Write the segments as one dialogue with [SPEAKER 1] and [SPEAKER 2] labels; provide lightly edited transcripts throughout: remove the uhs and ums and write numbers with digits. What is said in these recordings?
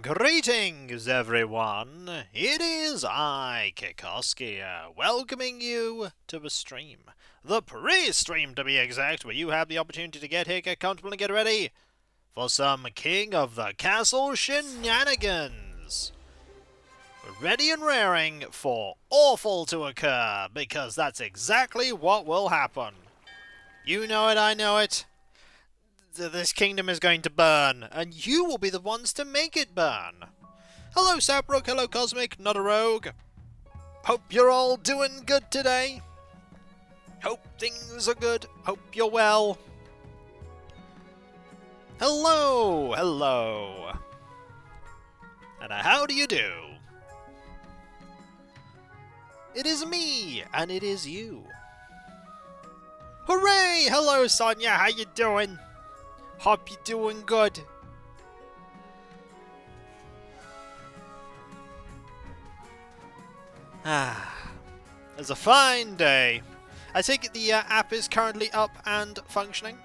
[SPEAKER 1] Greetings, everyone. It is I, Kikoski, welcoming you to the stream. The pre-stream, to be exact, where you have the opportunity to get here, get comfortable, and get ready for some King of the Castle shenanigans. Ready and raring for awful to occur, because that's exactly what will happen. You know it, I know it. This kingdom is going to burn, and you will be the ones to make it burn. Hello, Sapbrook. Hello, Cosmic. Not a rogue. Hope you're all doing good today. Hope things are good. Hope you're well. Hello. Hello. And how do you do? It is me, and it is you. Hooray! Hello, Sonia. How you doing? Hope you're doing good. It's a fine day. I take it the app is currently up and functioning.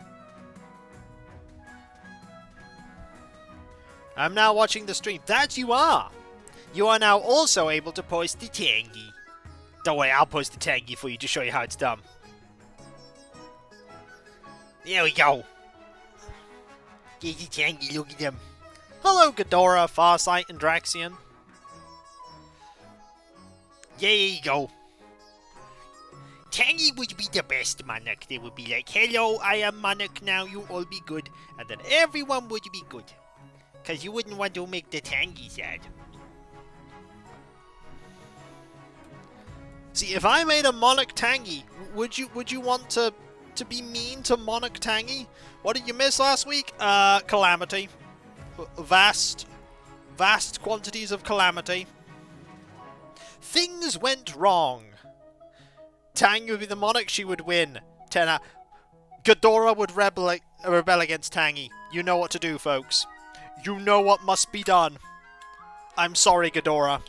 [SPEAKER 1] I'm now watching the stream. That you are! You are now also able to post the tangy. Don't worry, I'll post the tangy for you to show you how it's done. There we go. Tangy, look at them. Hello, Ghidorah, Farsight, and Draxion. There you go. Tangy would be the best monarch. They would be like, hello, I am monarch now, you all be good. And then everyone would be good. Because you wouldn't want to make the Tangy sad. See, if I made a monarch Tangy, would you want to be mean to Monarch Tangy? What did you miss last week? Calamity. Vast quantities of calamity. Things went wrong. Tangy would be the monarch, she would win. Ghidorah would rebel against Tangy. You know what to do, folks. You know what must be done. I'm sorry, Ghidorah,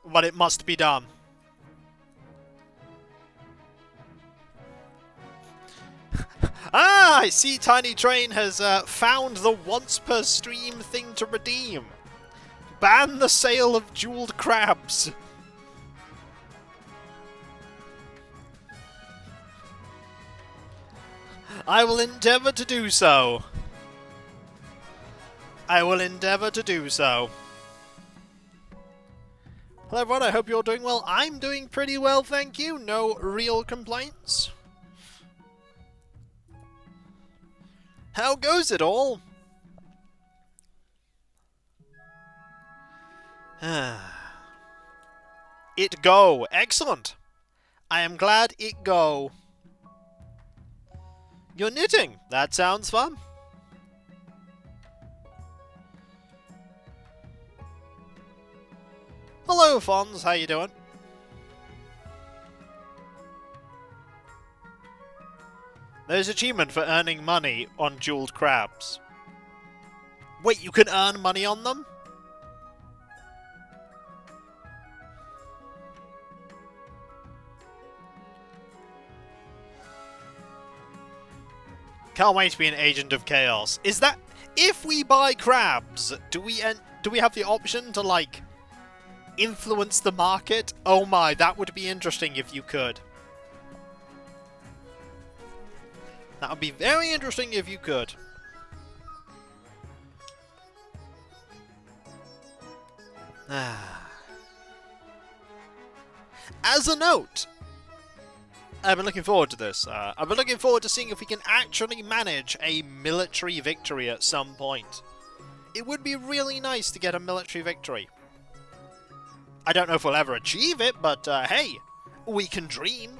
[SPEAKER 1] but it must be done. I see Tiny Train has found the once per stream thing to redeem. Ban the sale of jeweled crabs. I will endeavour to do so. I will endeavour to do so. Hello everyone, I hope you're doing well. I'm doing pretty well, thank you. No real complaints. How goes it all? It go. Excellent. I am glad it go. You're knitting. That sounds fun. Hello, Fonz. How you doing? There's achievement for earning money on jeweled crabs. Wait, you can earn money on them? Can't wait to be an agent of chaos. Is that... If we buy crabs, do we have the option to, like, influence the market? Oh my, that would be interesting if you could. That would be very interesting if you could. As a note, I've been looking forward to this. I've been looking forward to seeing if we can actually manage a military victory at some point. It would be really nice to get a military victory. I don't know if we'll ever achieve it, but hey, we can dream.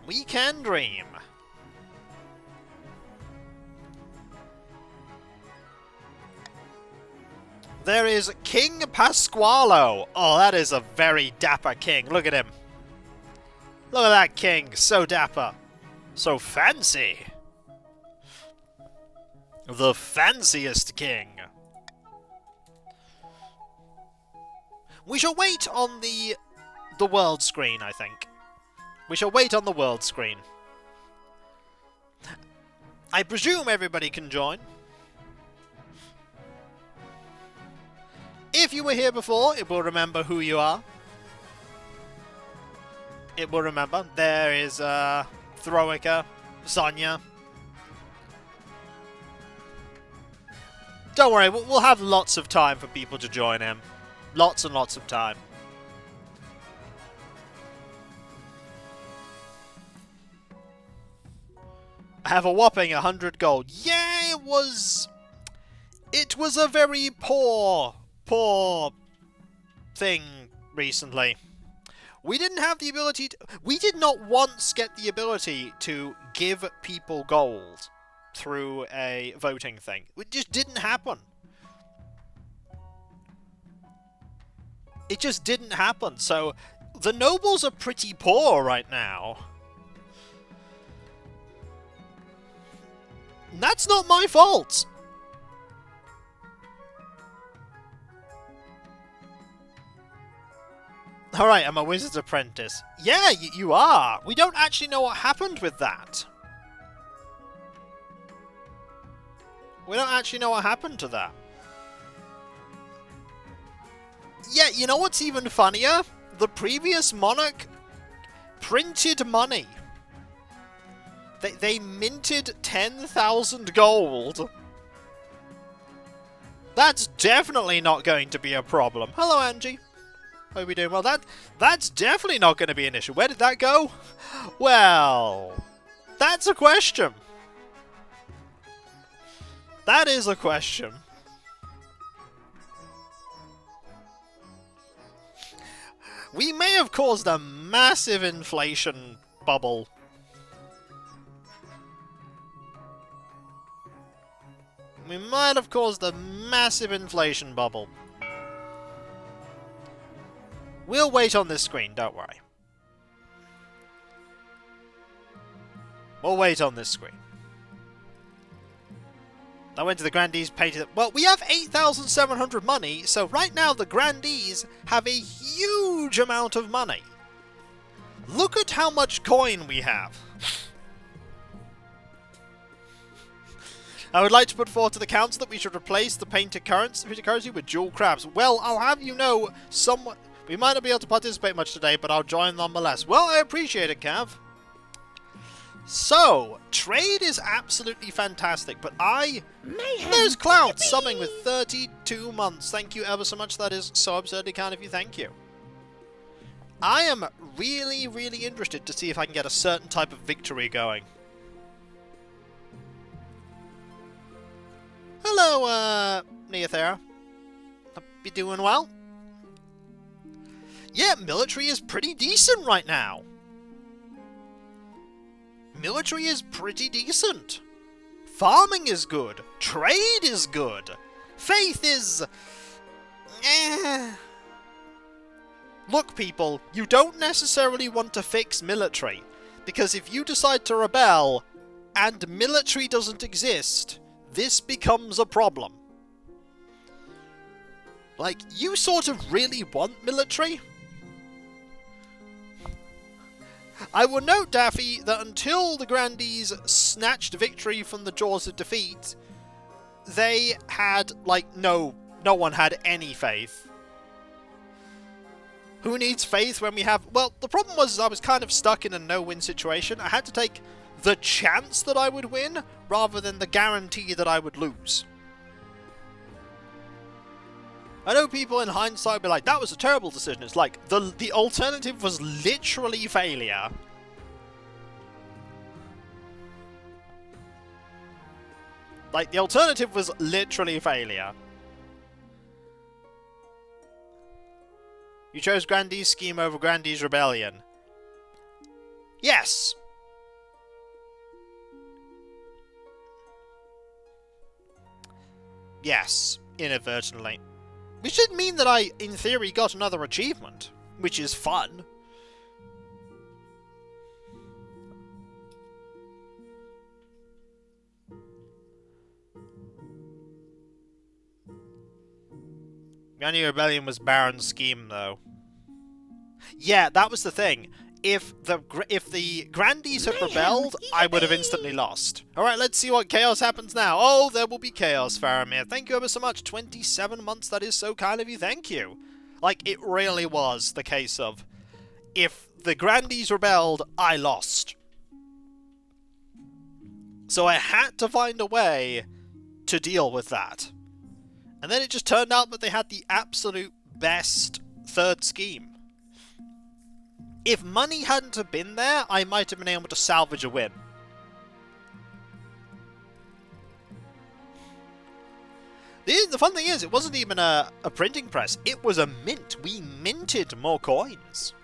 [SPEAKER 1] We can dream. There is King Pasqualo. Oh, that is a very dapper king. Look at him. Look at that king. So dapper. So fancy. The fanciest king. We shall wait on the world screen, I think. We shall wait on the world screen. I presume everybody can join. If you were here before, it will remember who you are. It will remember. There is Throica, Sonya. Don't worry, we'll have lots of time for people to join him. Lots and lots of time. I have a whopping 100 gold. Yeah, it was a very poor thing recently. We didn't have the ability to... We did not once get the ability to give people gold through a voting thing. It just didn't happen. It just didn't happen. So, the nobles are pretty poor right now. That's not my fault! Alright, I'm a wizard's apprentice. Yeah, you are! We don't actually know what happened with that. We don't actually know what happened to that. Yeah, you know what's even funnier? The previous monarch printed money. They minted 10,000 gold. That's definitely not going to be a problem. Hello, Angie. Hope you're doing well. That's definitely not going to be an issue. Where did that go? Well, that's a question. That is a question. We may have caused a massive inflation bubble. We might have caused a massive inflation bubble. We'll wait on this screen, don't worry. We'll wait on this screen. I went to the Grandees, painted... Well, we have 8,700 money, so right now the Grandees have a huge amount of money. Look at how much coin we have. I would like to put forth to the council that we should replace the painted currency with jewel crabs. Well, I'll have you know, somewhat... We might not be able to participate much today, but I'll join nonetheless. Well, I appreciate it, Cav. So, trade is absolutely fantastic, but there's Cloud subbing with 32 months. Thank you ever so much. That is so absurdly kind of you. Thank you. I am really, really interested to see if I can get a certain type of victory going. Hello, Neothera. Hope you're doing well. Yeah, military is pretty decent right now. Military is pretty decent. Farming is good. Trade is good. Faith is... Look, people, you don't necessarily want to fix military, because if you decide to rebel, and military doesn't exist, this becomes a problem. Like, you sort of really want military? I will note, Daffy, that until the Grandees snatched victory from the jaws of defeat, they had, like, no one had any faith. Who needs faith when we have... Well, the problem was I was kind of stuck in a no-win situation. I had to take the chance that I would win, rather than the guarantee that I would lose. I know people in hindsight would be like, that was a terrible decision. It's like, the alternative was literally failure. Like, the alternative was literally failure. You chose Grandee's scheme over Grandee's rebellion. Yes! Yes, inadvertently. Which didn't mean that I, in theory, got another achievement, which is fun. Granny Rebellion was Baron's scheme, though. Yeah, that was the thing. if the Grandees had rebelled, I would have instantly lost. Alright, let's see what chaos happens now. Oh, there will be chaos, Faramir. Thank you ever so much. 27 months, that is so kind of you. Thank you. Like, it really was the case of, if the Grandees rebelled, I lost. So I had to find a way to deal with that. And then it just turned out that they had the absolute best third scheme. If money hadn't have been there, I might have been able to salvage a win. The fun thing is, it wasn't even a printing press. It was a mint. We minted more coins.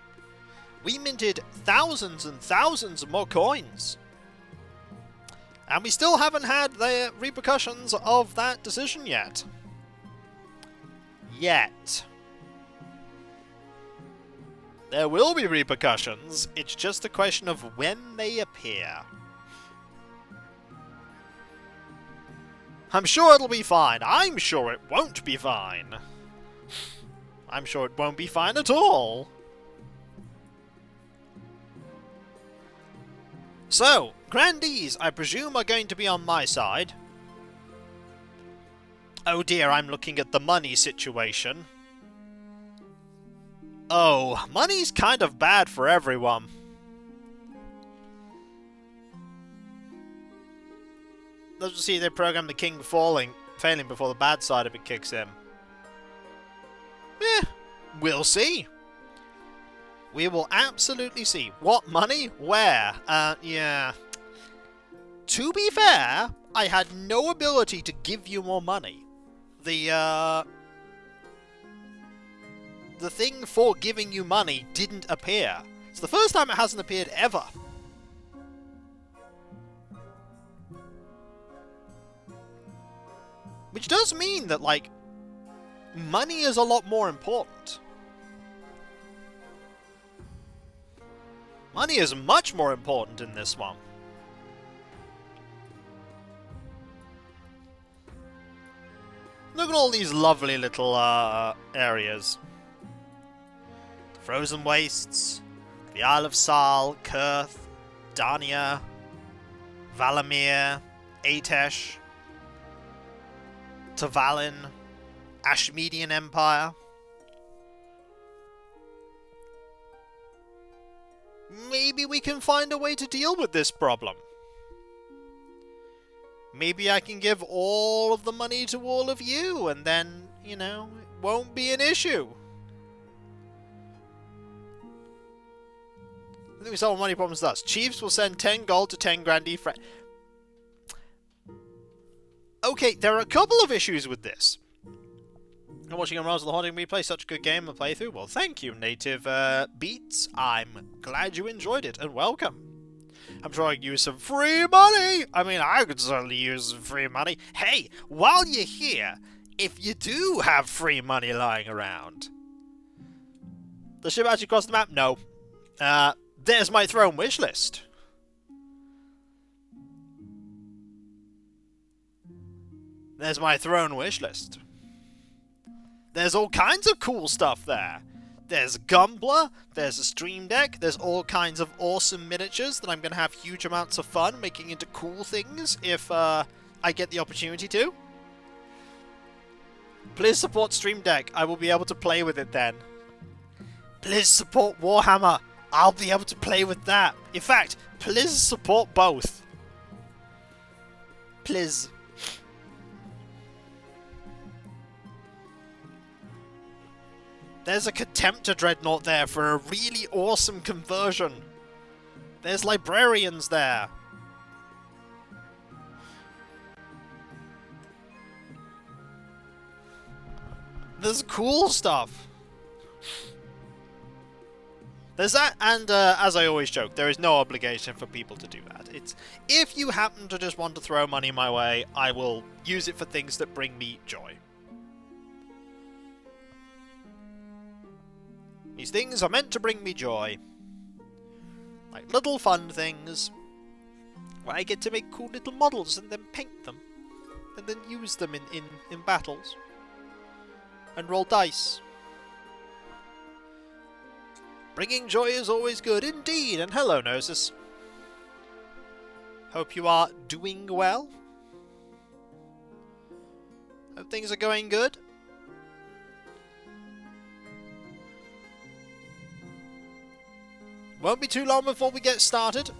[SPEAKER 1] We minted thousands and thousands of more coins. And we still haven't had the repercussions of that decision yet. There will be repercussions, it's just a question of when they appear. I'm sure it'll be fine. I'm sure it won't be fine. I'm sure it won't be fine at all. So, Grandees, I presume, are going to be on my side. Oh dear, I'm looking at the money situation. Oh, money's kind of bad for everyone. Let's see, they program the king failing before the bad side of it kicks in. We'll see. We will absolutely see. What money? Where? Yeah. To be fair, I had no ability to give you more money. The thing for giving you money didn't appear. It's the first time it hasn't appeared ever. Which does mean that, like, money is a lot more important. Money is much more important in this one. Look at all these lovely little areas. Frozen Wastes, the Isle of Sal, Kurth, Dania, Valamir, Atesh, Tavalin, Ashmedian Empire. Maybe we can find a way to deal with this problem. Maybe I can give all of the money to all of you, and then, you know, it won't be an issue. I think we solve money problems thus. Chiefs will send 10 gold to 10 grandee friends. Okay, there are a couple of issues with this. I'm watching Unravel the Haunting replay, such a good game to play through. Well, thank you, Native Beats. I'm glad you enjoyed it, and welcome. I'm sure I could use some free money! I mean, I could certainly use some free money. Hey, while you're here, if you do have free money lying around... Does ship actually cross the map? No. There's my throne wish list. There's my throne wish list. There's all kinds of cool stuff there. There's Gumbler, there's a Stream Deck, there's all kinds of awesome miniatures that I'm going to have huge amounts of fun making into cool things if I get the opportunity to. Please support Stream Deck, I will be able to play with it then. Please support Warhammer, I'll be able to play with that. In fact, please support both. Please. There's a Contemptor Dreadnought there for a really awesome conversion. There's Librarians there. There's cool stuff. There's that, and as I always joke, there is no obligation for people to do that. It's if you happen to just want to throw money my way, I will use it for things that bring me joy. These things are meant to bring me joy. Like little fun things, where I get to make cool little models and then paint them, and then use them in battles, and roll dice. Bringing joy is always good indeed, and hello, Gnosis. Hope you are doing well. Hope things are going good. Won't be too long before we get started.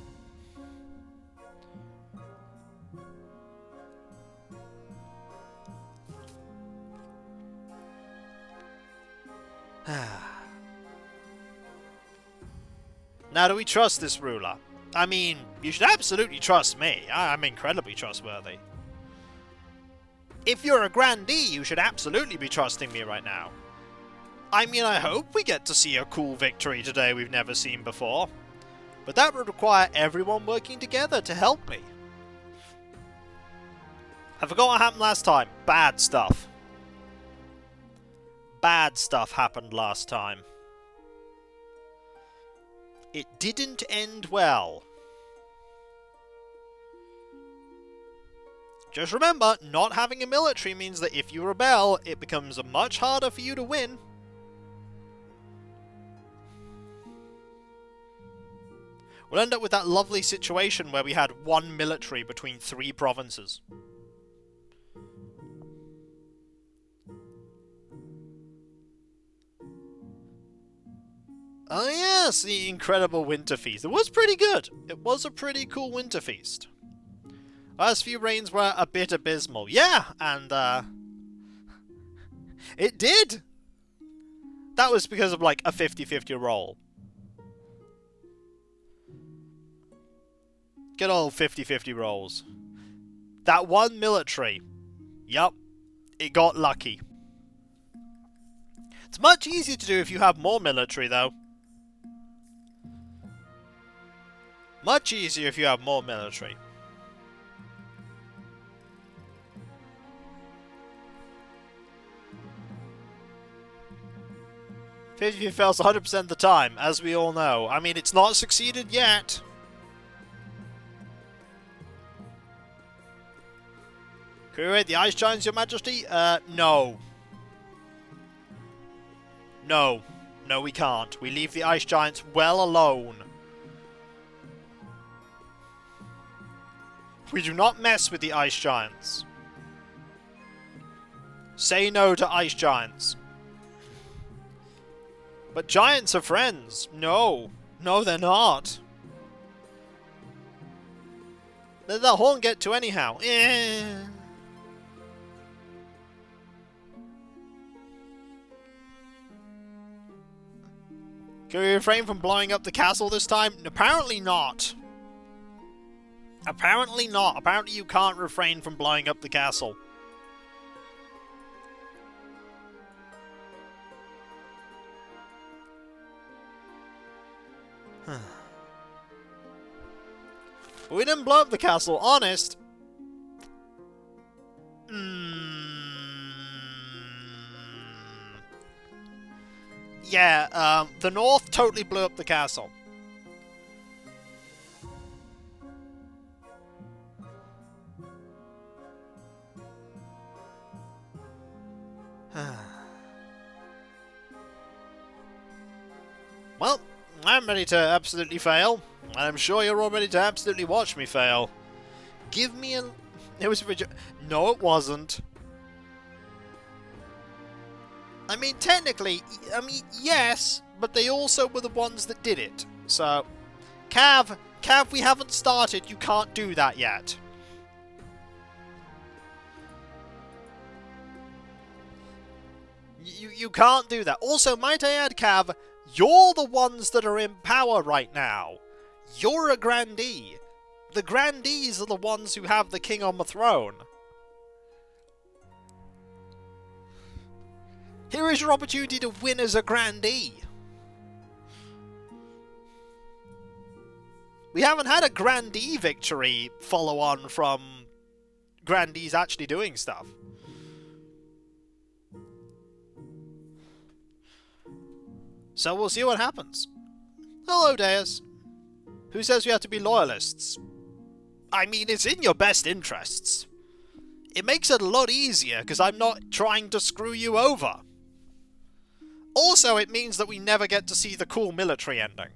[SPEAKER 1] Now, do we trust this ruler? I mean, you should absolutely trust me. I'm incredibly trustworthy. If you're a grandee, you should absolutely be trusting me right now. I mean, I hope we get to see a cool victory today we've never seen before. But that would require everyone working together to help me. I forgot what happened last time. Bad stuff. Bad stuff happened last time. It didn't end well. Just remember, not having a military means that if you rebel, it becomes much harder for you to win. We'll end up with that lovely situation where we had one military between 3 provinces. Oh yes, the incredible winter feast. It was pretty good. It was a pretty cool winter feast. Last few reigns were a bit abysmal. Yeah, and it did. That was because of like a 50-50 roll. Good old 50-50 rolls. That one military. Yup, it got lucky. It's much easier to do if you have more military though. Much easier if you have more military. Fifty fails 100% of the time, as we all know. I mean, it's not succeeded yet. Can we raid the Ice Giants, Your Majesty? No. No. No, we can't. We leave the Ice Giants well alone. We do not mess with the Ice Giants. Say no to Ice Giants. But giants are friends. No. No, they're not. Let the horn get to anyhow. Eh. Can we refrain from blowing up the castle this time? Apparently not. Apparently not. Apparently you can't refrain from blowing up the castle. We didn't blow up the castle, honest. Yeah, the North totally blew up the castle. Well, I'm ready to absolutely fail. And I'm sure you're all ready to absolutely watch me fail. Give me a... It was... No, it wasn't. I mean, technically, yes, but they also were the ones that did it. So, Cav, we haven't started. You can't do that yet. You can't do that. Also, might I add, Cav, you're the ones that are in power right now. You're a grandee. The grandees are the ones who have the king on the throne. Here is your opportunity to win as a grandee. We haven't had a grandee victory follow on from grandees actually doing stuff. So we'll see what happens. Hello, Deus. Who says we have to be loyalists? I mean, it's in your best interests. It makes it a lot easier, because I'm not trying to screw you over. Also, it means that we never get to see the cool military ending.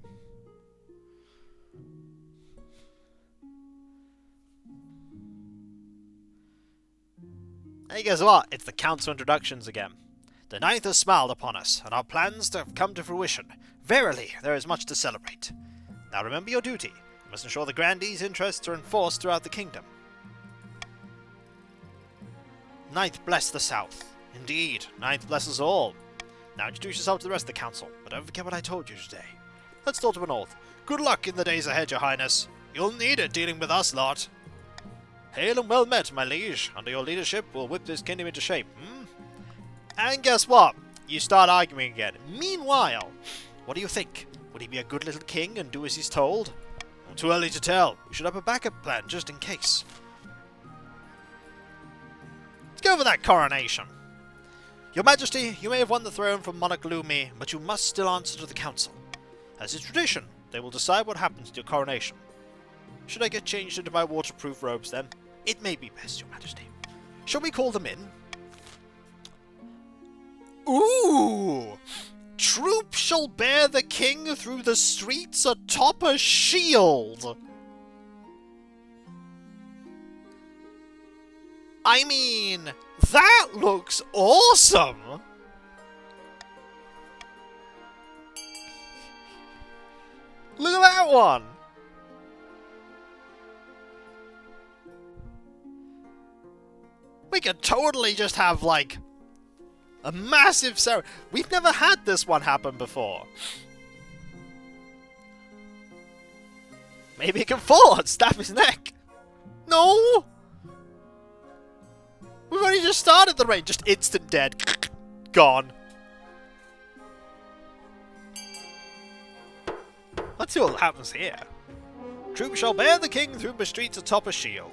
[SPEAKER 1] Hey, guess what? It's the council introductions again. The ninth has smiled upon us, and our plans have come to fruition. Verily, there is much to celebrate. Now remember your duty. You must ensure the grandee's interests are enforced throughout the kingdom. Ninth bless the south. Indeed, ninth blesses all. Now introduce yourself to the rest of the council, but don't forget what I told you today. Let's talk to the north. Good luck in the days ahead, your highness. You'll need it dealing with us lot. Hail and well met, my liege. Under your leadership, we'll whip this kingdom into shape, And guess what? You start arguing again. Meanwhile, what do you think? Would he be a good little king and do as he's told? Well, too early to tell. We should have a backup plan, just in case. Let's go for that coronation. Your Majesty, you may have won the throne from Monarch Lumi, but you must still answer to the council. As is tradition, they will decide what happens to your coronation. Should I get changed into my waterproof robes then? It may be best, your Majesty. Shall we call them in? Ooh! Troops shall bear the king through the streets atop a shield! I mean, that looks awesome! Look at that one! We could totally just have, like, a massive ceremony. We've never had this one happen before. Maybe it can fall and stab his neck. No! We've only just started the raid. Just instant dead. Gone. Let's see what happens here. Troops shall bear the king through the streets atop a shield.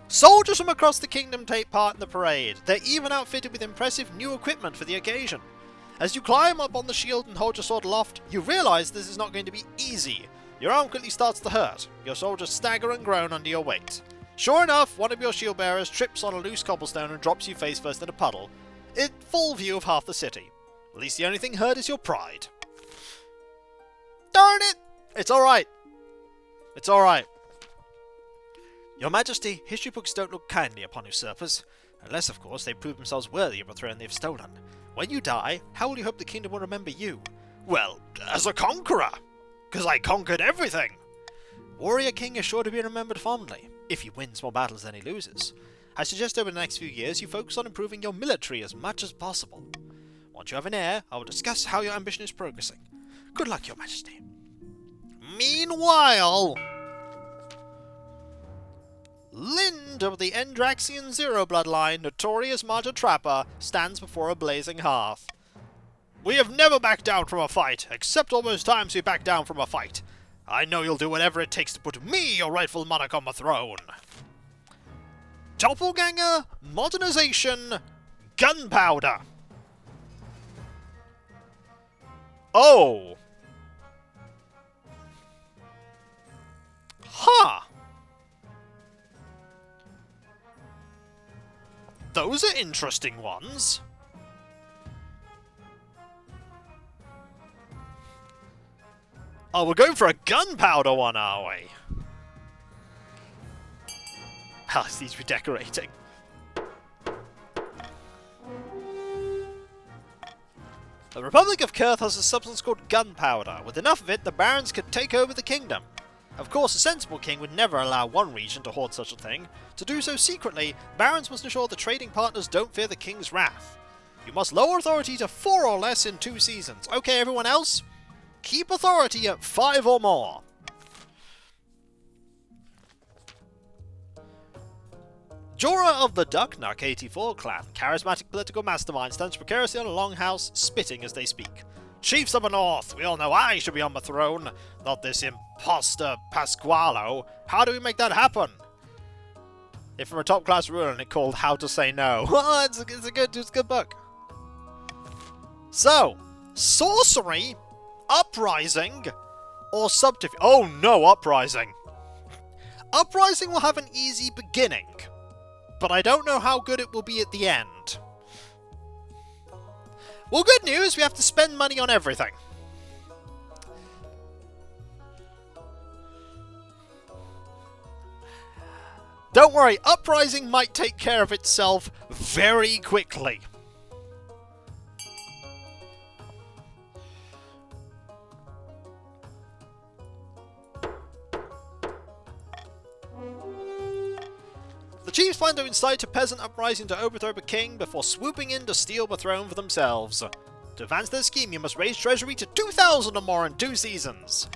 [SPEAKER 1] Soldiers from across the kingdom take part in the parade. They're even outfitted with impressive new equipment for the occasion. As you climb up on the shield and hold your sword aloft, you realise this is not going to be easy. Your arm quickly starts to hurt. Your soldiers stagger and groan under your weight. Sure enough, one of your shield bearers trips on a loose cobblestone and drops you face first in a puddle, in full view of half the city. At least the only thing hurt is your pride. Darn it! It's alright. It's alright. Your Majesty, history books don't look kindly upon usurpers, unless, of course, they prove themselves worthy of a throne they've stolen. When you die, how will you hope the kingdom will remember you? Well, as a conqueror, because I conquered everything. Warrior King is sure to be remembered fondly, if he wins more battles than he loses. I suggest over the next few years you focus on improving your military as much as possible. Once you have an heir, I will discuss how your ambition is progressing. Good luck, Your Majesty. Meanwhile, Lind of the Endraxian Zero bloodline, notorious martyr trapper, stands before a blazing hearth. We have never backed down from a fight, except all those times we backed down from a fight. I know you'll do whatever it takes to put me, your rightful monarch, on the throne. Doppelganger, modernization, gunpowder. Oh. Huh. Those are interesting ones. Oh, we're going for a gunpowder one, are we? How's these redecorating? The Republic of Kurth has a substance called gunpowder. With enough of it, the barons could take over the kingdom. Of course, a sensible king would never allow one region to hoard such a thing. To do so secretly, barons must ensure the trading partners don't fear the king's wrath. You must lower authority to 4 or less in 2 seasons. Okay, everyone else? Keep authority at 5 or more. Jorah of the Ducknuck 84 clan, charismatic political mastermind, stands precariously on a longhouse, spitting as they speak. Chiefs of the North, we all know I should be on the throne, not this imposter Pasqualo. How do we make that happen? If from a top-class ruler and it called How to Say No. Well, it's a good book. So, sorcery, uprising, or subterfuge. Oh no, uprising. Uprising will have an easy beginning, but I don't know how good it will be at the end. Well, good news, we have to spend money on everything. Don't worry, Uprising might take care of itself very quickly. The chiefs plan to incite a peasant uprising to overthrow the king before swooping in to steal the throne for themselves. To advance their scheme, you must raise treasury to 2,000 or more in 2 seasons.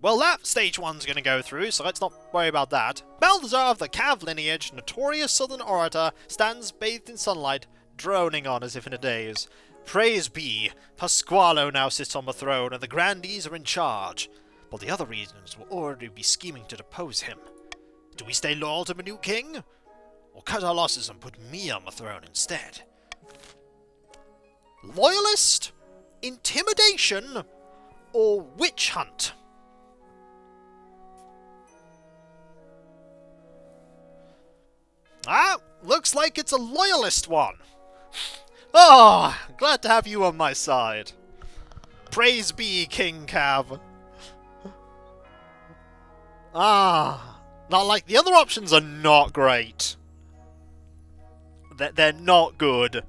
[SPEAKER 1] Well, that stage 1's going to go through, so let's not worry about that. Balthazar of the Cav lineage, notorious southern orator, stands bathed in sunlight, droning on as if in a daze. Praise be, Pasqualo now sits on the throne, and the grandees are in charge. But the other regions will already be scheming to depose him. Do we stay loyal to the new king? Or cut our losses and put me on the throne instead? Loyalist? Intimidation? Or witch hunt? Ah, looks like it's a loyalist one. Oh, glad to have you on my side. Praise be, King Cav. Ah, not like the other options are not great. They're not good.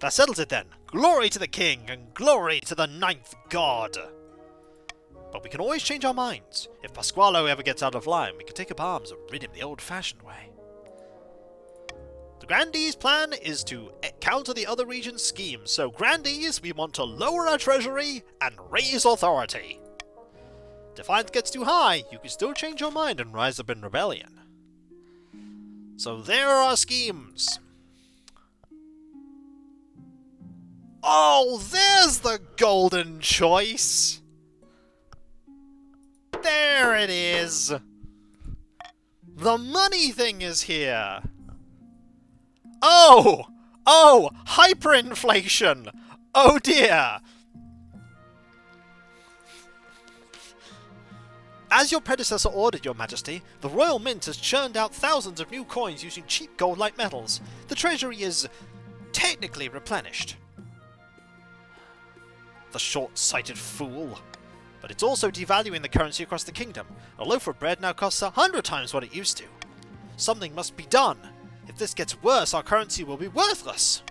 [SPEAKER 1] That settles it then. Glory to the king, and glory to the 9th god. But we can always change our minds. If Pasqualo ever gets out of line, we can take up arms and rid him the old-fashioned way. The Grandees' plan is to counter the other region's schemes, so Grandees, we want to lower our treasury and raise authority. If defiance gets too high, you can still change your mind and rise up in rebellion. So there are our schemes. Oh, there's the golden choice! There it is! The money thing is here! Oh! Oh! Hyperinflation! Oh dear! As your predecessor ordered, Your Majesty, the Royal Mint has churned out thousands of new coins using cheap gold-like metals. The treasury is technically replenished. The short-sighted fool. But it's also devaluing the currency across the kingdom. A loaf of bread now costs 100 times what it used to. Something must be done. If this gets worse, our currency will be worthless.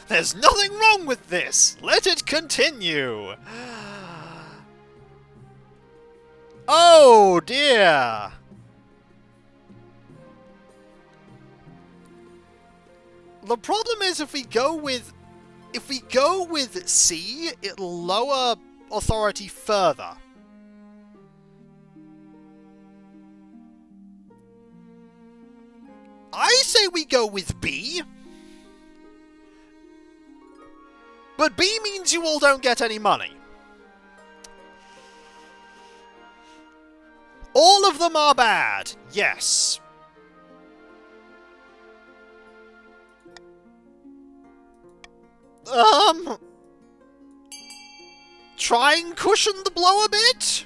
[SPEAKER 1] There's nothing wrong with this. Let it continue. Oh dear. The problem is if we go with C, it'll lower authority further. I say we go with B. But B means you all don't get any money. All of them are bad, yes. Try and cushion the blow a bit?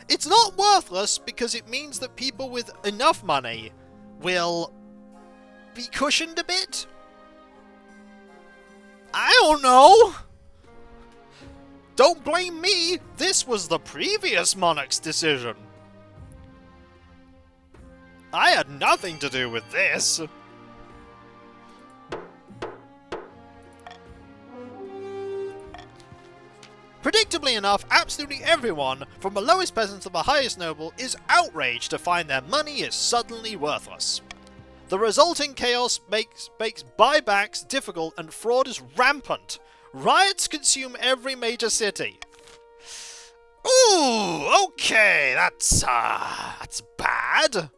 [SPEAKER 1] It's not worthless because it means that people with enough money will be cushioned a bit? I don't know! Don't blame me! This was the previous monarch's decision. I had nothing to do with this. Predictably enough, absolutely everyone, from the lowest peasant to the highest noble, is outraged to find their money is suddenly worthless. The resulting chaos makes buybacks difficult and fraud is rampant. Riots consume every major city. Ooh, okay, that's bad.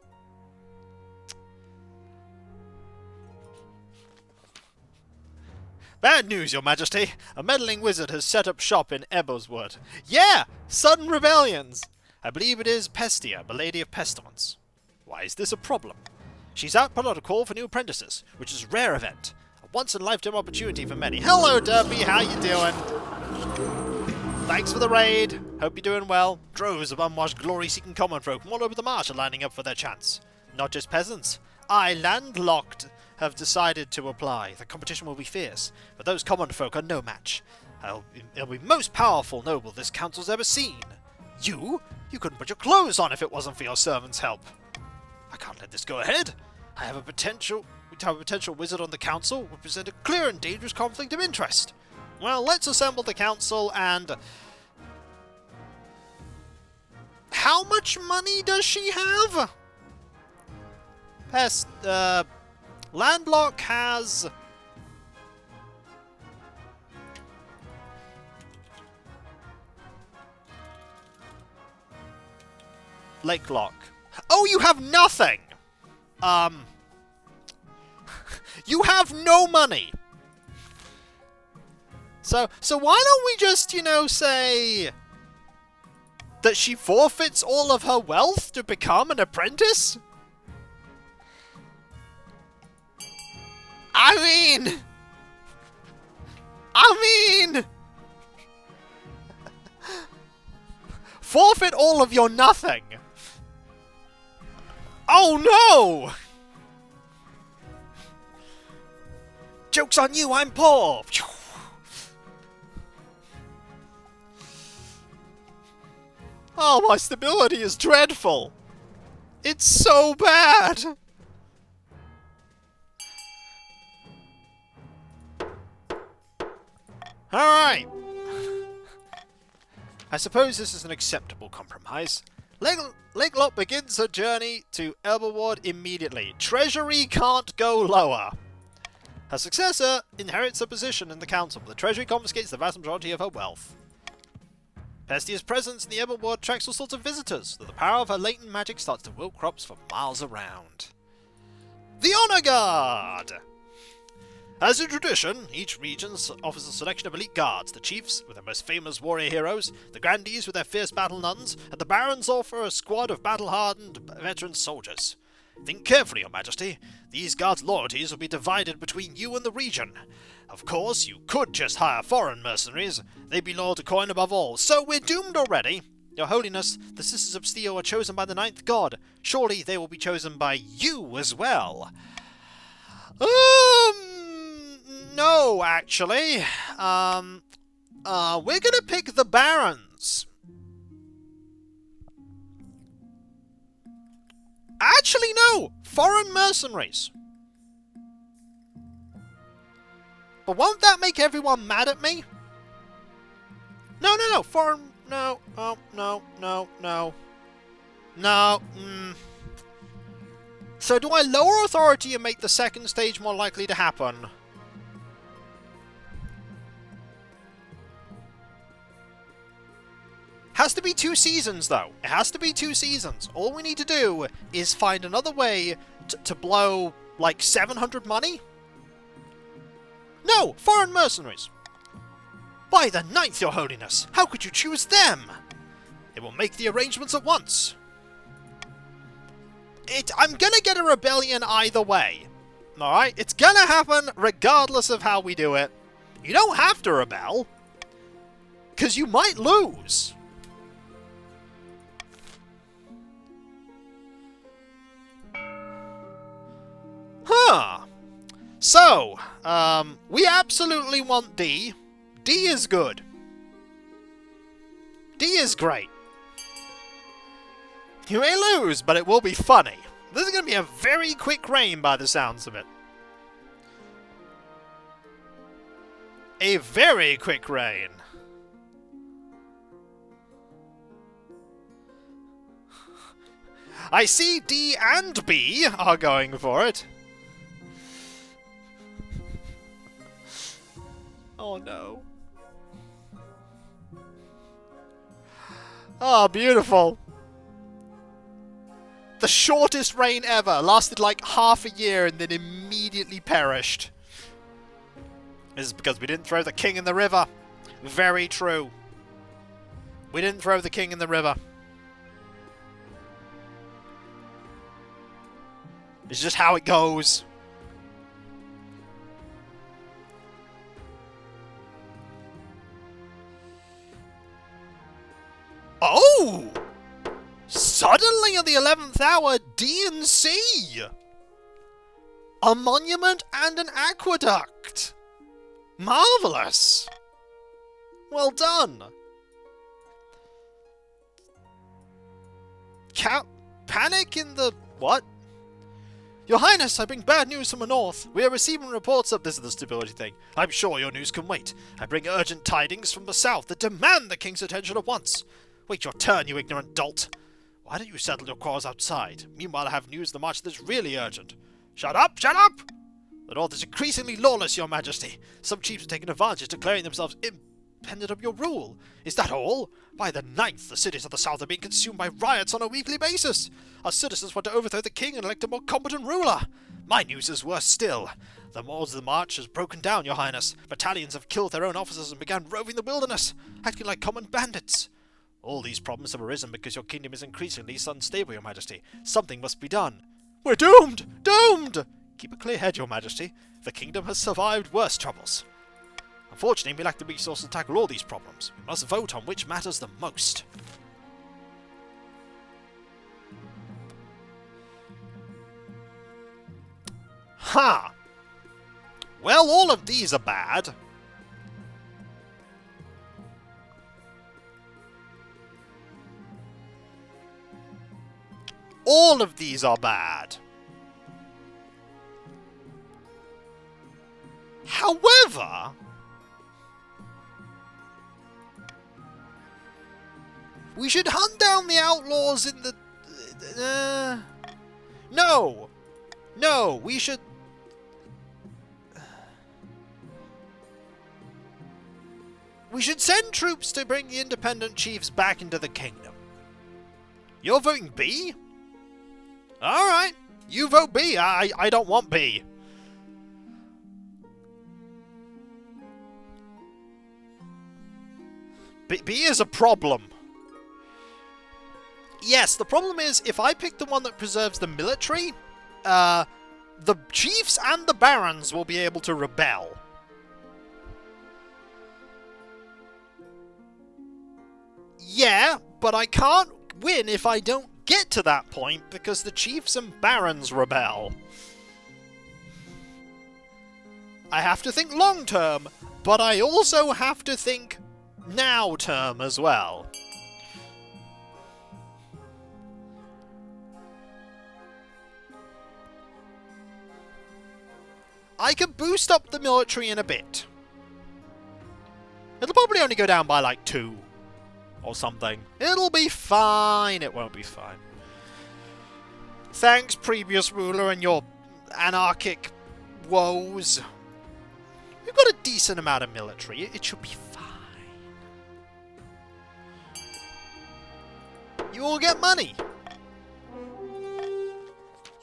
[SPEAKER 1] Bad news, Your Majesty. A meddling wizard has set up shop in Yeah! Sudden rebellions! I believe it is Pestia, the Lady of Pestilence. Why is this a problem? She's output on a call for new apprentices, which is a rare event. A once-in-a-lifetime opportunity for many. Hello, Derpy, how you doing? Thanks for the raid. Hope you're doing well. Droves of unwashed, glory-seeking common folk from all over the marsh are lining up for their chance. Not just peasants. I, landlocked, have decided to apply. The competition will be fierce, but those common folk are no match. It'll be most powerful noble this council's ever seen. You? You couldn't put your clothes on if it wasn't for your servant's help. I can't let this go ahead. We have a potential wizard on the council who present a clear and dangerous conflict of interest. Well, let's assemble the council and... How much money does she have? Landlock has... Lakelock. Oh, you have nothing! You have no money! So why don't we just, say... that she forfeits all of her wealth to become an apprentice? I mean... Forfeit all of your nothing! Oh no! Joke's on you, I'm poor! Oh, my stability is dreadful! It's so bad! Alright! I suppose this is an acceptable compromise. Lakelock begins her journey to Elberward immediately. Treasury can't go lower. Her successor inherits a position in the council, but the treasury confiscates the vast majority of her wealth. Pestia's presence in the Elberward attracts all sorts of visitors, though the power of her latent magic starts to wilt crops for miles around. The Honor Guard! As a tradition, each region offers a selection of elite guards, the chiefs with their most famous warrior heroes, the grandees with their fierce battle nuns, and the barons offer a squad of battle-hardened veteran soldiers. Think carefully, Your Majesty. These guards' loyalties will be divided between you and the region. Of course, you could just hire foreign mercenaries. They'd be loyal to coin above all, so we're doomed already. Your Holiness, the Sisters of Steel are chosen by the Ninth God. Surely they will be chosen by you as well. No, actually. We're gonna pick the barons. Actually, no! Foreign mercenaries. But won't that make everyone mad at me? No, foreign... No. So do I lower authority and make the second stage more likely to happen? Has to be 2 seasons, though. It has to be 2 seasons. All we need to do is find another way to blow, like, 700 money? No! Foreign mercenaries! By the Ninth, Your Holiness! How could you choose them? It will make the arrangements at once. I'm gonna get a rebellion either way. Alright? It's gonna happen regardless of how we do it. You don't have to rebel. Because you might lose. Huh. So, we absolutely want D. D is good. D is great. You may lose, but it will be funny. This is going to be a very quick reign by the sounds of it. A very quick reign. I see D and B are going for it. Oh no. Oh, beautiful. The shortest reign ever. Lasted like half a year and then immediately perished. This is because we didn't throw the king in the river. Very true. We didn't throw the king in the river. It's just how it goes. Oh! Suddenly at the 11th hour, D&C! A monument and an aqueduct! Marvellous! Well done! Panic in the... what? Your Highness, I bring bad news from the north. We are receiving reports of this instability thing. I'm sure your news can wait. I bring urgent tidings from the south that demand the king's attention at once. Wait your turn, you ignorant dolt. Why don't you settle your quarrels outside? Meanwhile, I have news of the march that's really urgent. Shut up! Shut up! The north is increasingly lawless, your majesty. Some chiefs are taking advantage, declaring themselves independent of your rule. Is that all? By the 9th, the cities of the south are being consumed by riots on a weekly basis. Our citizens want to overthrow the king and elect a more competent ruler. My news is worse still. The morals of the march has broken down, your highness. Battalions have killed their own officers and began roving the wilderness, acting like common bandits. All these problems have arisen because your kingdom is increasingly unstable, your majesty. Something must be done. We're doomed! Doomed! Keep a clear head, your majesty. The kingdom has survived worse troubles. Unfortunately, we lack the resources to tackle all these problems. We must vote on which matters the most. Ha! Well, all of these are bad. All of these are bad. However, we should hunt down the outlaws in the... No! No, we should... We should send troops to bring the independent chiefs back into the kingdom. You're voting B? Alright, you vote B. I don't want B. B is a problem. Yes, the problem is, if I pick the one that preserves the military, the chiefs and the barons will be able to rebel. Yeah, but I can't win if I don't get to that point, because the chiefs and barons rebel. I have to think long term, but I also have to think now term as well. I can boost up the military in a bit. It'll probably only go down by like 2 or something. It'll be fine. It won't be fine. Thanks, previous ruler, and your anarchic woes. We've got a decent amount of military. It should be fine. You all get money.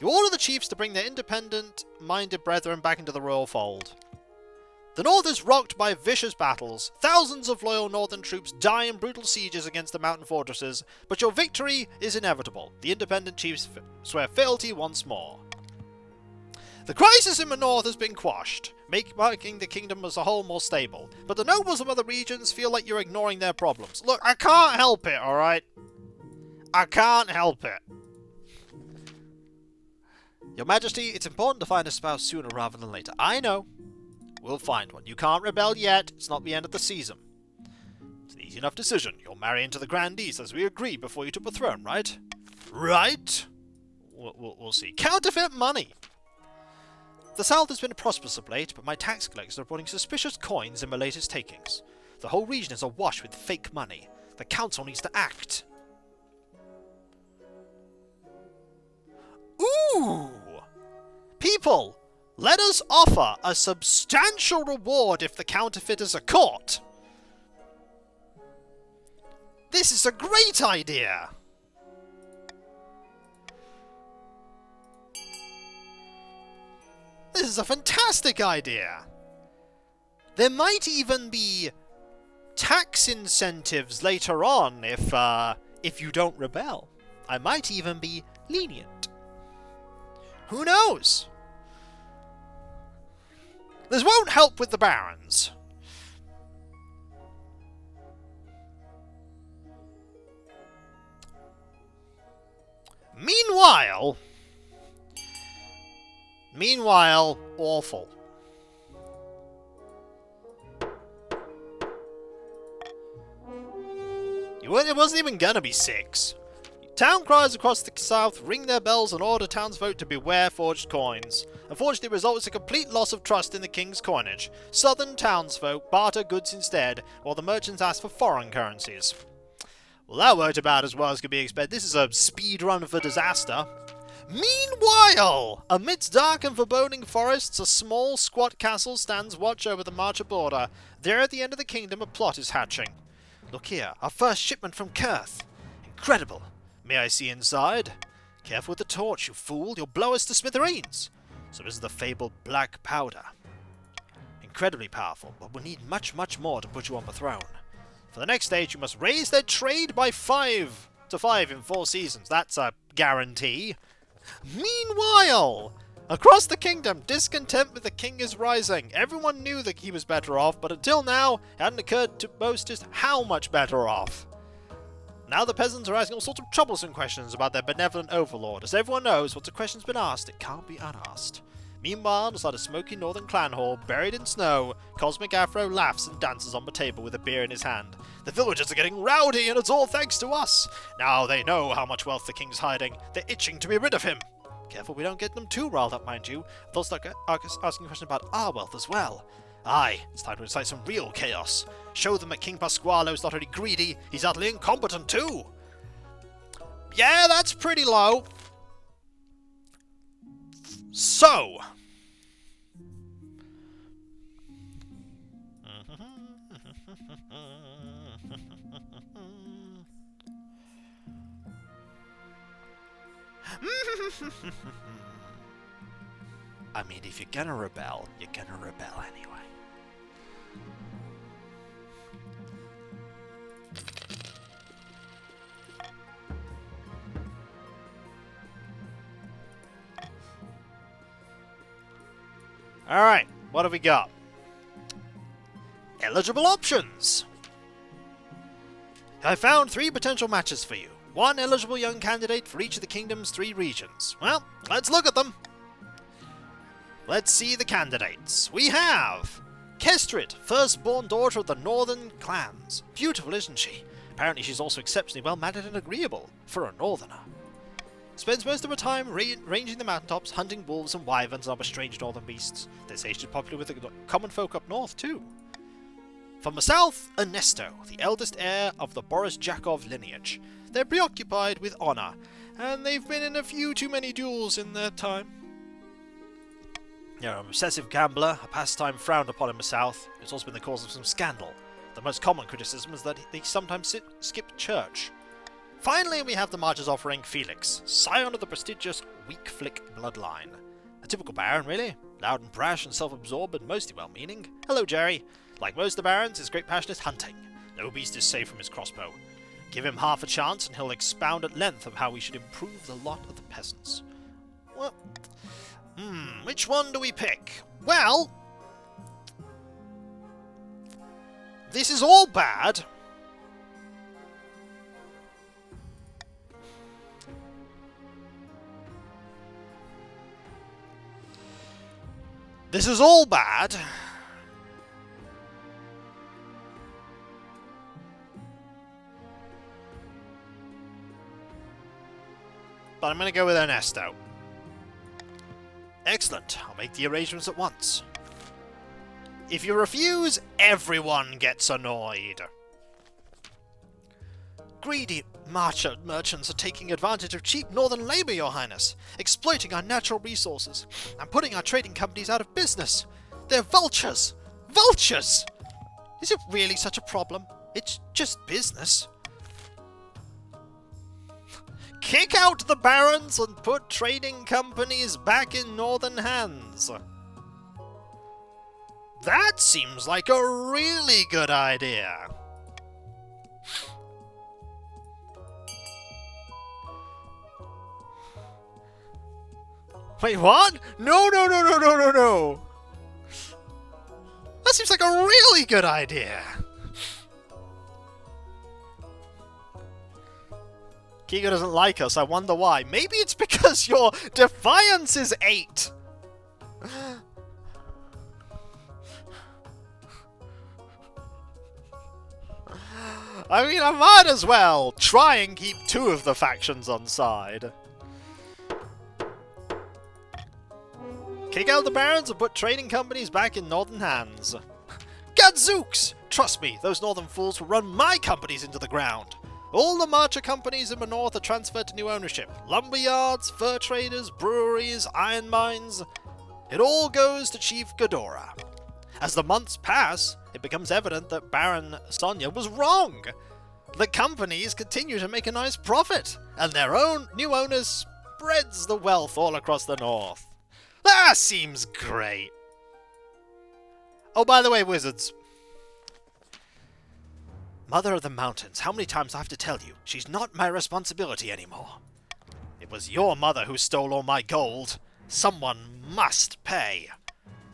[SPEAKER 1] You order the chiefs to bring their independent-minded brethren back into the royal fold. The north is rocked by vicious battles. Thousands of loyal northern troops die in brutal sieges against the mountain fortresses, but your victory is inevitable. The independent chiefs swear fealty once more. The crisis in the north has been quashed, making the kingdom as a whole more stable, but the nobles of other regions feel like you're ignoring their problems. Look, I can't help it, alright? I can't help it. Your Majesty, it's important to find a spouse sooner rather than later. I know. We'll find one. You can't rebel yet. It's not the end of the season. It's an easy enough decision. You'll marry into the grandees as we agreed before you took the throne, right? Right? We'll see. Counterfeit money. The South has been prosperous of late, but my tax collectors are reporting suspicious coins in my latest takings. The whole region is awash with fake money. The council needs to act. Ooh! People, let us offer a substantial reward if the counterfeiters are caught. This is a great idea. This is a fantastic idea. There might even be tax incentives later on if you don't rebel. I might even be lenient. Who knows? This won't help with the barons. Meanwhile, awful. It wasn't even gonna be 6. Town criers across the south ring their bells and order townsfolk to beware forged coins. Unfortunately, the result is a complete loss of trust in the king's coinage. Southern townsfolk barter goods instead, while the merchants ask for foreign currencies. Well, that worked about as well as could be expected. This is a speed run for disaster. Meanwhile, amidst dark and foreboding forests, a small, squat castle stands watch over the Marcher border. There at the end of the kingdom, a plot is hatching. Look here, our first shipment from Kurth. Incredible. May I see inside? Careful with the torch, you fool. You'll blow us to smithereens. So this is the fabled black powder. Incredibly powerful, but we'll need much, much more to put you on the throne. For the next stage, you must raise their trade by 5 to 5 in 4 seasons. That's a guarantee. Meanwhile, across the kingdom, discontent with the king is rising. Everyone knew that he was better off, but until now, it hadn't occurred to most just how much better off. Now the peasants are asking all sorts of troublesome questions about their benevolent overlord. As everyone knows, once a question's been asked, it can't be unasked. Meanwhile, inside a smoky northern clan hall, buried in snow, Cosmic Afro laughs and dances on the table with a beer in his hand. The villagers are getting rowdy, and it's all thanks to us. Now they know how much wealth the king's hiding. They're itching to be rid of him. Careful we don't get them too riled up, mind you. They'll start asking questions about our wealth as well. Aye, it's time to incite some real chaos. Show them that King Pasqualo's not only greedy, he's utterly incompetent too. Yeah, that's pretty low. So. I mean, if you're gonna rebel, you're gonna rebel anyway. Alright, what have we got? Eligible options! I found 3 potential matches for you. 1 eligible young candidate for each of the kingdom's 3 regions. Well, let's look at them. Let's see the candidates. We have Kestrit, firstborn daughter of the northern clans. Beautiful, isn't she? Apparently she's also exceptionally well-mannered and agreeable for a northerner. Spends most of her time ranging the mountaintops, hunting wolves and wyverns and other strange northern beasts. They say she's popular with the common folk up north, too. From the south, Ernesto, the eldest heir of the Boris Jakov lineage. They're preoccupied with honor, and they've been in a few too many duels in their time. They're an obsessive gambler, a pastime frowned upon in the south. It's also been the cause of some scandal. The most common criticism is that they sometimes skip church. Finally, we have the Marchers offering Felix, scion of the prestigious Weak Flick bloodline. A typical baron, really. Loud and brash and self-absorbed, but mostly well-meaning. Hello, Jerry. Like most of the barons, his great passion is hunting. No beast is safe from his crossbow. Give him half a chance and he'll expound at length of how we should improve the lot of the peasants. Well, which one do we pick? Well, this is all bad. This is all bad. But I'm going to go with Ernesto. Excellent. I'll make the arrangements at once. If you refuse, everyone gets annoyed. Greedy merchants are taking advantage of cheap northern labour, Your Highness, exploiting our natural resources, and putting our trading companies out of business. They're vultures! Vultures! Is it really such a problem? It's just business. Kick out the barons and put trading companies back in northern hands. That seems like a really good idea. Wait, what? No, no, no, no, no, no, no! That seems like a really good idea! Kigo doesn't like us, I wonder why. Maybe it's because your defiance is 8! I mean, I might as well try and keep 2 of the factions on side. Kick out the barons and put trading companies back in northern hands. Gadzooks! Trust me, those northern fools will run my companies into the ground. All the marcher companies in the north are transferred to new ownership. Lumber yards, fur traders, breweries, iron mines. It all goes to Chief Ghidorah. As the months pass, it becomes evident that Baron Sonia was wrong. The companies continue to make a nice profit, and their own new owners spreads the wealth all across the north. That seems great. Oh, by the way, wizards. Mother of the Mountains, how many times I have to tell you, she's not my responsibility anymore. It was your mother who stole all my gold. Someone must pay.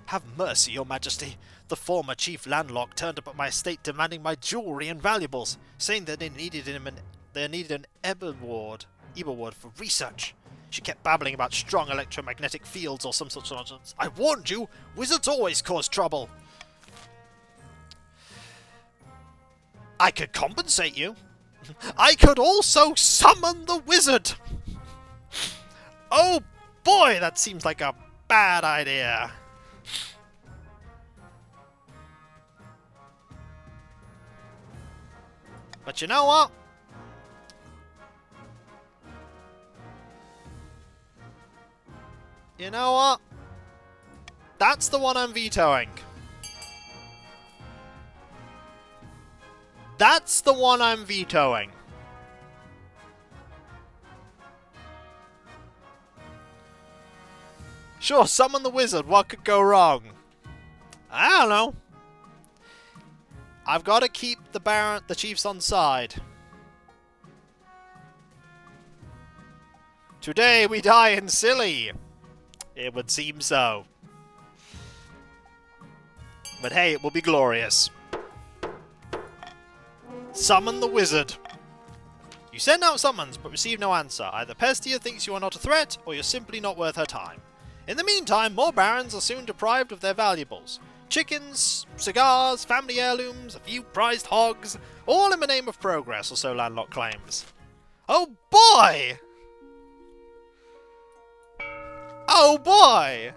[SPEAKER 1] Have mercy, your majesty. The former chief landlocked turned up at my estate demanding my jewelry and valuables, saying that they needed an Eberward for research. She kept babbling about strong electromagnetic fields or some such nonsense. I warned you! Wizards always cause trouble! I could compensate you. I could also summon the wizard! Oh boy, that seems like a bad idea. But you know what? You know what? That's the one I'm vetoing. That's the one I'm vetoing. Sure, summon the wizard. What could go wrong? I don't know. I've got to keep the chiefs on side. Today we die in silly. It would seem so. But hey, it will be glorious. Summon the wizard. You send out summons, but receive no answer. Either Pestia thinks you are not a threat, or you're simply not worth her time. In the meantime, more barons are soon deprived of their valuables. Chickens, cigars, family heirlooms, a few prized hogs, all in the name of progress, or so Landlock claims. Oh boy! Oh boy!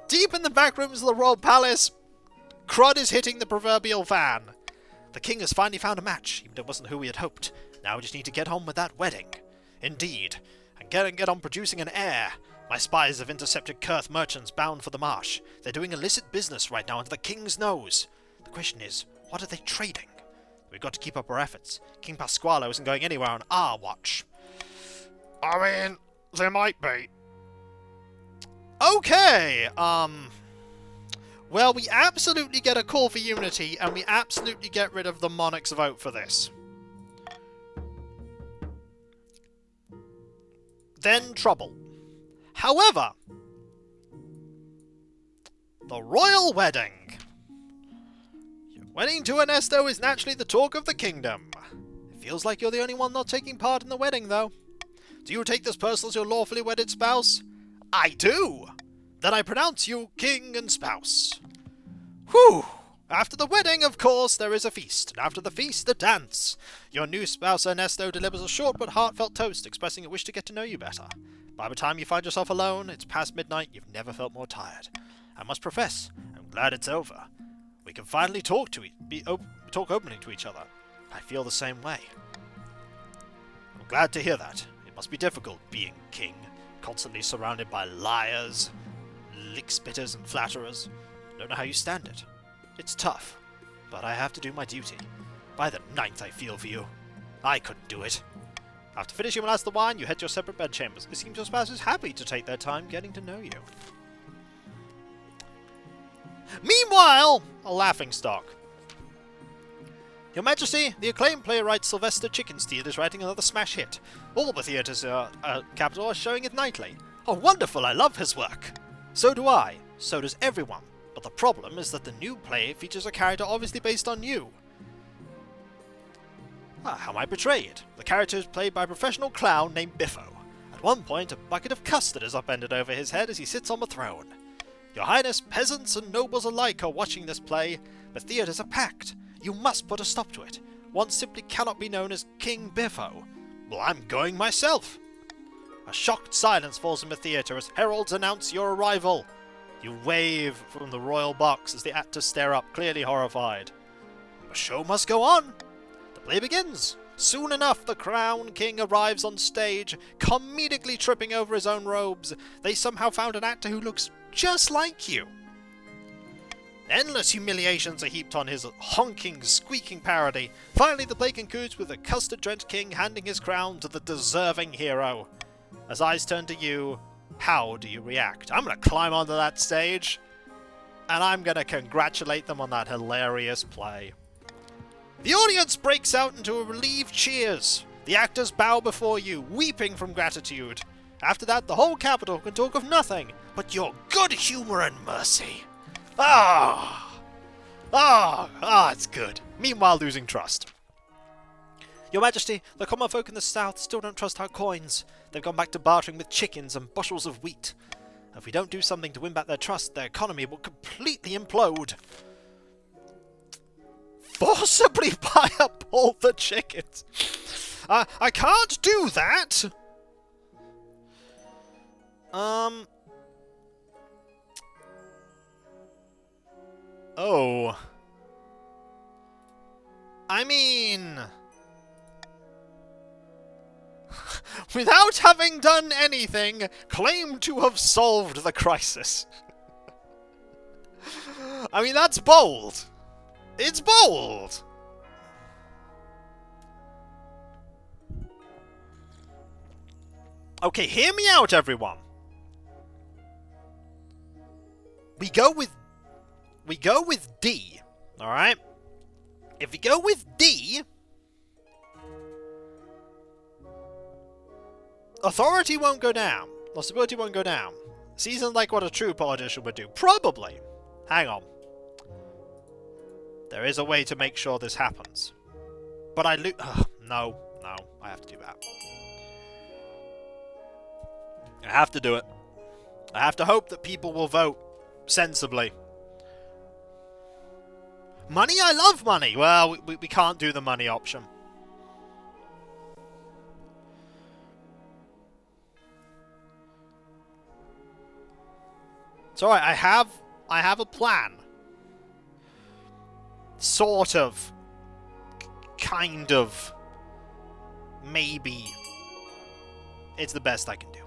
[SPEAKER 1] Deep in the back rooms of the royal palace, Crud is hitting the proverbial fan. The king has finally found a match, even if it wasn't who we had hoped. Now we just need to get on with that wedding. Indeed. And get on producing an heir. My spies have intercepted Kurth merchants bound for the marsh. They're doing illicit business right now under the king's nose. The question is, what are they trading? We've got to keep up our efforts. King Pasquale isn't going anywhere on our watch. I mean, there might be. Okay, well, we absolutely get a call for unity, and we absolutely get rid of the monarch's vote for this. Then trouble. However, the royal wedding. Your wedding to Ernesto is naturally the talk of the kingdom. It feels like you're the only one not taking part in the wedding, though. Do you take this person as your lawfully wedded spouse? I do! Then I pronounce you king and spouse. Whew! After the wedding, of course, there is a feast, and after the feast, a dance. Your new spouse Ernesto delivers a short but heartfelt toast expressing a wish to get to know you better. By the time you find yourself alone, it's past midnight, you've never felt more tired. I must profess, I'm glad it's over. We can finally talk openly to each other. I feel the same way. I'm glad to hear that. It must be difficult being king, constantly surrounded by liars, lick-spitters and flatterers. Don't know how you stand it. It's tough, but I have to do my duty. By the 9th I feel for you. I couldn't do it. After finishing your last of the wine, you head to your separate bedchambers. It seems your spouse is happy to take their time getting to know you. Meanwhile, a laughingstock. Your Majesty, the acclaimed playwright Sylvester Chickensteed is writing another smash hit. All the theatres capital are showing it nightly. Oh, wonderful, I love his work. So do I. So does everyone. But the problem is that the new play features a character obviously based on you. How am I betrayed? The character is played by a professional clown named Biffo. At one point, a bucket of custard is upended over his head as he sits on the throne. Your Highness, peasants and nobles alike are watching this play. The theatres are packed. You must put a stop to it. One simply cannot be known as King Biffo. Well, I'm going myself. A shocked silence falls in the theatre as heralds announce your arrival. You wave from the royal box as the actors stare up, clearly horrified. The show must go on. The play begins. Soon enough, the Crown King arrives on stage, comedically tripping over his own robes. They somehow found an actor who looks just like you. Endless humiliations are heaped on his honking, squeaking parody. Finally, the play concludes with the custard-drenched king handing his crown to the deserving hero. As eyes turn to you, how do you react? I'm going to climb onto that stage, and I'm going to congratulate them on that hilarious play. The audience breaks out into a relieved cheers. The actors bow before you, weeping from gratitude. After that, the whole capital can talk of nothing but your good humour and mercy. It's good. Meanwhile, losing trust. Your Majesty, the common folk in the south still don't trust our coins. They've gone back to bartering with chickens and bushels of wheat. If we don't do something to win back their trust, their economy will completely implode. Forcibly buy up all the chickens. I can't do that. Oh. I mean, without having done anything, claim to have solved the crisis. I mean, that's bold. It's bold. Okay, hear me out, everyone. We go with D, all right? If we go with D, authority won't go down. Or stability won't go down. Seasoned like what a true politician would do. Probably. Hang on. There is a way to make sure this happens. But no, I have to do that. I have to do it. I have to hope that people will vote sensibly. Money? I love money! Well, we can't do the money option. It's alright, I have a plan. Sort of. Kind of. Maybe. It's the best I can do.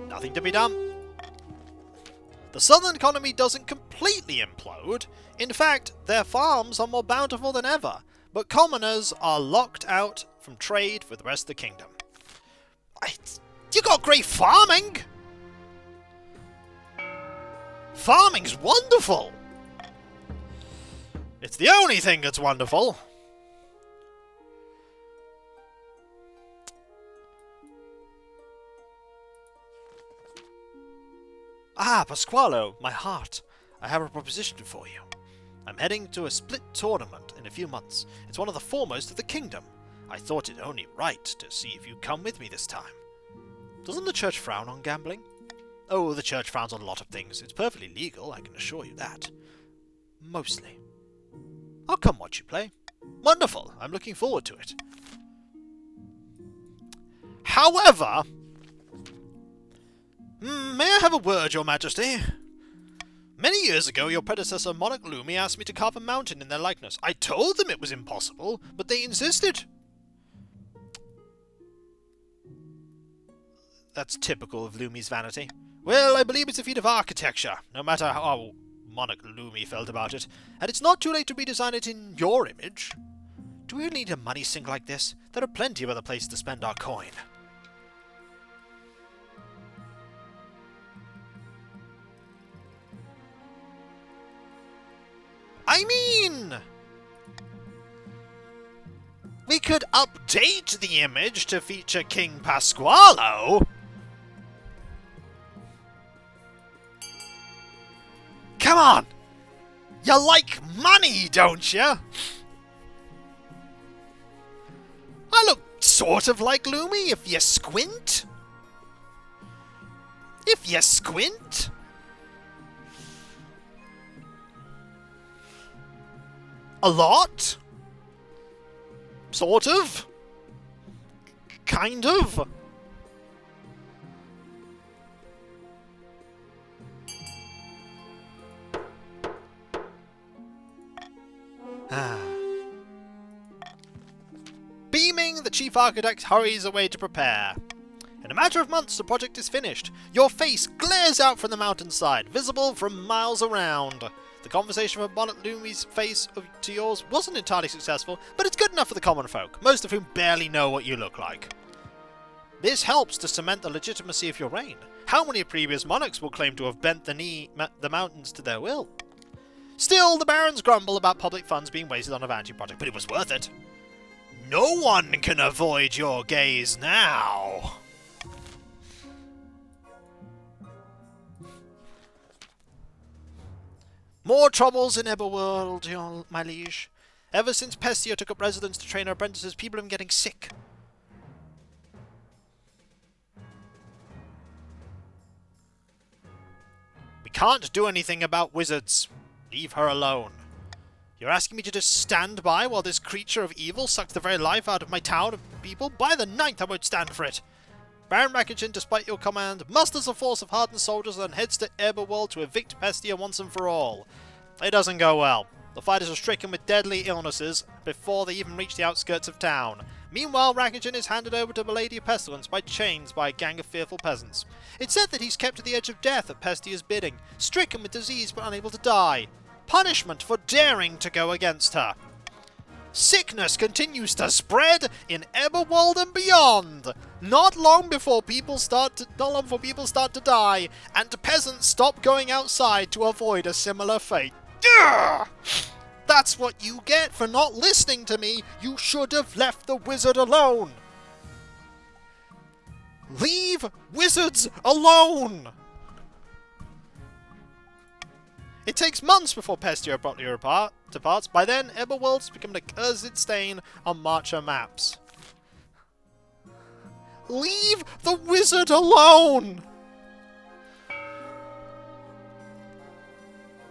[SPEAKER 1] Nothing to be done. The southern economy doesn't completely implode. In fact, their farms are more bountiful than ever, but commoners are locked out from trade with the rest of the kingdom. You got great farming! Farming's wonderful! It's the only thing that's wonderful. Ah, Pasqualo, my heart. I have a proposition for you. I'm heading to a split tournament in a few months. It's one of the foremost of the kingdom. I thought it only right to see if you'd come with me this time. Doesn't the church frown on gambling? Oh, the church frowns on a lot of things. It's perfectly legal, I can assure you that. Mostly. I'll come watch you play. Wonderful. I'm looking forward to it. However, may I have a word, Your Majesty? Many years ago, your predecessor, Monarch Lumi, asked me to carve a mountain in their likeness. I told them it was impossible, but they insisted. That's typical of Lumi's vanity. Well, I believe it's a feat of architecture, no matter how Monarch Lumi felt about it, and it's not too late to redesign it in your image. Do we need a money sink like this? There are plenty of other places to spend our coin. I mean, We could update the image to feature King Pasqualo. Come on! You like money, don't you? I look sort of like Lumi if you squint. If you squint. A lot? Sort of? Kind of? Beaming, the chief architect hurries away to prepare. In a matter of months, the project is finished. Your face glares out from the mountainside, visible from miles around. The conversation from Bonnet Lumi's face to yours wasn't entirely successful, but it's good enough for the common folk, most of whom barely know what you look like. This helps to cement the legitimacy of your reign. How many previous monarchs will claim to have bent the mountains to their will? Still, the barons grumble about public funds being wasted on a vanity project, but it was worth it. No one can avoid your gaze now. More troubles in Everworld, my liege. Ever since Pestia took up residence to train her apprentices, people have been getting sick. We can't do anything about wizards. Leave her alone. You're asking me to just stand by while this creature of evil sucks the very life out of my town of people? By the ninth, I won't stand for it. Baron Rackingen, despite your command, musters a force of hardened soldiers and heads to Everworld to evict Pestia once and for all. It doesn't go well. The fighters are stricken with deadly illnesses before they even reach the outskirts of town. Meanwhile, Rackingen is handed over to Milady of Pestilence by chains by a gang of fearful peasants. It's said that he's kept at the edge of death at Pestia's bidding, stricken with disease but unable to die. Punishment for daring to go against her. Sickness continues to spread in Everworld and beyond. Not long before people start to die, and peasants stop going outside to avoid a similar fate. Ugh! That's what you get for not listening to me. You should have left the wizard alone. Leave wizards alone. It takes months before Pestia abruptly departs. By then, Everworld's become a cursed stain on Marcher maps. Leave the wizard alone!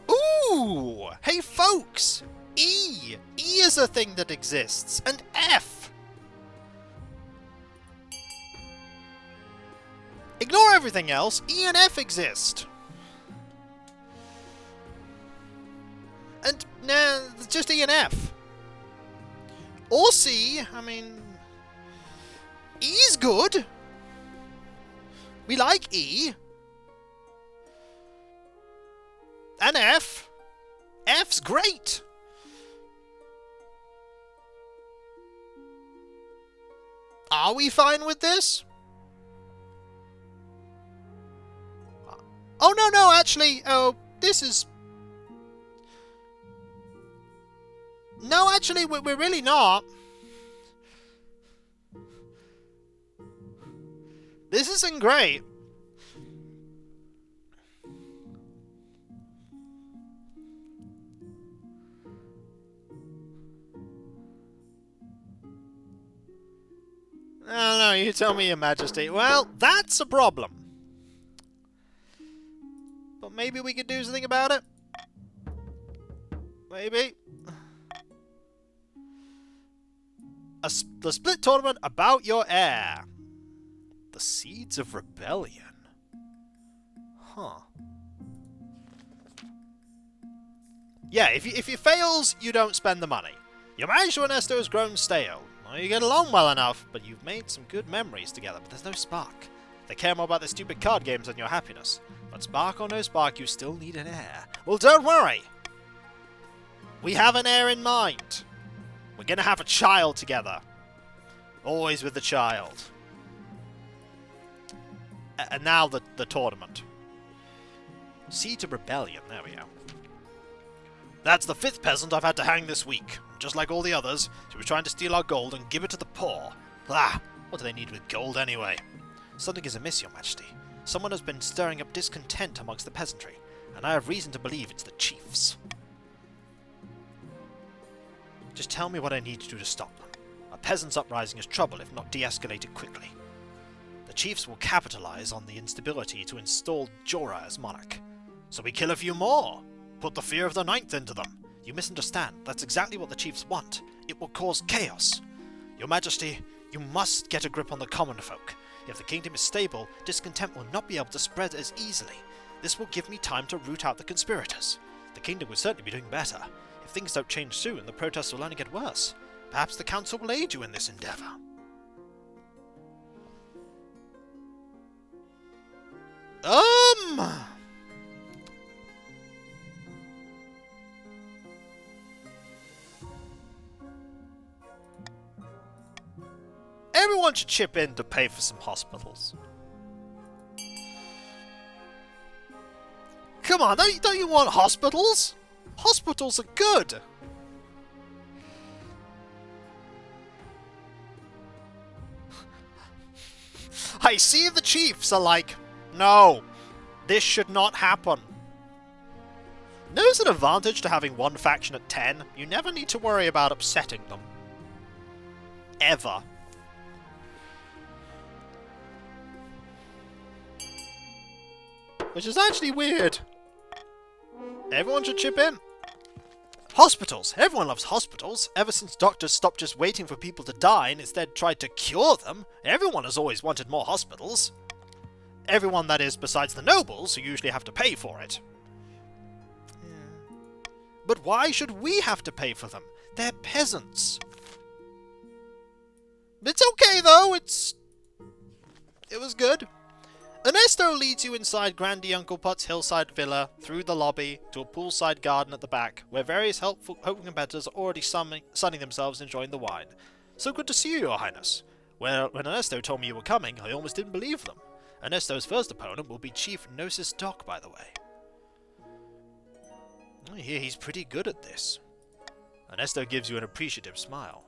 [SPEAKER 1] Ooh! Hey folks! E! E is a thing that exists. And F! Ignore everything else. E and F exist. And, nah, it's just E and F. Or C, I mean... E's good. We like E. And F. F's great. Are we fine with this? Oh, no, actually, this is... No, actually, we're really not. This isn't great. No, you tell me, Your Majesty. Well, that's a problem. But maybe we could do something about it? Maybe. The split tournament about your heir. The Seeds of Rebellion. Huh. Yeah, if it fails, you don't spend the money. Your marriage to Ernesto has grown stale. Well, you get along well enough, but you've made some good memories together, but there's no spark. They care more about their stupid card games than your happiness. But spark or no spark, you still need an heir. Well, don't worry. We have an heir in mind. We're gonna have a child together. Always with the child. And now the tournament. Seeds of Rebellion, there we go. That's the 5th peasant I've had to hang this week. just like all the others. She was trying to steal our gold and give it to the poor. Ah, what do they need with gold anyway? Something is amiss, your majesty. Someone has been stirring up discontent amongst the peasantry, and I have reason to believe it's the chiefs. Just tell me what I need to do to stop them. A peasants' uprising is trouble if not de-escalated quickly. The chiefs will capitalize on the instability to install Jorah as monarch. So we kill a few more. Put the fear of the ninth into them. You misunderstand. That's exactly what the chiefs want. It will cause chaos. Your majesty, you must get a grip on the common folk. If the kingdom is stable, discontent will not be able to spread as easily. This will give me time to root out the conspirators. The kingdom will certainly be doing better. If things don't change soon, the protests will only get worse. Perhaps the council will aid you in this endeavour. Everyone should chip in to pay for some hospitals. Come on, don't you want hospitals? Hospitals are good. I see the chiefs are like, no, this should not happen. There's an advantage to having one faction at 10. You never need to worry about upsetting them. Ever. Which is actually weird. Everyone should chip in. Hospitals! Everyone loves hospitals. Ever since doctors stopped just waiting for people to die and instead tried to cure them, everyone has always wanted more hospitals. Everyone, that is, besides the nobles, who usually have to pay for it. But why should we have to pay for them? They're peasants. It's okay, though. It was good. Ernesto leads you inside Grandy Uncle Putt's hillside villa, through the lobby, to a poolside garden at the back, where various hopeful competitors are already sunning themselves enjoying the wine. So good to see you, Your Highness. Well, when Ernesto told me you were coming, I almost didn't believe them. Ernesto's first opponent will be Chief Gnosis Doc, by the way. I hear he's pretty good at this. Ernesto gives you an appreciative smile.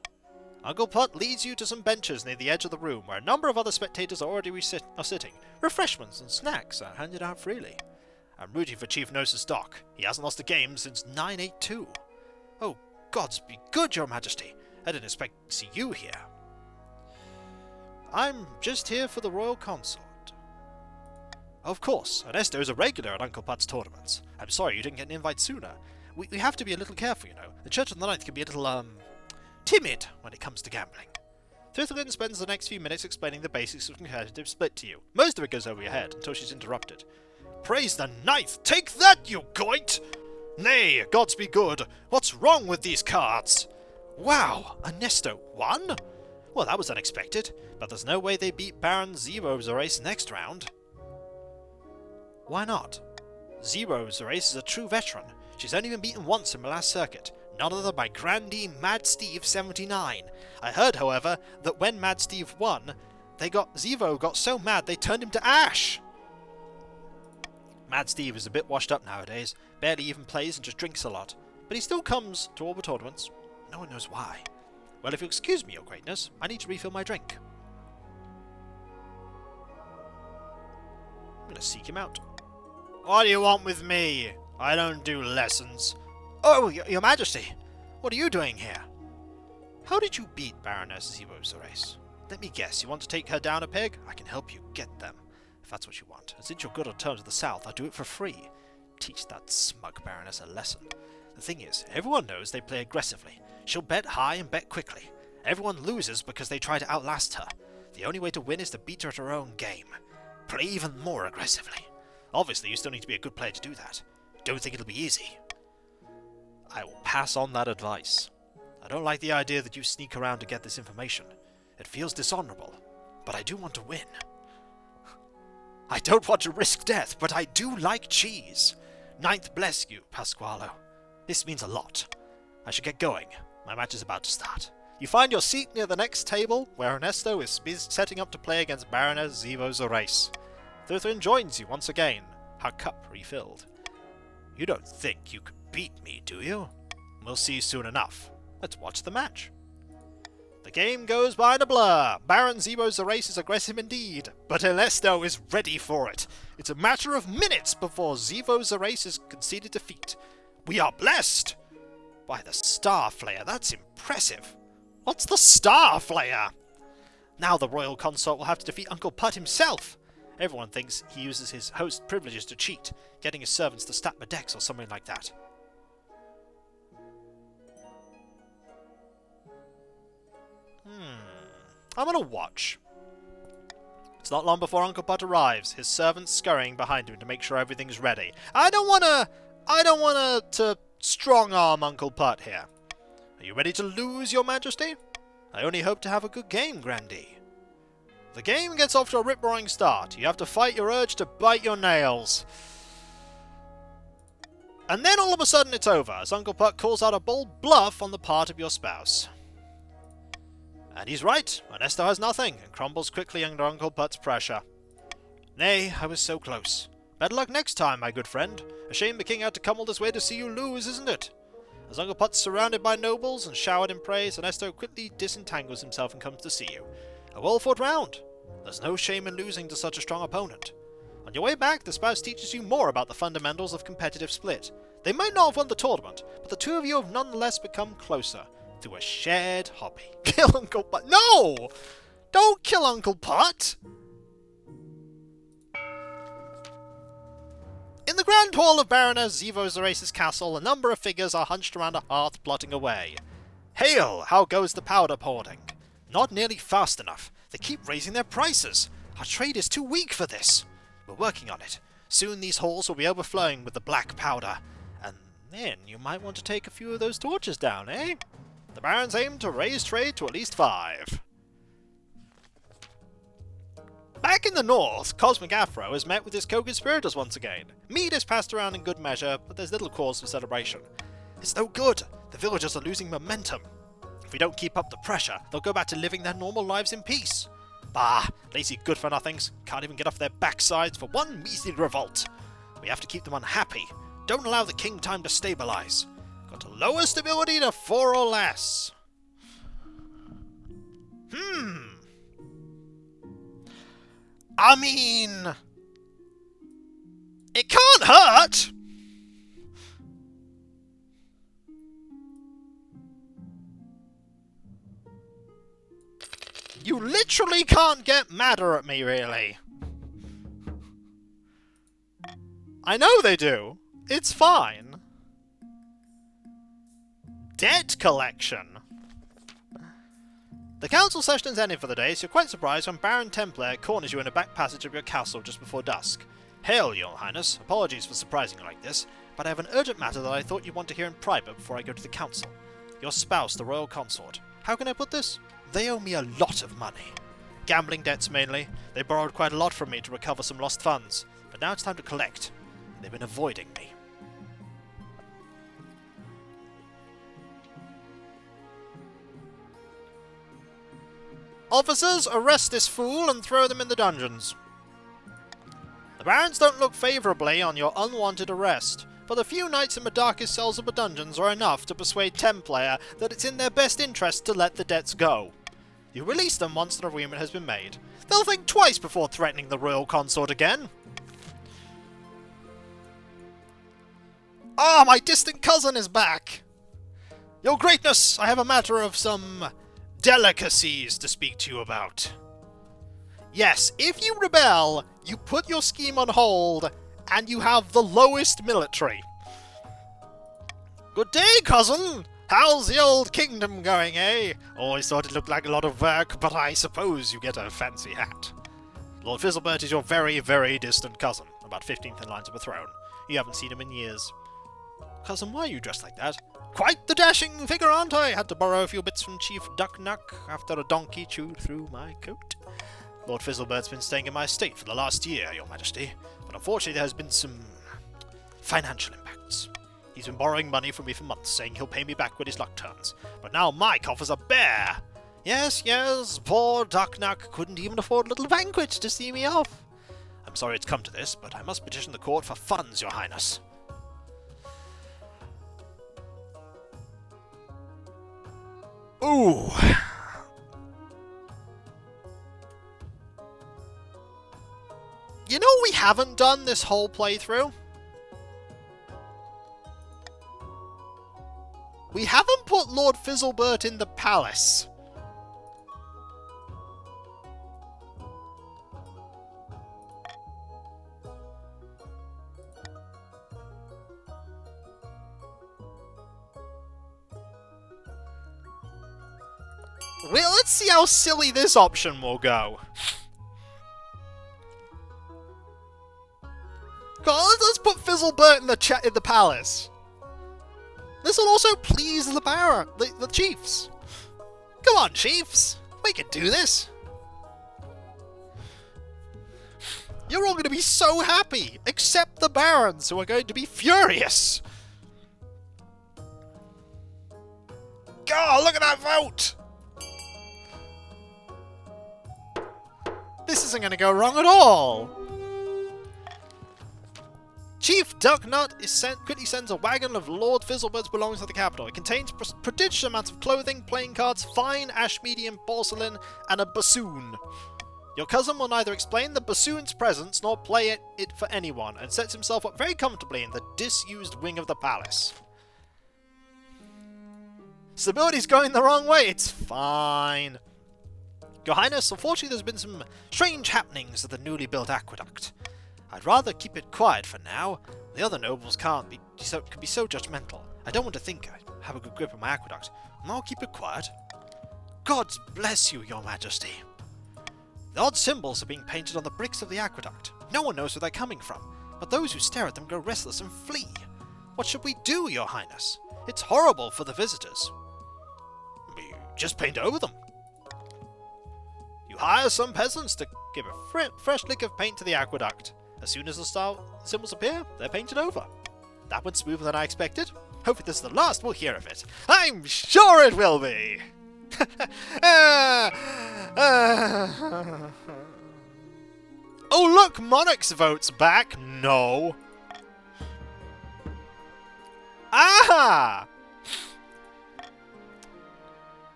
[SPEAKER 1] Uncle Putt leads you to some benches near the edge of the room, where a number of other spectators are already sitting. Refreshments and snacks are handed out freely. I'm rooting for Chief Gnosis Doc. He hasn't lost a game since 982. Oh, gods be good, Your Majesty. I didn't expect to see you here. I'm just here for the royal consort. Of course, Ernesto is a regular at Uncle Putt's tournaments. I'm sorry you didn't get an invite sooner. We have to be a little careful, you know. The Church of the Ninth can be a little, timid when it comes to gambling. Thitherlin spends the next few minutes explaining the basics of competitive split to you. Most of it goes over your head until she's interrupted. Praise the Ninth! Take that, you goit! Nay, gods be good! What's wrong with these cards? Wow, Ernesto won? Well, that was unexpected, but there's no way they beat Baron Zero's race next round. Why not? Zero's race is a true veteran. She's only been beaten once in the last circuit. None other by Grandee Mad Steve 79. I heard, however, that when Mad Steve won, Zero got so mad they turned him to ash. Mad Steve is a bit washed up nowadays, barely even plays and just drinks a lot. But he still comes to all the tournaments. No one knows why. Well, if you'll excuse me, Your Greatness, I need to refill my drink. I'm going to seek him out. What do you want with me? I don't do lessons. Oh, Your Majesty! What are you doing here? How did you beat Baroness Zero's race? Let me guess, you want to take her down a peg? I can help you get them, if that's what you want. And since you're good on terms with the South, I'll do it for free. Teach that smug Baroness a lesson. The thing is, everyone knows they play aggressively. She'll bet high and bet quickly. Everyone loses because they try to outlast her. The only way to win is to beat her at her own game. Play even more aggressively. Obviously, you still need to be a good player to do that. Don't think it'll be easy. I will pass on that advice. I don't like the idea that you sneak around to get this information. It feels dishonorable, but I do want to win. I don't want to risk death, but I do like cheese. Ninth bless you, Pasqualo. This means a lot. I should get going. My match is about to start. You find your seat near the next table, where Ernesto is setting up to play against Baroness Zero's race. Thurthrin joins you once again, her cup refilled. You don't think you could beat me, do you? We'll see soon enough. Let's watch the match. The game goes by in a blur. Baron Zero's race is aggressive indeed, but Elesto is ready for it. It's a matter of minutes before Zevo's race is conceded defeat. We are blessed by the Star Flayer. That's impressive. What's the Star Flayer? Now the royal consort will have to defeat Uncle Putt himself. Everyone thinks he uses his host privileges to cheat, getting his servants to stack the decks or something like that. I'm gonna watch. It's not long before Uncle Putt arrives, his servants scurrying behind him to make sure everything's ready. I don't wanna to strong-arm Uncle Putt here. Are you ready to lose, Your Majesty? I only hope to have a good game, Grandee. The game gets off to a rip-roaring start. You have to fight your urge to bite your nails. And then all of a sudden it's over, as Uncle Putt calls out a bold bluff on the part of your spouse. And he's right. Ernesto has nothing, and crumbles quickly under Uncle Putt's pressure. Nay, I was so close. Better luck next time, my good friend. A shame the king had to come all this way to see you lose, isn't it? As Uncle Putt's surrounded by nobles and showered in praise, Ernesto quickly disentangles himself and comes to see you. A well-fought round. There's no shame in losing to such a strong opponent. On your way back, the spouse teaches you more about the fundamentals of competitive split. They might not have won the tournament, but the two of you have nonetheless become closer. To a shared hobby. Kill Uncle Putt. No! Don't kill Uncle Putt! In the Grand Hall of Baroness Zevo Zerace's castle, a number of figures are hunched around a hearth plotting away. Hail! How goes the powder hoarding? Not nearly fast enough. They keep raising their prices. Our trade is too weak for this. We're working on it. Soon these halls will be overflowing with the black powder. And then you might want to take a few of those torches down, eh? The barons aim to raise trade to at least 5. Back in the north, Cosmic Afro is met with his co-conspirators once again. Mead is passed around in good measure, but there's little cause for celebration. It's no good. The villagers are losing momentum. If we don't keep up the pressure, they'll go back to living their normal lives in peace. Bah, lazy good-for-nothings. Can't even get off their backsides for one measly revolt. We have to keep them unhappy. Don't allow the king time to stabilize. Got to lower stability to 4 or less. I mean, it can't hurt. You literally can't get madder at me, really. I know they do. It's fine. Debt collection. The council session is ending for the day, so you're quite surprised when Baron Templar corners you in a back passage of your castle just before dusk. Hail, Your Highness. Apologies for surprising you like this, but I have an urgent matter that I thought you'd want to hear in private before I go to the council. Your spouse, the royal consort. How can I put this? They owe me a lot of money. Gambling debts mainly. They borrowed quite a lot from me to recover some lost funds, but now it's time to collect. They've been avoiding me. Officers, arrest this fool and throw them in the dungeons. The barons don't look favourably on your unwanted arrest, but a few nights in the darkest cells of the dungeons are enough to persuade Templar that it's in their best interest to let the debts go. You release them once an agreement has been made. They'll think twice before threatening the royal consort again. Ah, my distant cousin is back! Your Greatness, I have a matter of some delicacies to speak to you about. Yes, if you rebel, you put your scheme on hold, and you have the lowest military. Good day, cousin! How's the old kingdom going, eh? Always thought it looked like a lot of work, but I suppose you get a fancy hat. Lord Fizzlebert is your very, very distant cousin, about 15th in line to the throne. You haven't seen him in years. Cousin, why are you dressed like that? Quite the dashing figure, aren't I? Had to borrow a few bits from Chief Ducknuck after a donkey chewed through my coat. Lord Fizzlebert's been staying in my estate for the last year, Your Majesty, but unfortunately there has been some financial impacts. He's been borrowing money from me for months, saying he'll pay me back when his luck turns, but now my coffers are bare. Yes, poor Ducknuck couldn't even afford a little banquet to see me off. I'm sorry it's come to this, but I must petition the court for funds, Your Highness. Ooh. You know what we haven't done this whole playthrough? We haven't put Lord Fizzlebert in the palace. Well, let's see how silly this option will go. Let's put Fizzlebert in the palace. This will also please the chiefs. Come on, chiefs. We can do this. You're all going to be so happy, except the barons, who are going to be furious. God, look at that vote! This isn't going to go wrong at all. Chief Ducknut quickly sends a wagon of Lord Fizzlebert's belongings to the capital. It contains prodigious amounts of clothing, playing cards, fine ash-medium porcelain, and a bassoon. Your cousin will neither explain the bassoon's presence nor play it for anyone, and sets himself up very comfortably in the disused wing of the palace. Stability's going the wrong way. It's fine. Your Highness, unfortunately there's been some strange happenings at the newly built aqueduct. I'd rather keep it quiet for now. The other nobles can be so judgmental. I don't want to think I have a good grip on my aqueduct. I'll keep it quiet. God bless you, Your Majesty. The odd symbols are being painted on the bricks of the aqueduct. No one knows where they're coming from, but those who stare at them grow restless and flee. What should we do, Your Highness? It's horrible for the visitors. You just paint over them. You hire some peasants to give a fresh lick of paint to the aqueduct. As soon as the symbols appear, they're painted over. That went smoother than I expected. Hopefully this is the last we'll hear of it. I'm sure it will be! Oh look, Monarch's vote's back. No. Ah!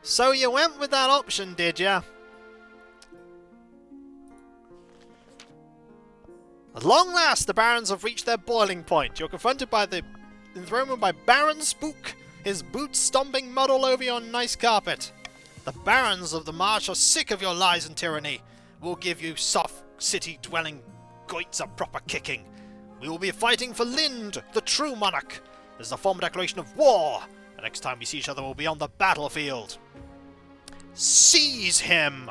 [SPEAKER 1] So you went with that option, did ya? At long last, the barons have reached their boiling point. You're confronted by the enthronement by Baron Spook, his boots stomping mud all over your nice carpet. The barons of the marsh are sick of your lies and tyranny. We'll give you soft city-dwelling goits a proper kicking. We will be fighting for Lind, the true monarch. This is a formal declaration of war. The next time we see each other will be on the battlefield. Seize him!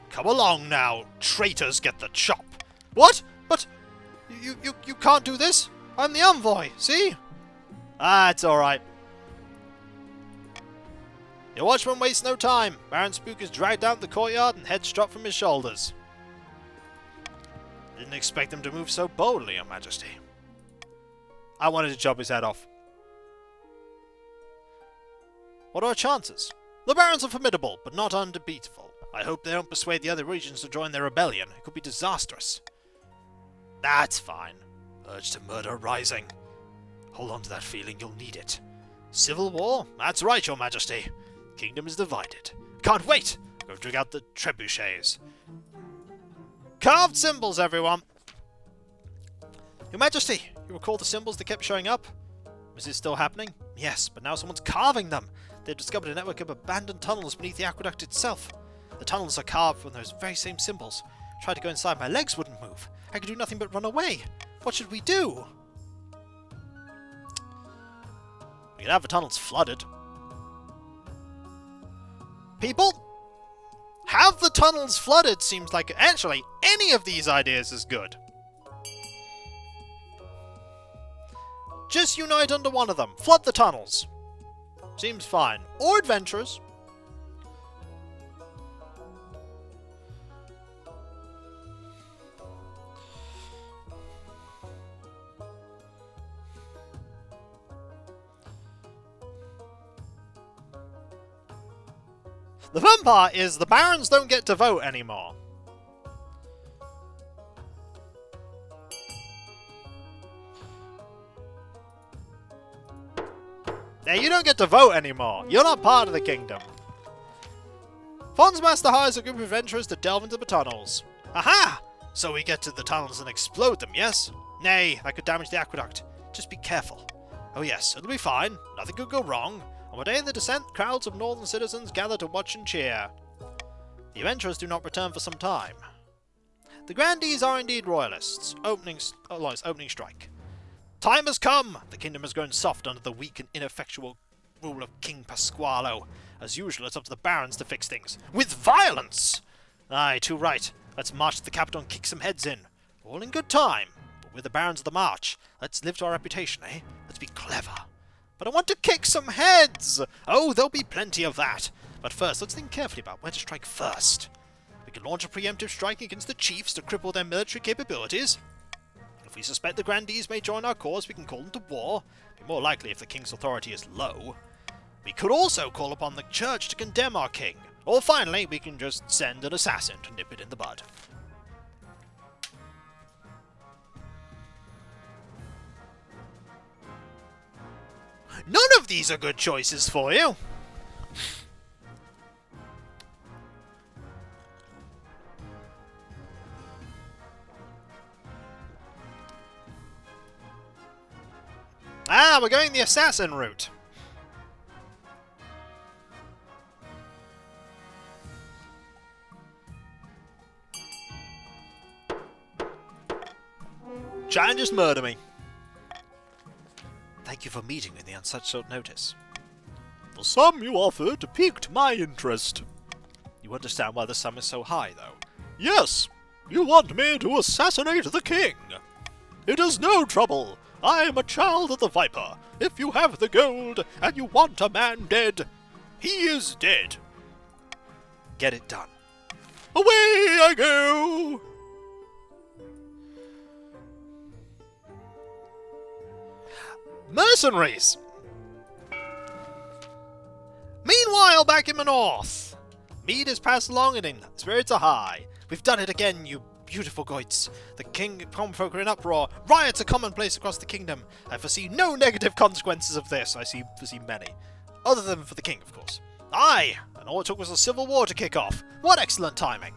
[SPEAKER 1] Come along now, traitors get the chop. What? But you can't do this. I'm the envoy, see? Ah, it's alright. Your watchman wastes no time. Baron Spook is dragged out the courtyard and heads drop from his shoulders. Didn't expect him to move so boldly, Your Majesty. I wanted to chop his head off. What are our chances? The barons are formidable, but not undebeatable. I hope they don't persuade the other regions to join their rebellion. It could be disastrous. That's fine. Urge to murder rising. Hold on to that feeling, you'll need it. Civil war? That's right, Your Majesty. Kingdom is divided. Can't wait! Go drag out the trebuchets. Carved symbols, everyone! Your Majesty, you recall the symbols that kept showing up? Is this still happening? Yes, but now someone's carving them. They've discovered a network of abandoned tunnels beneath the aqueduct itself. The tunnels are carved from those very same symbols. Tried to go inside, my legs wouldn't move. I could do nothing but run away. What should we do? We can have the tunnels flooded. People? Have the tunnels flooded seems like... Actually, any of these ideas is good. Just unite under one of them. Flood the tunnels. Seems fine. Or adventurers. The fun part is the barons don't get to vote anymore. Hey, you don't get to vote anymore. You're not part of the kingdom. Fon's master hires a group of adventurers to delve into the tunnels. Aha! So we get to the tunnels and explode them, yes? Nay, that could damage the aqueduct. Just be careful. Oh yes, it'll be fine. Nothing could go wrong. On the day of the descent, crowds of northern citizens gather to watch and cheer. The adventurers do not return for some time. The grandees are indeed royalists. Opening strike. Time has come! The kingdom has grown soft under the weak and ineffectual rule of King Pasqualo. As usual, it's up to the barons to fix things. With violence! Aye, too right. Let's march to the capital and kick some heads in. All in good time. But we're the barons of the march. Let's live to our reputation, eh? Let's be clever. But I want to kick some heads! Oh, there'll be plenty of that. But first, let's think carefully about where to strike first. We can launch a preemptive strike against the chiefs to cripple their military capabilities. If we suspect the grandees may join our cause, we can call them to war. It'd be more likely if the king's authority is low. We could also call upon the church to condemn our king. Or finally, we can just send an assassin to nip it in the bud. None of these are good choices for you. Ah, we're going the assassin route. Try and just murder me. Thank you for meeting with me on such short notice. The sum you offered piqued my interest. You understand why the sum is so high, though? Yes! You want me to assassinate the king! It is no trouble! I am a child of the Viper. If you have the gold, and you want a man dead, he is dead. Get it done. Away I go! Mercenaries! Meanwhile, back in the north, mead is passed along and spirits are high. We've done it again, you beautiful goits. The king and common folk are in uproar. Riots are commonplace across the kingdom. I foresee no negative consequences of this. I foresee many. Other than for the king, of course. Aye, and all it took was a civil war to kick off. What excellent timing.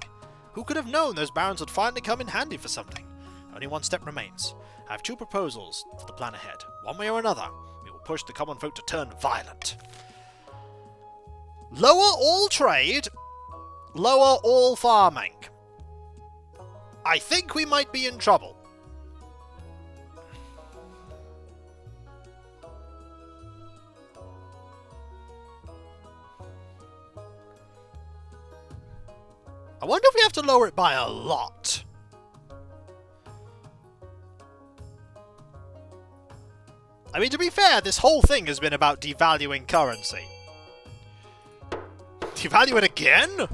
[SPEAKER 1] Who could have known those barons would finally come in handy for something? Only one step remains. I have two proposals for the plan ahead. One way or another, we will push the common folk to turn violent. Lower all trade, lower all farming. I think we might be in trouble. I wonder if we have to lower it by a lot. I mean, to be fair, this whole thing has been about devaluing currency. Devalue it again?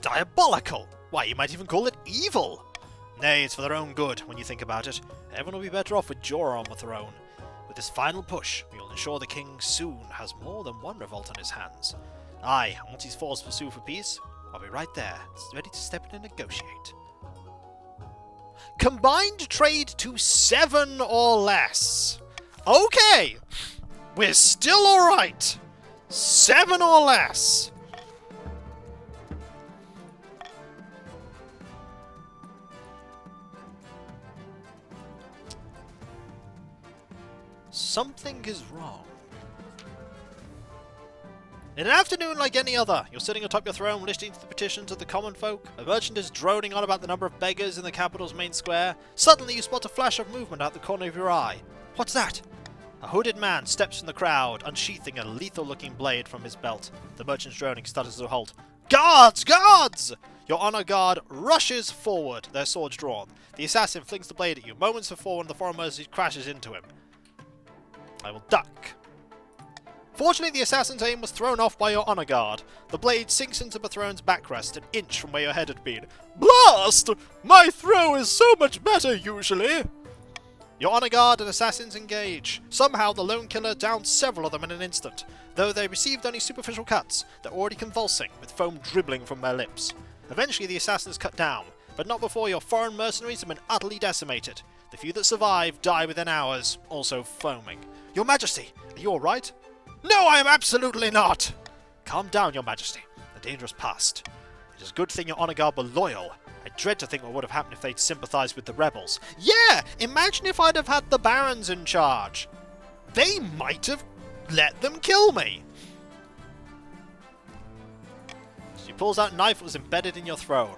[SPEAKER 1] Diabolical! Why, you might even call it evil! Nay, it's for their own good, when you think about it. Everyone will be better off with Jorah on the throne. With this final push, we will ensure the king soon has more than one revolt on his hands. Aye, and once he's forced to sue for peace, I'll be right there, ready to step in and negotiate. Combined trade to 7 or less. Okay! We're still alright! 7 or less! Something is wrong. In an afternoon like any other, you're sitting atop your throne listening to the petitions of the common folk. A merchant is droning on about the number of beggars in the capital's main square. Suddenly you spot a flash of movement out the corner of your eye. What's that? A hooded man steps from the crowd, unsheathing a lethal-looking blade from his belt. The merchant's droning stutters to a halt. Guards! Guards! Your honor guard rushes forward, their swords drawn. The assassin flings the blade at you. Moments before, one of the foreign mercenaries crashes into him. I will duck. Fortunately, the assassin's aim was thrown off by your honor guard. The blade sinks into the throne's backrest, an inch from where your head had been. Blast! My throw is so much better, usually! Your honor guard and assassins engage. Somehow, the lone killer downs several of them in an instant. Though they received only superficial cuts, they're already convulsing, with foam dribbling from their lips. Eventually, the assassin is cut down, but not before your foreign mercenaries have been utterly decimated. The few that survive die within hours, also foaming. Your Majesty, are you alright? No, I am absolutely not! Calm down, Your Majesty. The danger is past. It is a good thing your Honor Guard were loyal. I dread to think what would have happened if they'd sympathised with the rebels. Yeah! Imagine if I'd have had the barons in charge. They might have let them kill me. She pulls out a knife that was embedded in your throne.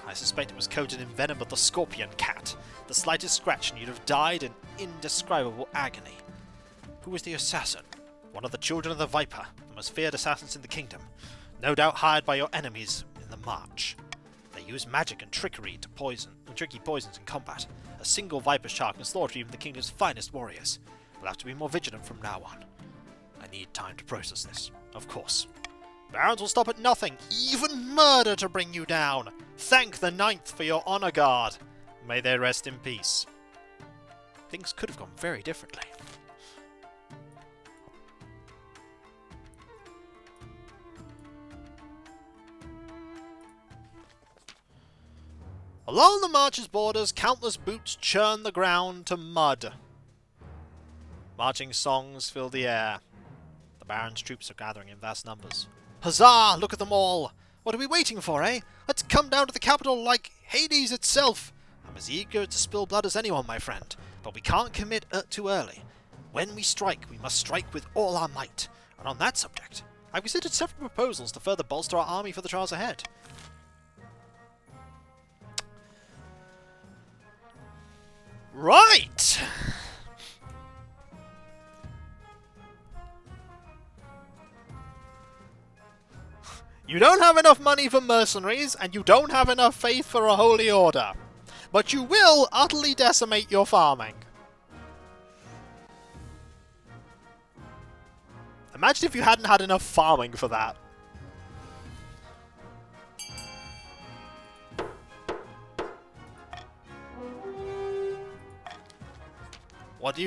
[SPEAKER 1] I suspect it was coated in venom of the scorpion cat. The slightest scratch and you'd have died in indescribable agony. Who was the assassin? One of the children of the Viper, the most feared assassins in the kingdom. No doubt hired by your enemies in the march. They use magic and trickery to tricky poisons in combat. A single Viper shark can slaughter even the kingdom's finest warriors. We'll have to be more vigilant from now on. I need time to process this, of course. Barons will stop at nothing, even murder to bring you down. Thank the Ninth for your Honor Guard. May they rest in peace. Things could have gone very differently. Along the march's borders, countless boots churn the ground to mud. Marching songs fill the air. The Baron's troops are gathering in vast numbers. Huzzah! Look at them all! What are we waiting for, eh? Let's come down to the capital like Hades itself! I'm as eager to spill blood as anyone, my friend, but we can't commit too early. When we strike, we must strike with all our might. And on that subject, I've considered several proposals to further bolster our army for the trials ahead. Right! You don't have enough money for mercenaries, and you don't have enough faith for a holy order. But you will utterly decimate your farming. Imagine if you hadn't had enough farming for that. What do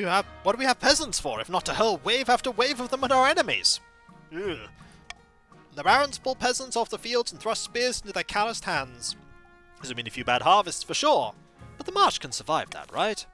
[SPEAKER 1] we have peasants for, if not to hurl wave after wave of them at our enemies? Ugh. The barons pull peasants off the fields and thrust spears into their calloused hands. This will mean a few bad harvests for sure, but the march can survive that, right?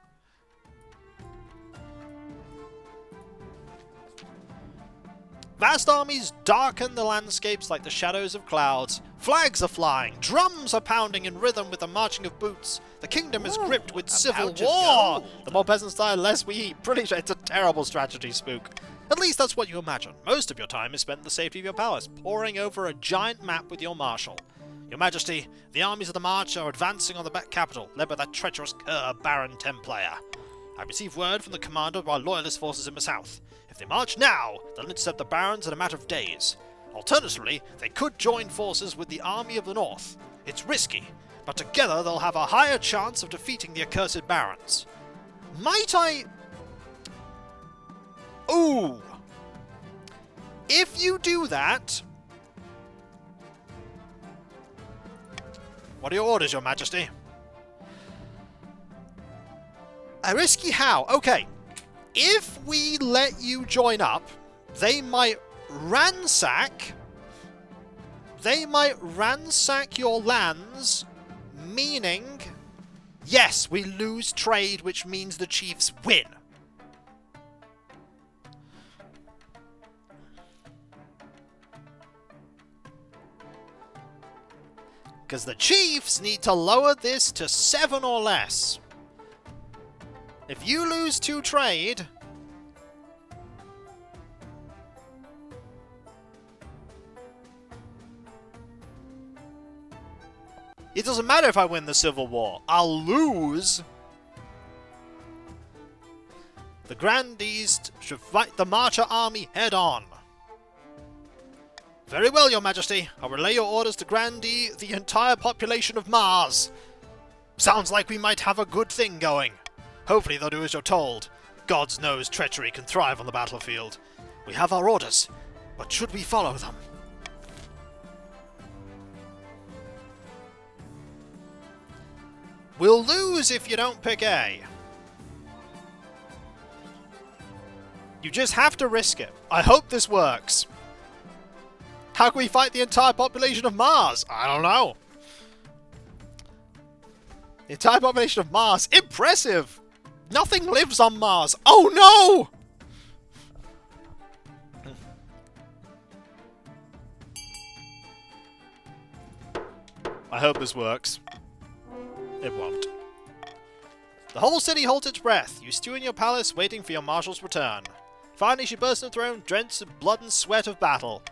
[SPEAKER 1] Vast armies darken the landscapes like the shadows of clouds. Flags are flying, drums are pounding in rhythm with the marching of boots. The kingdom is gripped with civil war. The more peasants die, the less we eat. Pretty sure it's a terrible strategy, Spook. At least that's what you imagine. Most of your time is spent in the safety of your palace, poring over a giant map with your marshal. Your Majesty, the armies of the march are advancing on the capital, led by that treacherous Baron Templayer. I received word from the commander of our loyalist forces in the south. If they march now, they'll intercept the barons in a matter of days. Alternatively, they could join forces with the army of the north. It's risky, but together they'll have a higher chance of defeating the accursed barons. Might I... Ooh! If you do that... What are your orders, Your Majesty? A risky how? Okay. If we let you join up, they might ransack your lands, meaning, yes, we lose trade, which means the chiefs win. Because the chiefs need to lower this to 7 or less. If you lose 2 trade... It doesn't matter if I win the Civil War. I'll lose. The Grand East should fight the Marcher army head on. Very well, Your Majesty. I'll relay your orders to Grandee, the entire population of Mars. Sounds like we might have a good thing going. Hopefully they'll do as you're told. Gods knows treachery can thrive on the battlefield. We have our orders, but should we follow them? We'll lose if you don't pick A. You just have to risk it. I hope this works. How can we fight the entire population of Mars? I don't know. The entire population of Mars. Impressive! Nothing lives on Mars. Oh no! I hope this works. It won't. The whole city holds its breath. You stew in your palace, waiting for your marshal's return. Finally, she bursts on the throne, drenched in blood and sweat of battle.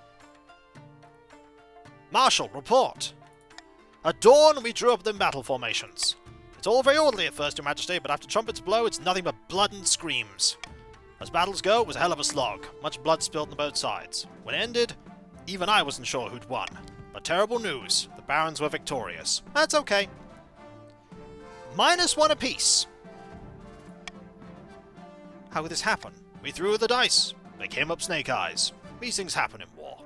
[SPEAKER 1] Marshal, report. At dawn, we drew up the battle formations. It's all very orderly at first, Your Majesty, but after trumpets blow, it's nothing but blood and screams. As battles go, it was a hell of a slog. Much blood spilled on both sides. When it ended, even I wasn't sure who'd won. But terrible news. The barons were victorious. That's okay. -1 apiece. How could this happen? We threw the dice. They came up snake eyes. These things happen in war.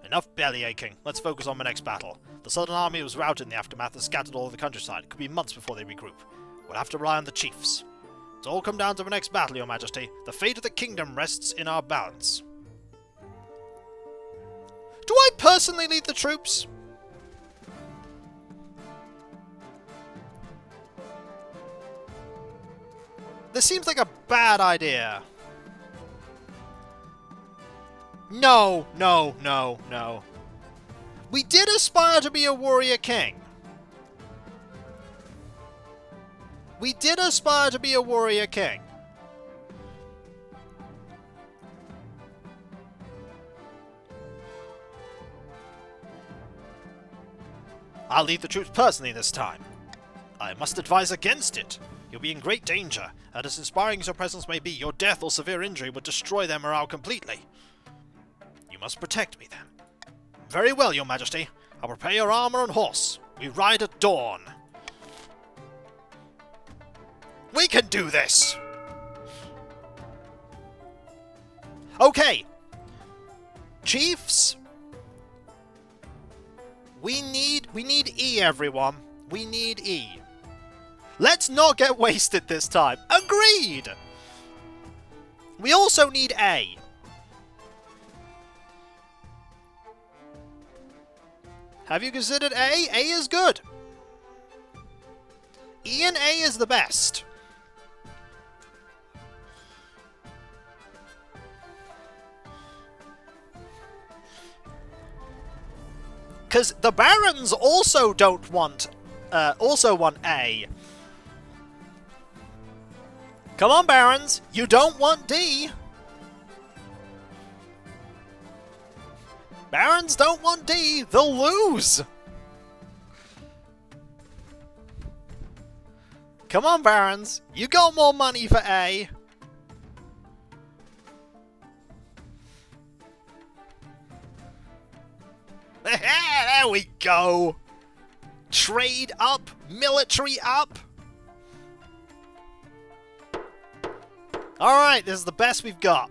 [SPEAKER 1] Enough belly aching. Let's focus on the next battle. The Southern Army was routed in the aftermath and scattered all over the countryside. It could be months before they regroup. We'll have to rely on the chiefs. It's all come down to the next battle, Your Majesty. The fate of the kingdom rests in our balance. Do I personally lead the troops? This seems like a bad idea. No, no, no, no. We did aspire to be a warrior king. We did aspire to be a warrior king. I'll lead the troops personally this time. I must advise against it. You'll be in great danger, and as inspiring as your presence may be, your death or severe injury would destroy their morale completely. You must protect me then. Very well, Your Majesty. I'll prepare your armor and horse. We ride at dawn. We can do this! Okay. Chiefs. We need E, everyone. We need E. Let's not get wasted this time. Agreed! We also need A. Have you considered A? A is good. E and A is the best. Because the barons also don't want, want A. Come on, barons, you don't want D. Barons don't want D, they'll lose. Come on, barons, you got more money for A. There we go. Trade up, military up. Alright, this is the best we've got.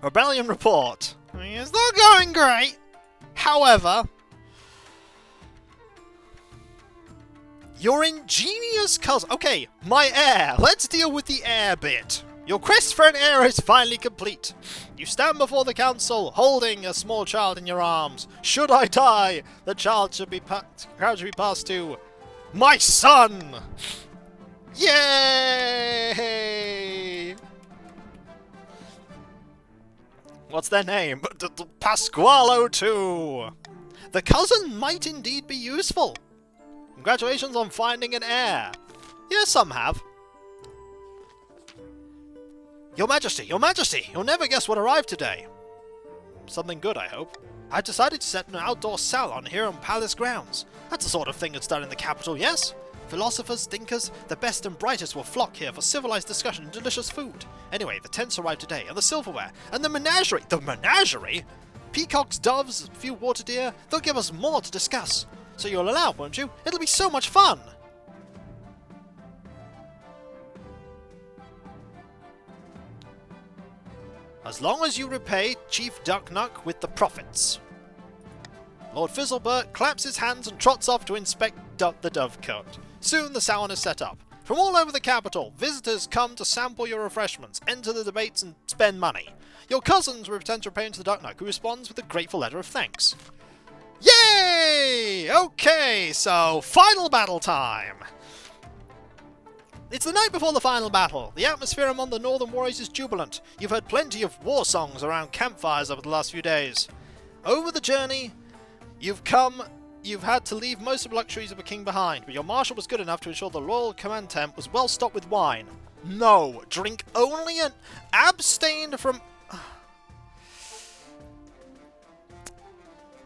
[SPEAKER 1] Rebellion report. It's not going great. However, your ingenious cousin... Okay, my heir. Let's deal with the heir bit. Your quest for an heir is finally complete. You stand before the council, holding a small child in your arms. Should I die, the child should be passed to my son! Yay! What's their name? Pasqualo 2! The cousin might indeed be useful. Congratulations on finding an heir. Yes, some have. Your Majesty, you'll never guess what arrived today. Something good, I hope. I decided to set an outdoor salon here on palace grounds. That's the sort of thing that's done in the capital, yes? Philosophers, thinkers, the best and brightest will flock here for civilized discussion and delicious food. Anyway, the tents arrived today, and the silverware, and the menagerie. The menagerie? Peacocks, doves, a few water deer. They'll give us more to discuss. So you'll allow, won't you? It'll be so much fun! As long as you repay Chief Ducknuck with the profits. Lord Fizzlebert claps his hands and trots off to inspect the dovecote. Soon the salon is set up. From all over the capital, visitors come to sample your refreshments, enter the debates and spend money. Your cousins will pretend to repay to the Ducknuck, who responds with a grateful letter of thanks. Yay! Yay! Okay, so final battle time. It's the night before the final battle. The atmosphere among the Northern Warriors is jubilant. You've heard plenty of war songs around campfires over the last few days. Over the journey, you've had to leave most of the luxuries of a king behind, but your marshal was good enough to ensure the royal command tent was well stocked with wine. No, drink only and abstain from...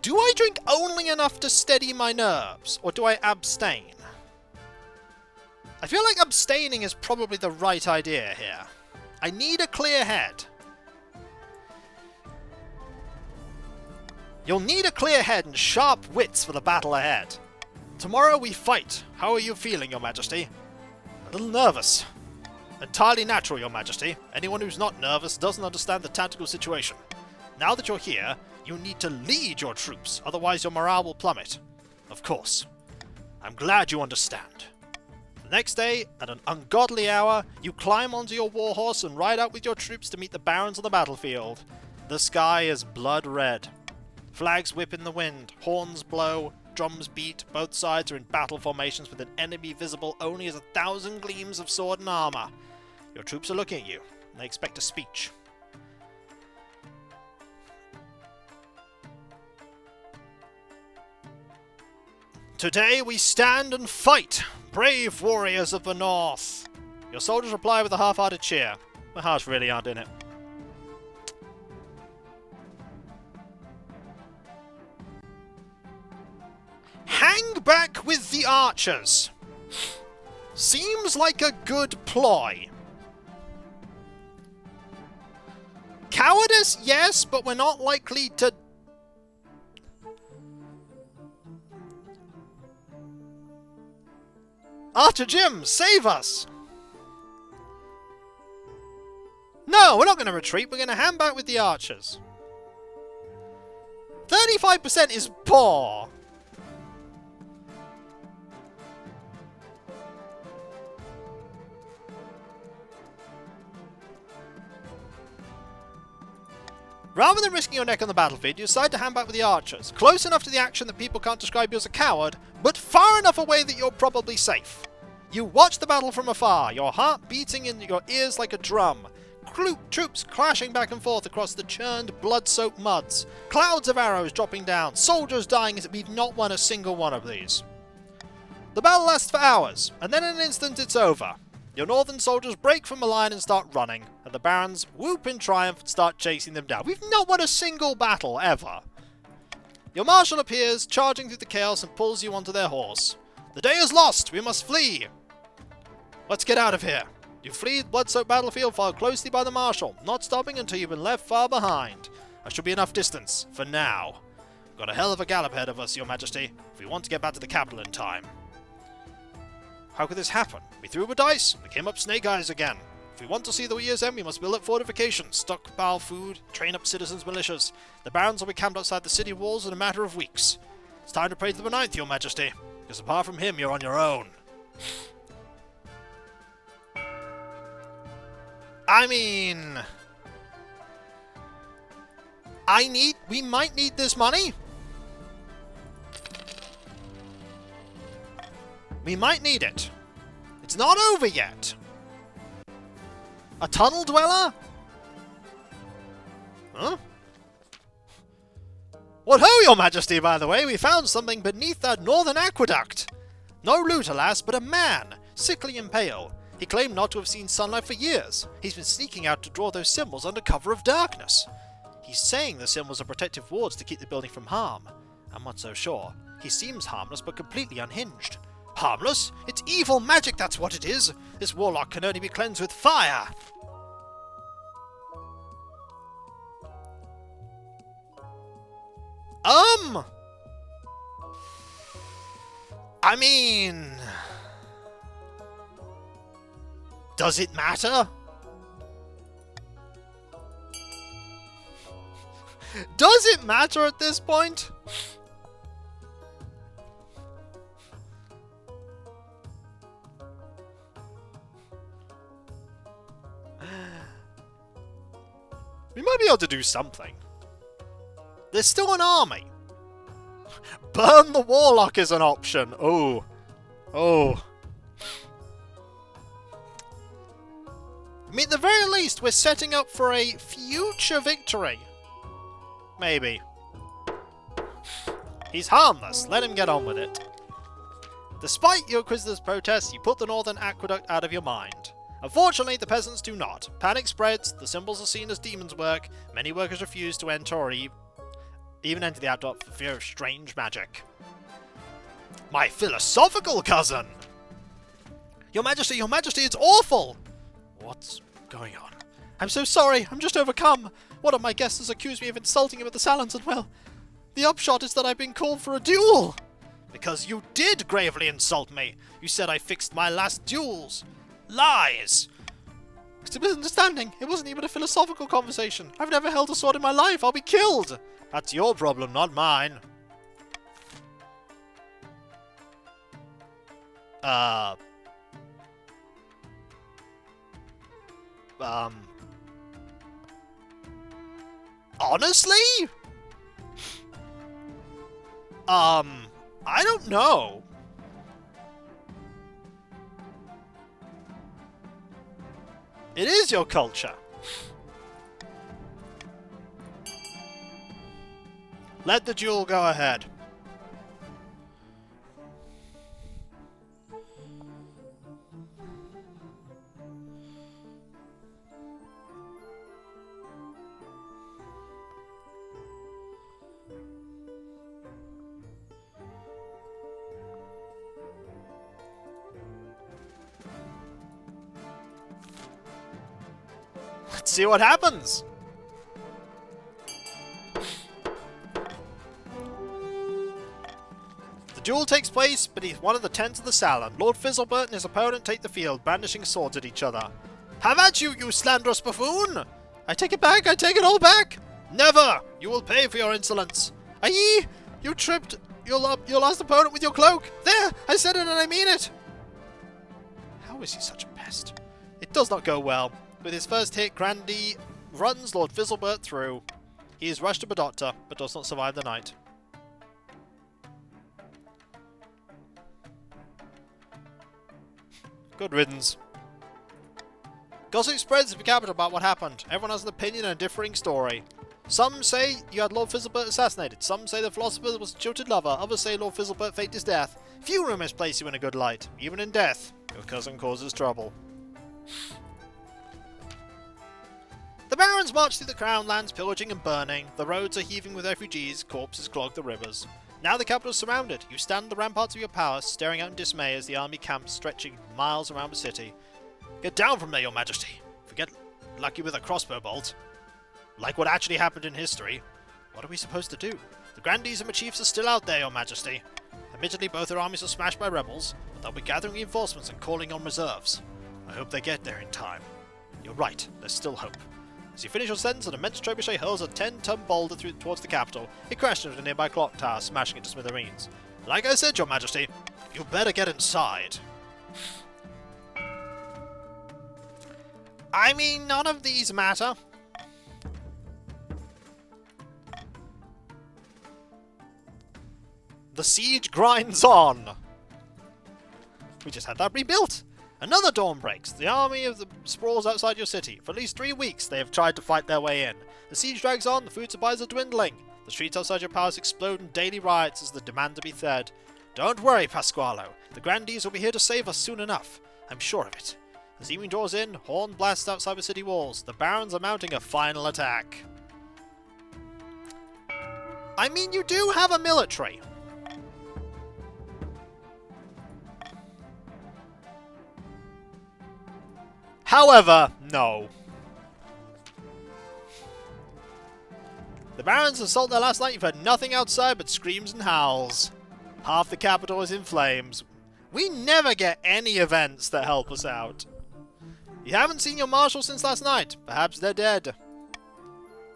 [SPEAKER 1] Do I drink only enough to steady my nerves, or do I abstain? I feel like abstaining is probably the right idea here. I need a clear head. You'll need a clear head and sharp wits for the battle ahead. Tomorrow we fight. How are you feeling, Your Majesty? A little nervous. Entirely natural, Your Majesty. Anyone who's not nervous doesn't understand the tactical situation. Now that you're here, you need to lead your troops, otherwise your morale will plummet. Of course. I'm glad you understand. The next day, at an ungodly hour, you climb onto your warhorse and ride out with your troops to meet the barons on the battlefield. The sky is blood red. Flags whip in the wind, horns blow, drums beat, both sides are in battle formations with an enemy visible only as 1,000 gleams of sword and armor. Your troops are looking at you, and they expect a speech. Today we stand and fight, brave warriors of the North. Your soldiers reply with a half-hearted cheer. My hearts really aren't in it. Hang back with the archers. Seems like a good ploy. Cowardice, yes, but we're not likely to... Archer Jim, save us! No, we're not going to retreat. We're going to hand back with the archers. 35% is poor. Rather than risking your neck on the battlefield, you decide to hand back with the archers. Close enough to the action that people can't describe you as a coward, but far enough away that you're probably safe. You watch the battle from afar, your heart beating in your ears like a drum. Troops clashing back and forth across the churned, blood-soaked muds. Clouds of arrows dropping down, soldiers dying as if we've not won a single one of these. The battle lasts for hours, and then in an instant it's over. Your northern soldiers break from the line and start running, and the barons whoop in triumph and start chasing them down. We've not won a single battle, ever. Your marshal appears, charging through the chaos, and pulls you onto their horse. The day is lost! We must flee! Let's get out of here. You flee the blood-soaked battlefield, followed closely by the marshal, not stopping until you've been left far behind. That should be enough distance, for now. We've got a hell of a gallop ahead of us, Your Majesty, if we want to get back to the capital in time. How could this happen? We threw a dice, we came up snake eyes again. If we want to see the year's end, we must build up fortifications, stockpile food, train up citizens' militias. The barons will be camped outside the city walls in a matter of weeks. It's time to pray to the Ninth, Your Majesty, because apart from him, you're on your own. I mean... we might need this money. We might need it. It's not over yet. A tunnel dweller? Huh? What ho, Your Majesty, by the way, we found something beneath that northern aqueduct. No loot, alas, but a man, sickly and pale. He claimed not to have seen sunlight for years. He's been sneaking out to draw those symbols under cover of darkness. He's saying the symbols are protective wards to keep the building from harm. I'm not so sure. He seems harmless, but completely unhinged. Harmless? It's evil magic, that's what it is! This warlock can only be cleansed with fire! I mean... Does it matter? Does it matter at this point? We might be able to do something. There's still an army. Burn the Warlock is an option. Oh. Oh. I mean, at the very least, we're setting up for a future victory. Maybe. He's harmless. Let him get on with it. Despite your Inquisitor's protests, you put the Northern Aqueduct out of your mind. Unfortunately, the peasants do not. Panic spreads, the symbols are seen as demons' work, many workers refuse to enter or even enter the aqueduct for fear of strange magic. My philosophical cousin! Your Majesty, it's awful! What's going on? I'm so sorry, I'm just overcome. One of my guests has accused me of insulting him at the salons, and well, the upshot is that I've been called for a duel! Because you did gravely insult me. You said I fixed my last duels. Lies! It's a misunderstanding. It wasn't even a philosophical conversation. I've never held a sword in my life. I'll be killed. That's your problem, not mine. Honestly? I don't know. It is your culture. Let the duel go ahead. Let's see what happens. The duel takes place beneath one of the tents of the salon. Lord Fizzlebert and his opponent take the field, brandishing swords at each other. Have at you, you slanderous buffoon! I take it back, I take it all back! Never! You will pay for your insolence. Aye! You tripped your last opponent with your cloak! There! I said it and I mean it! How is he such a pest? It does not go well. With his first hit, Grandy runs Lord Fizzlebert through. He is rushed to Buildup, but does not survive the night. Good riddance. Gossip spreads in the capital about what happened. Everyone has an opinion and a differing story. Some say you had Lord Fizzlebert assassinated. Some say the philosopher was a jilted lover. Others say Lord Fizzlebert faked his death. Few rumors place you in a good light. Even in death, your cousin causes trouble. The barons march through the crown lands, pillaging and burning. The roads are heaving with refugees. Corpses clog the rivers. Now the capital is surrounded. You stand on the ramparts of your palace, staring out in dismay as the army camps stretching miles around the city. Get down from there, your majesty. Forget lucky with a crossbow bolt. Like what actually happened in history. What are we supposed to do? The grandees and the chiefs are still out there, your majesty. Admittedly, both their armies are smashed by rebels, but they'll be gathering reinforcements and calling on reserves. I hope they get there in time. You're right, there's still hope. As you finish your sentence, an immense trebuchet hurls a 10-ton boulder towards the capital. It crashes into a nearby clock tower, smashing it to smithereens. Like I said, your majesty, you better get inside. I mean, none of these matter. The siege grinds on. We just had that rebuilt. Another dawn breaks. The army of the sprawls outside your city. For at least 3 weeks they have tried to fight their way in. The siege drags on, the food supplies are dwindling. The streets outside your palace explode in daily riots as the demand to be fed. Don't worry, Pasqualo. The grandees will be here to save us soon enough. I'm sure of it. As evening draws in, horn blasts outside the city walls. The barons are mounting a final attack. I mean, you do have a military. However, no. The barons assault their last night. You've heard nothing outside but screams and howls. Half the capital is in flames. We never get any events that help us out. You haven't seen your marshal since last night. Perhaps they're dead. The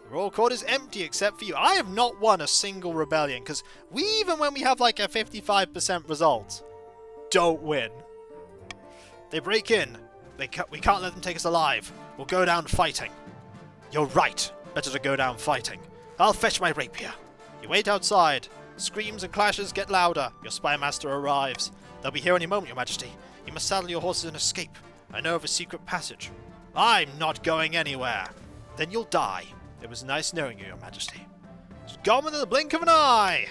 [SPEAKER 1] royal court is empty except for you. I have not won a single rebellion, because even when we have like a 55% result, don't win. They break in. We can't let them take us alive. We'll go down fighting. You're right. Better to go down fighting. I'll fetch my rapier. You wait outside. Screams and clashes get louder. Your spy master arrives. They'll be here any moment, your majesty. You must saddle your horses and escape. I know of a secret passage. I'm not going anywhere. Then you'll die. It was nice knowing you, your majesty. It's gone within the blink of an eye.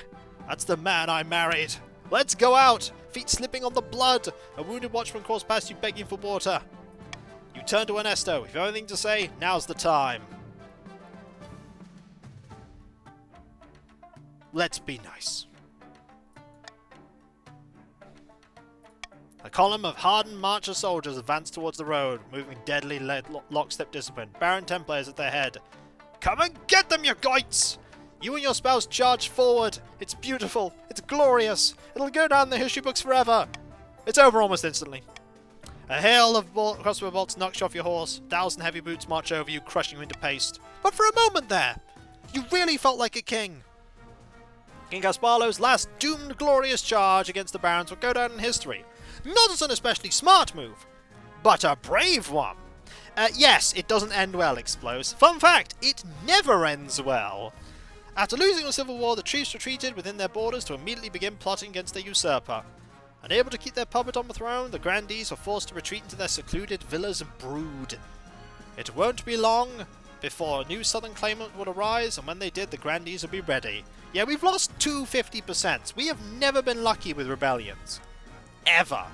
[SPEAKER 1] That's the man I married. Let's go out. Feet slipping on the blood. A wounded watchman crawls past you begging for water. You turn to Ernesto. If you have anything to say, now's the time. Let's be nice. A column of hardened marcher soldiers advance towards the road, moving deadly lockstep discipline. Baron Templars at their head. Come and get them, you goits! You and your spouse charge forward. It's beautiful. It's glorious. It'll go down in the history books forever. It's over almost instantly. A hail of crossbow bolts knocks you off your horse. 1,000 heavy boots march over you, crushing you into paste. But for a moment there, you really felt like a king. King Gasparlo's last doomed glorious charge against the barons will go down in history. Not as an especially smart move, but a brave one. Yes, it doesn't end well, Explos. Fun fact, it never ends well. After losing the civil war, the chiefs retreated within their borders to immediately begin plotting against their usurper. Unable to keep their puppet on the throne, the grandees were forced to retreat into their secluded villas and brood. It won't be long before a new southern claimant would arise, and when they did, the grandees would be ready. Yeah, we've lost 250%. We have never been lucky with rebellions. Ever.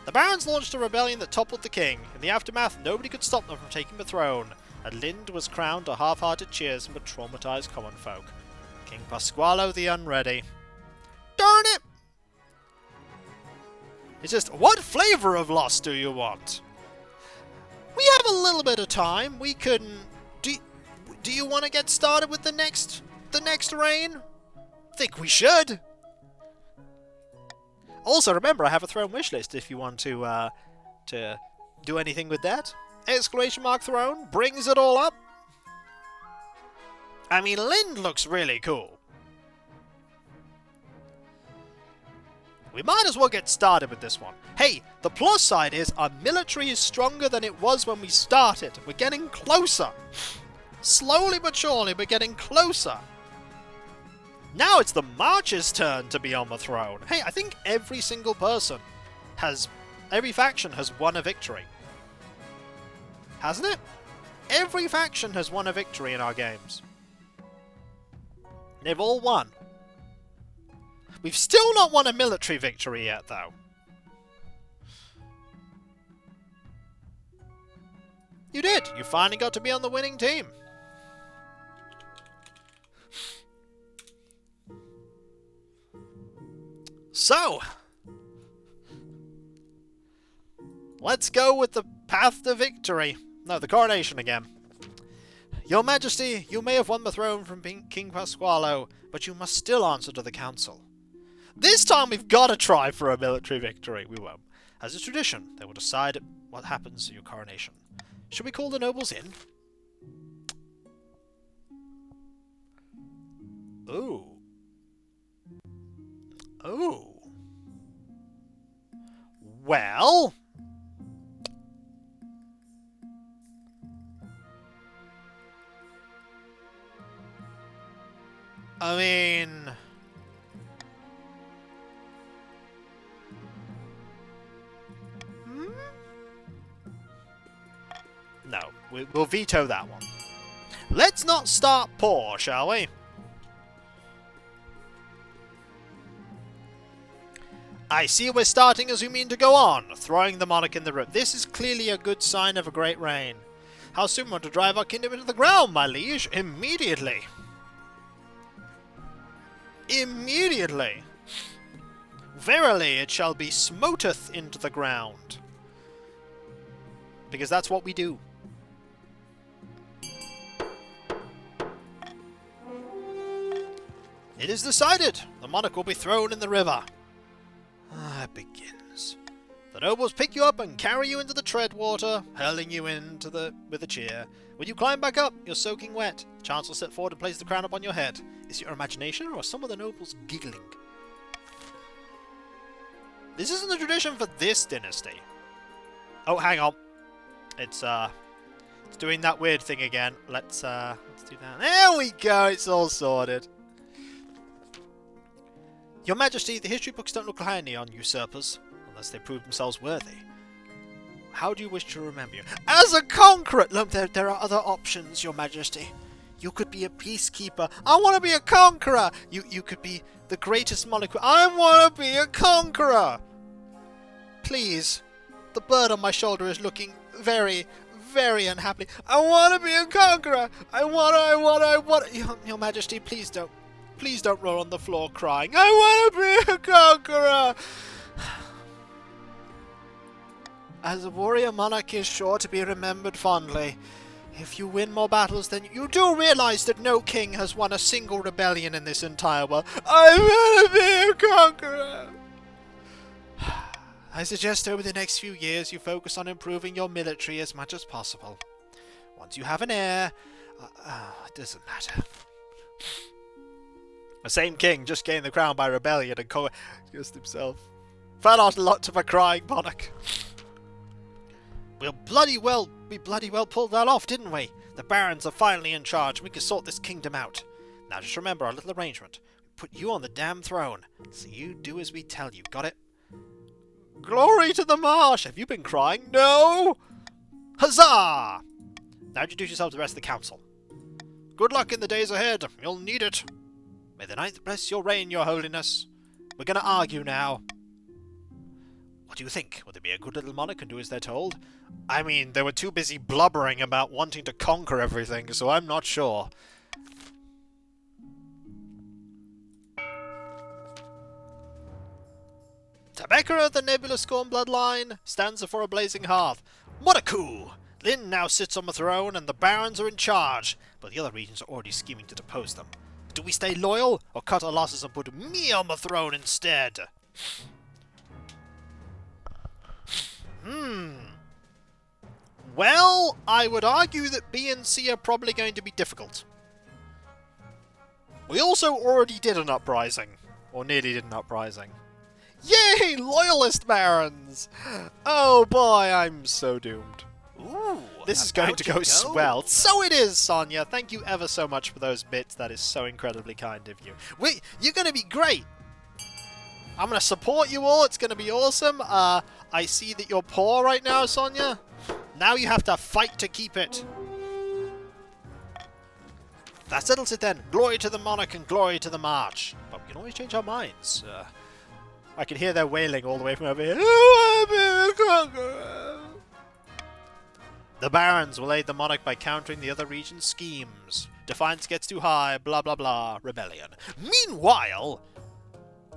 [SPEAKER 1] The barons launched a rebellion that toppled the king. In the aftermath, nobody could stop them from taking the throne, and Lind was crowned to half-hearted cheers from the traumatized common folk. King Pasqualo the Unready. Darn it! It's just, what flavor of loss do you want? We have a little bit of time. We can... Do you want to get started with the next reign? Think we should. Also, remember, I have a throne wish list if you want to do anything with that. Exclamation mark throne brings it all up. I mean, Lind looks really cool. We might as well get started with this one. Hey, the plus side is our military is stronger than it was when we started. We're getting closer. Slowly but surely, we're getting closer. Now it's the March's turn to be on the throne. Hey, I think every single person every faction has won a victory. Hasn't it? Every faction has won a victory in our games. They've all won. We've still not won a military victory yet, though. You did. You finally got to be on the winning team. So, let's go with the path to victory. No, the coronation again. Your Majesty, you may have won the throne from King Pasqualo, but you must still answer to the council. This time we've got to try for a military victory. We won't. As is tradition, they will decide what happens to your coronation. Should we call the nobles in? Ooh. Ooh. Well... I mean... No, we'll veto that one. Let's not start poor, shall we? I see we're starting as we mean to go on, throwing the monarch in the room. This is clearly a good sign of a great reign. How soon want to drive our kingdom into the ground, my liege? Immediately. Immediately. Verily, it shall be smoteth into the ground. Because that's what we do. It is decided. The monarch will be thrown in the river. It begins. The nobles pick you up and carry you into the treadwater, hurling you into with a cheer. When you climb back up, you're soaking wet. The chancellor step forward and place the crown upon your head. Is it your imagination, or are some of the nobles giggling? This isn't the tradition for this dynasty. Oh, hang on. It's doing that weird thing again. Let's do that. There we go. It's all sorted. Your Majesty, the history books don't look highly on usurpers, unless they prove themselves worthy. How do you wish to remember you? As a conqueror! Look, there are other options, Your Majesty. You could be a peacekeeper. I want to be a conqueror! You could be the greatest monarch. I want to be a conqueror! Please. The bird on my shoulder is looking very, very unhappy. I want to be a conqueror! I want... Your Majesty, please don't. Please don't roll on the floor crying. I want to be a conqueror! As a warrior monarch is sure to be remembered fondly. If you win more battles, then you do realize that no king has won a single rebellion in this entire world. I want to be a conqueror! I suggest over the next few years you focus on improving your military as much as possible. Once you have an heir, it doesn't matter. The same king just gained the crown by rebellion and just himself. Fell out a lot of a crying monarch. We bloody well pulled that off, didn't we? The barons are finally in charge and we can sort this kingdom out. Now just remember our little arrangement. We put you on the damn throne, so you do as we tell you, got it? Glory to the marsh! Have you been crying? No! Huzzah! Now introduce yourself to the rest of the council. Good luck in the days ahead. You'll need it. May the ninth bless your reign, your holiness. We're going to argue now. What do you think? Will they be a good little monarch and do as they're told? I mean, they were too busy blubbering about wanting to conquer everything, so I'm not sure. Tabeka of the Nebula Scorn bloodline stands before a blazing hearth. What a coup! Lynn now sits on the throne and the barons are in charge, but the other regions are already scheming to depose them. Do we stay loyal, or cut our losses and put me on the throne instead? Well, I would argue that B and C are probably going to be difficult. We also already did an uprising. Or nearly did an uprising. Yay! Loyalist barons! Oh boy, I'm so doomed. Ooh, this is going to go swell. So it is, Sonia. Thank you ever so much for those bits. That is so incredibly kind of you. You're going to be great. I'm going to support you all. It's going to be awesome. I see that you're poor right now, Sonia. Now you have to fight to keep it. That settles it then. Glory to the monarch and glory to the march. But we can always change our minds. I can hear their wailing all the way from over here. The barons will aid the monarch by countering the other region's schemes. Defiance gets too high, blah blah blah, rebellion. Meanwhile,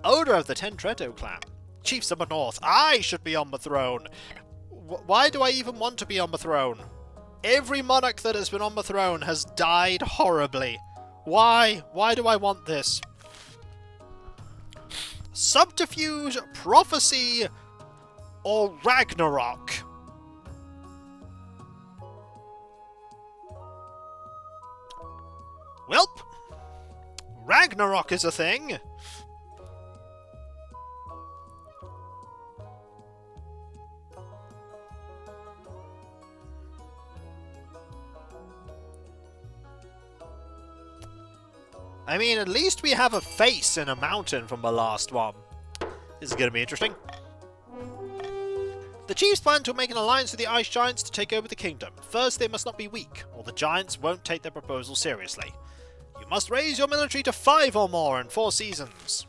[SPEAKER 1] owner of the Tentretto clan, chiefs of the north, I should be on the throne. Why do I even want to be on the throne? Every monarch that has been on the throne has died horribly. Why? Why do I want this? Subterfuge, prophecy, or Ragnarok? Welp, Ragnarok is a thing. I mean, at least we have a face in a mountain from the last one. This is going to be interesting. The chiefs plan to make an alliance with the ice giants to take over the kingdom. First, they must not be weak, or the giants won't take their proposal seriously. You must raise your military to 5 or more in 4 seasons.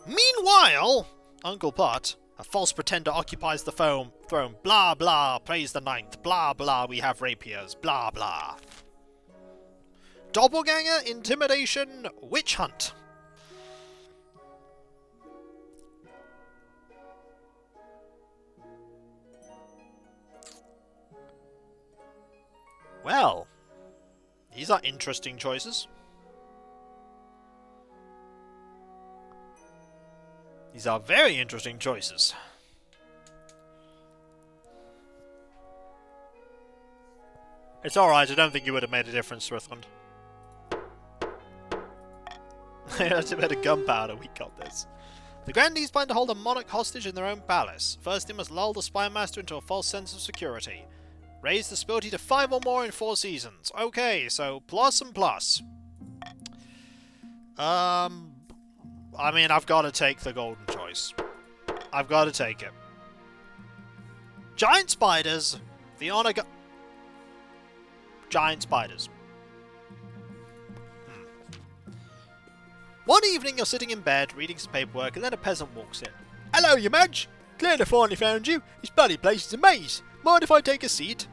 [SPEAKER 1] Meanwhile, Uncle Pot, a false pretender, occupies the throne. Blah blah, praise the ninth. Blah blah, we have rapiers. Blah blah. Doppelganger, intimidation, witch hunt. Well, these are interesting choices. These are very interesting choices. It's alright, I don't think you would have made a difference, Switzerland. That's a bit of gunpowder, we got this. The grandees plan to hold a monarch hostage in their own palace. First, they must lull the spy master into a false sense of security. Raise the stability to 5 or more in 4 seasons. Okay, so plus and plus. I mean, I've got to take the golden choice. I've got to take it. Giant spiders. The honor Giant spiders. One evening you're sitting in bed, reading some paperwork, and then a peasant walks in. "Hello, you Madge! Glad I finally found you. This bloody place is a maze. Mind if I take a seat?"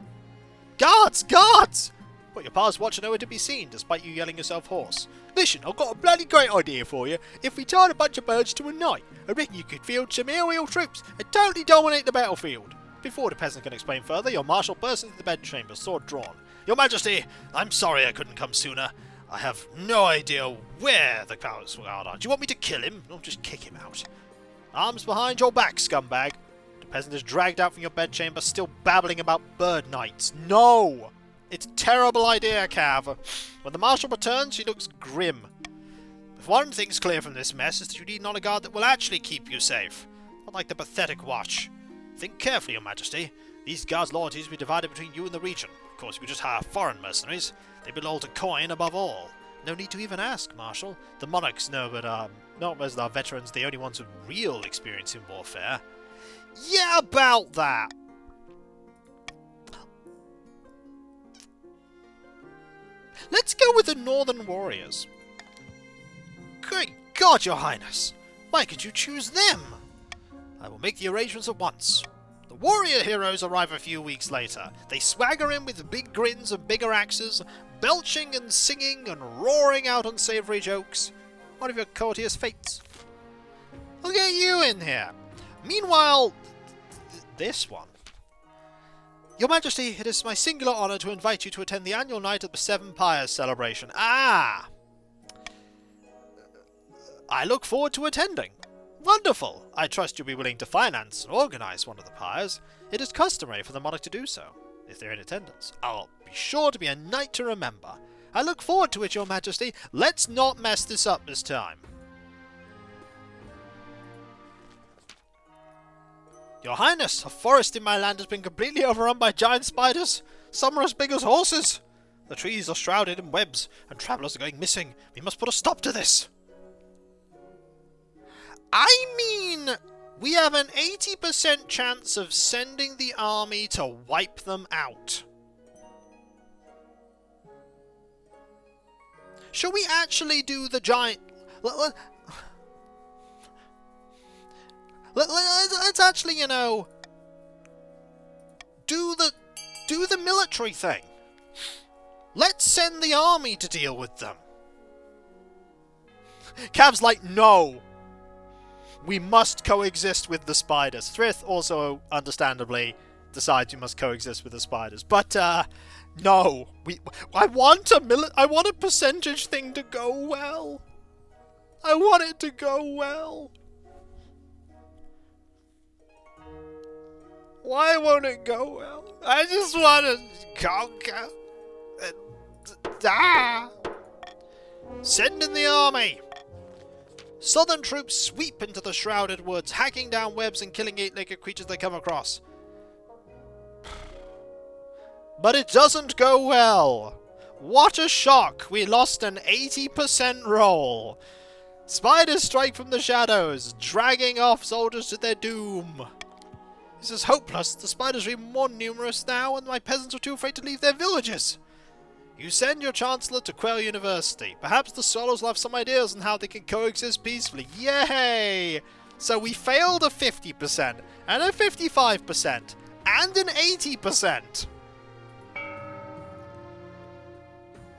[SPEAKER 1] "Guards! Guards!" But your pa's watch nowhere to be seen, despite you yelling yourself hoarse. "Listen, I've got a bloody great idea for you. If we tied a bunch of birds to a knight, I reckon you could field some aerial troops and totally dominate the battlefield." Before the peasant can explain further, your marshal bursts into the bedchamber, sword drawn. "Your Majesty, I'm sorry I couldn't come sooner. I have no idea where the cowards are. Do you want me to kill him? Or just kick him out?" "Arms behind your back, scumbag." The peasant is dragged out from your bedchamber, still babbling about bird knights. No! It's a terrible idea, Cav. When the marshal returns, she looks grim. "If one thing's clear from this mess, is that you need an honor guard that will actually keep you safe. Not like the pathetic watch. Think carefully, Your Majesty. These guards' loyalties will be divided between you and the region. Of course, you could just hire foreign mercenaries. They belong to coin above all. No need to even ask, Marshal. The monarchs know, but not as our veterans, the only ones with real experience in warfare." Yeah, about that. Let's go with the Northern Warriors. Great God, Your Highness! Why could you choose them? I will make the arrangements at once. The warrior heroes arrive a few weeks later. They swagger in with big grins and bigger axes, belching and singing and roaring out unsavory jokes. One of your courteous fates. I'll get you in here. Meanwhile, this one. Your Majesty, it is my singular honour to invite you to attend the annual Night of the Seven Pyres celebration. Ah! I look forward to attending. Wonderful! I trust you'll be willing to finance and organise one of the pyres. It is customary for the monarch to do so, if they're in attendance. I'll be sure to be a night to remember. I look forward to it, Your Majesty. Let's not mess this up this time. Your Highness, a forest in my land has been completely overrun by giant spiders. Some are as big as horses. The trees are shrouded in webs, and travellers are going missing. We must put a stop to this. I mean, we have an 80% chance of sending the army to wipe them out. Shall we actually do the giant... Let's actually, you know, do the military thing. Let's send the army to deal with them. Cav's like, no. We must coexist with the spiders. Thrith also, understandably, decides you must coexist with the spiders. But, no. I want a percentage thing to go well. I want it to go well. Why won't it go well? I just want to conquer. Send in the army. Southern troops sweep into the shrouded woods, hacking down webs and killing eight-legged creatures they come across. But it doesn't go well. What a shock! We lost an 80% roll. Spiders strike from the shadows, dragging off soldiers to their doom. This is hopeless. The spiders are even more numerous now, and my peasants are too afraid to leave their villages. You send your Chancellor to Quell University. Perhaps the Swallows will have some ideas on how they can coexist peacefully. Yay! So we failed a 50%, and a 55%, and an 80%.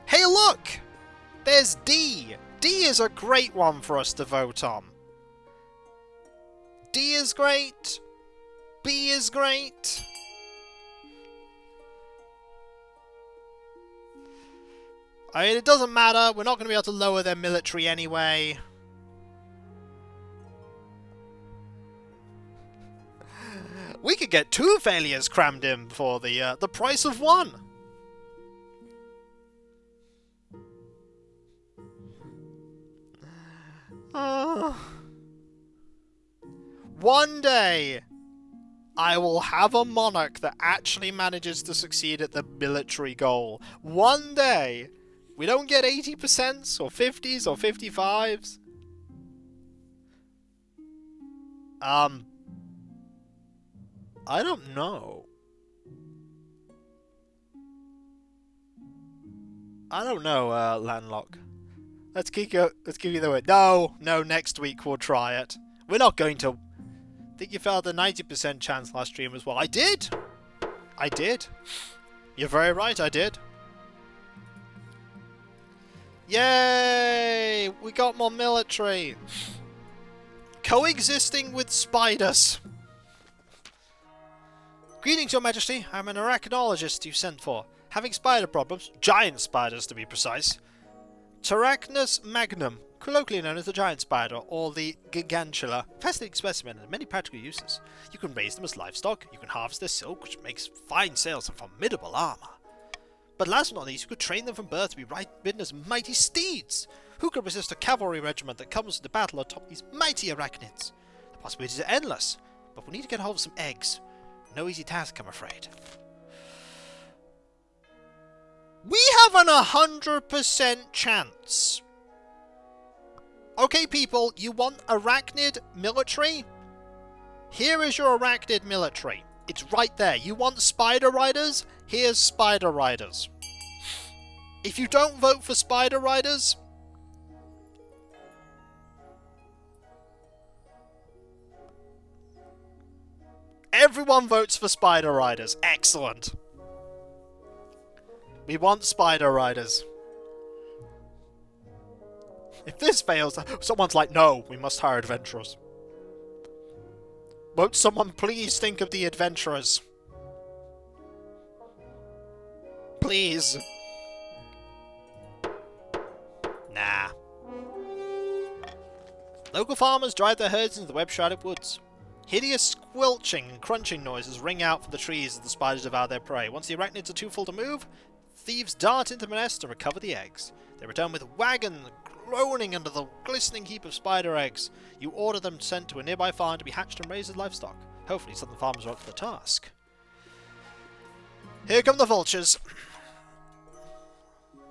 [SPEAKER 1] Hey look! There's D. D is a great one for us to vote on. D is great. B is great. I mean, it doesn't matter. We're not going to be able to lower their military anyway. We could get 2 failures crammed in for the price of 1. One day, I will have a monarch that actually manages to succeed at the military goal. One day, We don't get 80% or 50s or 55s. I don't know. I don't know, Landlock. Let's give you the word. No, next week we'll try it. We're not going to... I think you failed the 90% chance last stream as well. I did! You're very right, I did. Yay! We got more military. Coexisting with spiders. Greetings, Your Majesty. I'm an arachnologist you sent for. Having spider problems, giant spiders to be precise. Pteracnus magnum, colloquially known as the giant spider or the gigantula. Fascinating specimen and many practical uses. You can raise them as livestock, you can harvest their silk, which makes fine sails and formidable armor. But last but not least, you could train them from birth to be ridden as mighty steeds. Who could resist a cavalry regiment that comes to battle atop these mighty arachnids? The possibilities are endless, but we need to get hold of some eggs. No easy task, I'm afraid. We have an 100% chance. Okay, people, you want arachnid military? Here is your arachnid military. It's right there. You want spider riders? Here's spider riders. If you don't vote for spider riders... Everyone votes for spider riders. Excellent. We want spider riders. If this fails, someone's like, no, we must hire adventurers. Won't someone please think of the adventurers? Please. Nah. Local farmers drive their herds into the web-shrouded woods. Hideous squelching and crunching noises ring out from the trees as the spiders devour their prey. Once the arachnids are too full to move, thieves dart into the nest to recover the eggs. They return with wagons groaning under the glistening heap of spider eggs. You order them sent to a nearby farm to be hatched and raised as livestock. Hopefully some of the farmers are up to the task. Here come the vultures.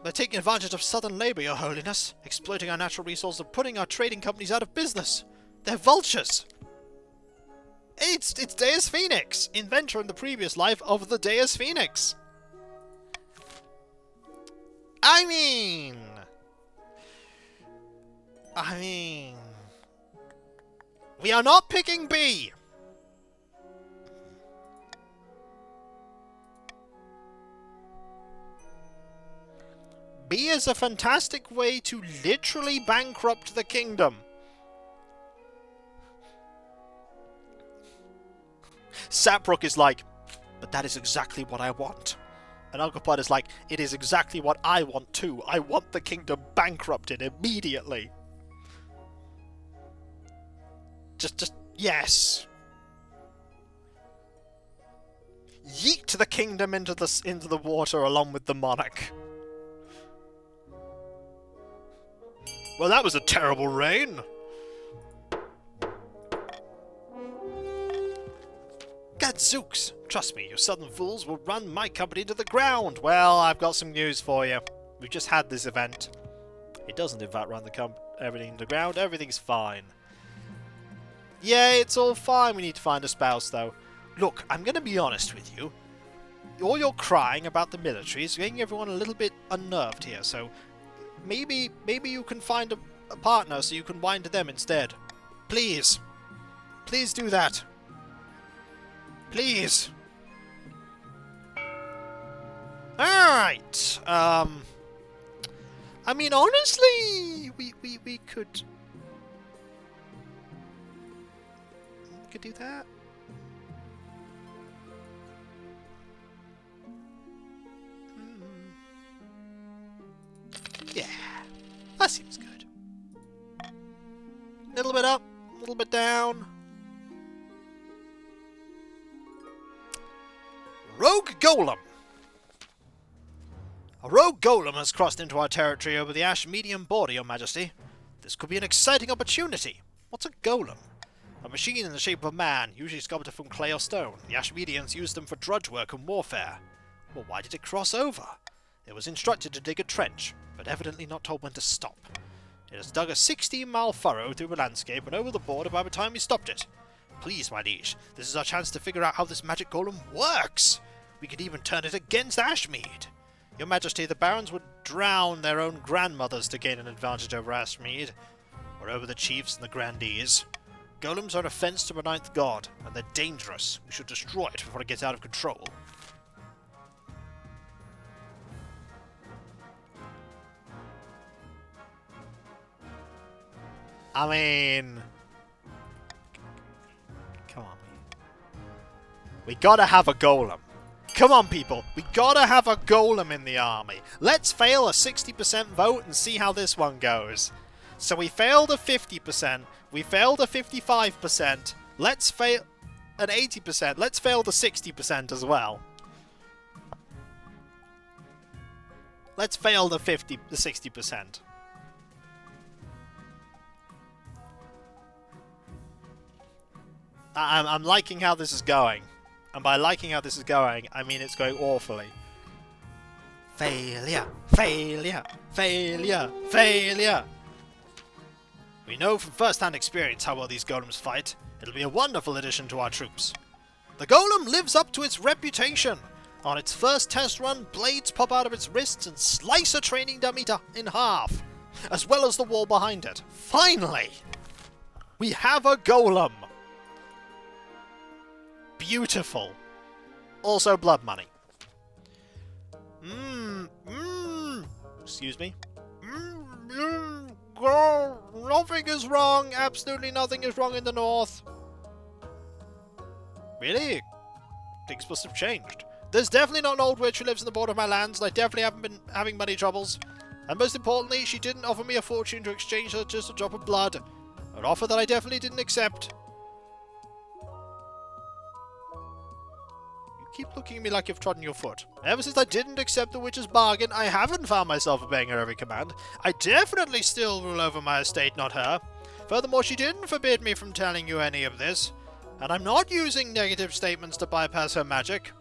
[SPEAKER 1] They're taking advantage of southern labour, Your Holiness, exploiting our natural resources and putting our trading companies out of business. They're vultures. It's Deus Phoenix, inventor in the previous life of the Deus Phoenix. I mean, we are not picking B. B is a fantastic way to literally bankrupt the kingdom. Sapbrook is like, but that is exactly what I want. And Uncle Pod is like, it is exactly what I want too. I want the kingdom bankrupted immediately. Just, yes. Yeet the kingdom into the water along with the monarch. Well, that was a terrible rain. Gadzooks! Trust me, you southern fools will run my company to the ground! Well, I've got some news for you. We've just had this event. It doesn't, in fact, run everything to the ground. Everything's fine. Yeah, it's all fine. We need to find a spouse, though. Look, I'm going to be honest with you. All your crying about the military is getting everyone a little bit unnerved here, so maybe you can find a partner so you can whine to them instead. Please. Please do that. Please. Alright. I mean, honestly, we could do that. Yeah. That seems good. A little bit up, a little bit down. Rogue Golem! A rogue golem has crossed into our territory over the Ash Medium border, Your Majesty. This could be an exciting opportunity. What's a golem? A machine in the shape of a man, usually sculpted from clay or stone. The Ash Medians used them for drudge work and warfare. Well, why did it cross over? It was instructed to dig a trench, but evidently not told when to stop. It has dug a 16-mile furrow through a landscape and over the border by the time we stopped it. Please, my liege, this is our chance to figure out how this magic golem works. We could even turn it against Ashmead. Your Majesty, the barons would drown their own grandmothers to gain an advantage over Ashmead, or over the chiefs and the grandees. Golems are an offence to the ninth god, and they're dangerous. We should destroy it before it gets out of control. I mean... Come on. We gotta have a golem. Come on, people. We gotta have a golem in the army. Let's fail a 60% vote and see how this one goes. So we failed a 50%. We failed a 55%. Let's fail an 80%. Let's fail the 60% as well. Let's fail the 60%. I'm liking how this is going. And by liking how this is going, I mean it's going awfully. Failure! Failure! Failure! Failure! We know from first-hand experience how well these golems fight. It'll be a wonderful addition to our troops. The golem lives up to its reputation. On its first test run, blades pop out of its wrists and slice a training dummy in half, as well as the wall behind it. Finally! We have a golem! Beautiful. Also blood money. Excuse me. Nothing is wrong. Absolutely nothing is wrong in the north. Really? Things must have changed. There's definitely not an old witch who lives in the border of my lands, and I definitely haven't been having money troubles. And most importantly, she didn't offer me a fortune to exchange for just a drop of blood. An offer that I definitely didn't accept. Keep looking at me like you've trodden your foot. Ever since I didn't accept the witch's bargain, I haven't found myself obeying her every command. I definitely still rule over my estate, not her. Furthermore, she didn't forbid me from telling you any of this. And I'm not using negative statements to bypass her magic.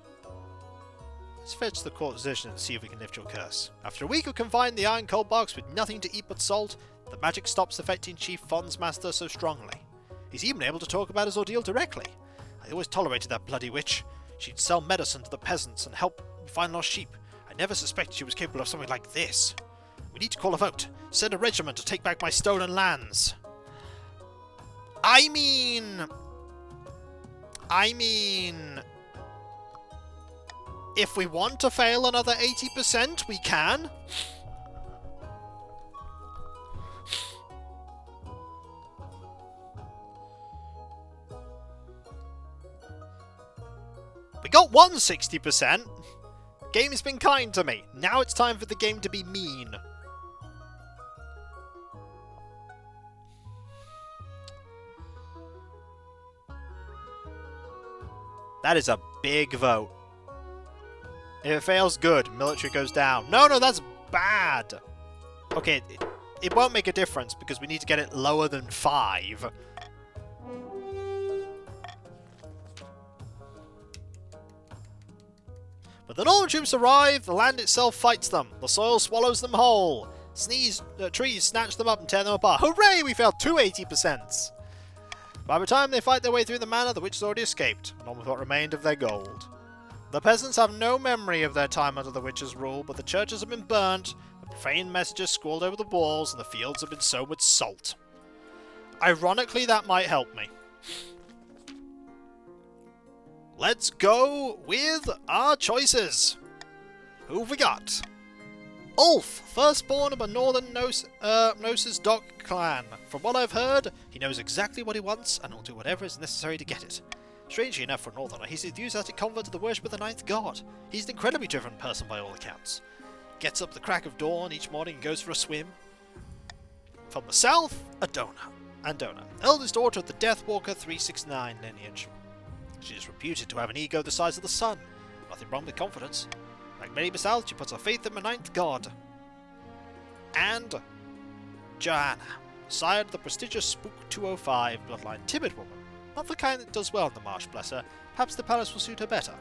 [SPEAKER 1] Let's fetch the court decision and see if we can lift your curse. After a week of confining the iron cold box with nothing to eat but salt, the magic stops affecting Chief Fon's master so strongly. He's even able to talk about his ordeal directly. I always tolerated that bloody witch. She'd sell medicine to the peasants and help find lost sheep. I never suspected she was capable of something like this. We need to call a vote. Send a regiment to take back my stolen lands. I mean... If we want to fail another 80%, we can. We got 160%. Game has been kind to me. Now it's time for the game to be mean. That is a big vote. If it fails, good. Military goes down. No, that's bad. Okay, it won't make a difference because we need to get it lower than 5. But the northern troops arrive, the land itself fights them, the soil swallows them whole, trees snatch them up and tear them apart. Hooray, we failed 280%! By the time they fight their way through the manor, the witch has already escaped, along with what remained of their gold. The peasants have no memory of their time under the witch's rule, but the churches have been burnt, the profane messages scrawled over the walls, and the fields have been sown with salt. Ironically, that might help me. Let's go with our choices. Who have we got? Ulf, firstborn of a northern Gnosis Dock clan. From what I've heard, he knows exactly what he wants and will do whatever is necessary to get it. Strangely enough for a northerner, he's an enthusiastic convert to the worship of the ninth god. He's an incredibly driven person by all accounts. Gets up the crack of dawn each morning and goes for a swim. From the south, Andona, eldest daughter of the Deathwalker 369 lineage. She is reputed to have an ego the size of the sun. Nothing wrong with confidence. Like many Missiles, she puts her faith in the ninth god. And Joanna, sire of the prestigious Spook 205 bloodline, timid woman. Not the kind that does well in the marsh, bless her. Perhaps the palace will suit her better.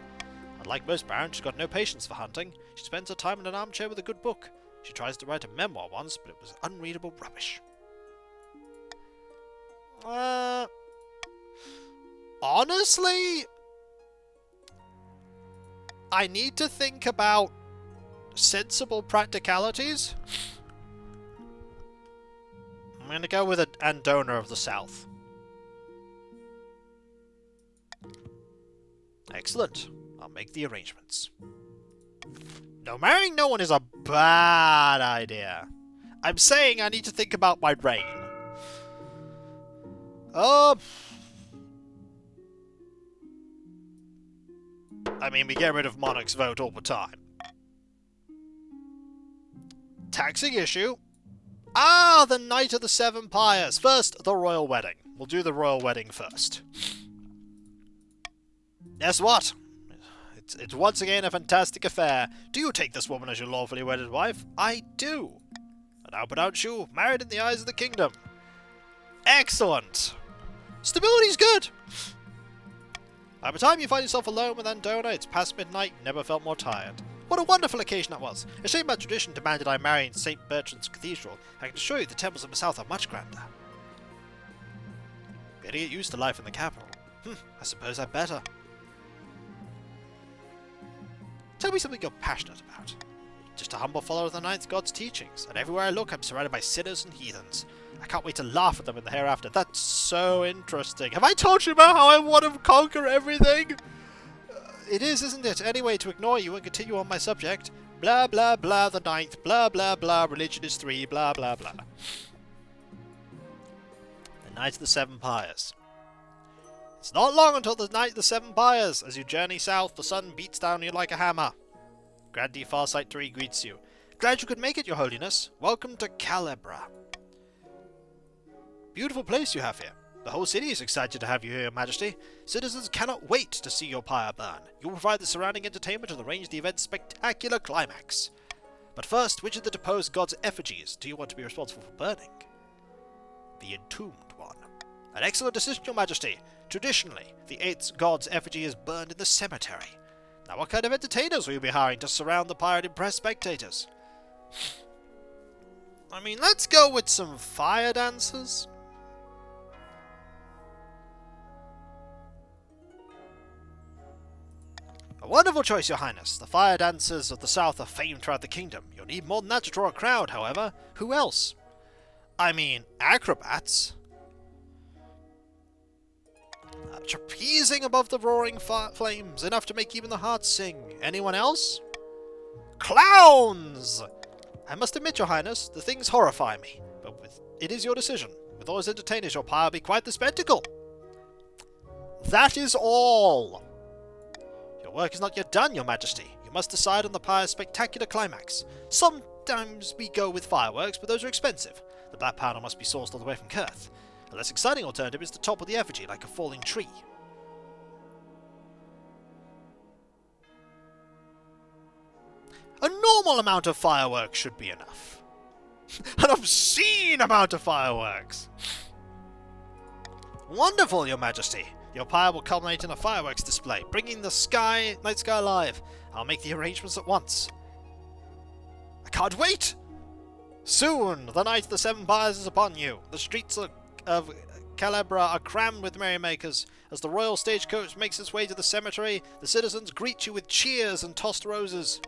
[SPEAKER 1] Unlike most barons, she's got no patience for hunting. She spends her time in an armchair with a good book. She tries to write a memoir once, but it was unreadable rubbish. Honestly, I need to think about sensible practicalities. I'm going to go with an Andona of the South. Excellent. I'll make the arrangements. No, marrying no one is a bad idea. I'm saying I need to think about my reign. I mean, we get rid of monarch's vote all the time. Taxing issue. Ah, the Knight of the Seven Pyres. First, the royal wedding. We'll do the royal wedding first. Guess what? It's once again a fantastic affair. Do you take this woman as your lawfully wedded wife? I do. And how about you? Married in the eyes of the kingdom. Excellent. Stability's good. By the time you find yourself alone with Andona, it's past midnight. Never felt more tired. What a wonderful occasion that was. A shame that tradition demanded I marry in St. Bertrand's Cathedral. I can assure you the temples of the south are much grander. Better get used to life in the capital. I suppose I'd better. Tell me something you're passionate about. Just a humble follower of the Ninth God's teachings, and everywhere I look I'm surrounded by sinners and heathens. I can't wait to laugh at them in the hereafter. That's so interesting. Have I told you about how I want to conquer everything? It is, isn't it? Anyway, to ignore you and continue on my subject. Blah, blah, blah, the ninth. Blah, blah, blah, religion is 3. Blah, blah, blah. The Knight of the Seven Pyres. It's not long until the Night of the Seven Pyres. As you journey south, the sun beats down you like a hammer. Grandee Farsight 3 greets you. Glad you could make it, Your Holiness. Welcome to Calibra. Beautiful place you have here. The whole city is excited to have you here, Your Majesty. Citizens cannot wait to see your pyre burn. You will provide the surrounding entertainment and arrange the event's spectacular climax. But first, which of the deposed gods' effigies do you want to be responsible for burning? The entombed one. An excellent decision, Your Majesty. Traditionally, the 8th god's effigy is burned in the cemetery. Now what kind of entertainers will you be hiring to surround the pyre and impress spectators? I mean, let's go with some fire dancers. A wonderful choice, Your Highness. The fire dancers of the south are famed throughout the kingdom. You'll need more than that to draw a crowd, however. Who else? I mean, acrobats. Trapezing above the roaring flames, enough to make even the heart sing. Anyone else? Clowns! I must admit, Your Highness, the things horrify me, but it is your decision. With all his entertainers, your pyre will be quite the spectacle. That is all. Your work is not yet done, Your Majesty. You must decide on the pyre's spectacular climax. Sometimes we go with fireworks, but those are expensive. The black powder must be sourced all the way from Kurth. A less exciting alternative is to topple the effigy like a falling tree. A normal amount of fireworks should be enough. An obscene amount of fireworks! Wonderful, Your Majesty! Your pyre will culminate in a fireworks display, bringing the night sky alive. I'll make the arrangements at once. I can't wait! Soon, the Night of the Seven Pyres is upon you. The streets of Calibra are crammed with merrymakers. As the royal stagecoach makes its way to the cemetery, the citizens greet you with cheers and tossed roses.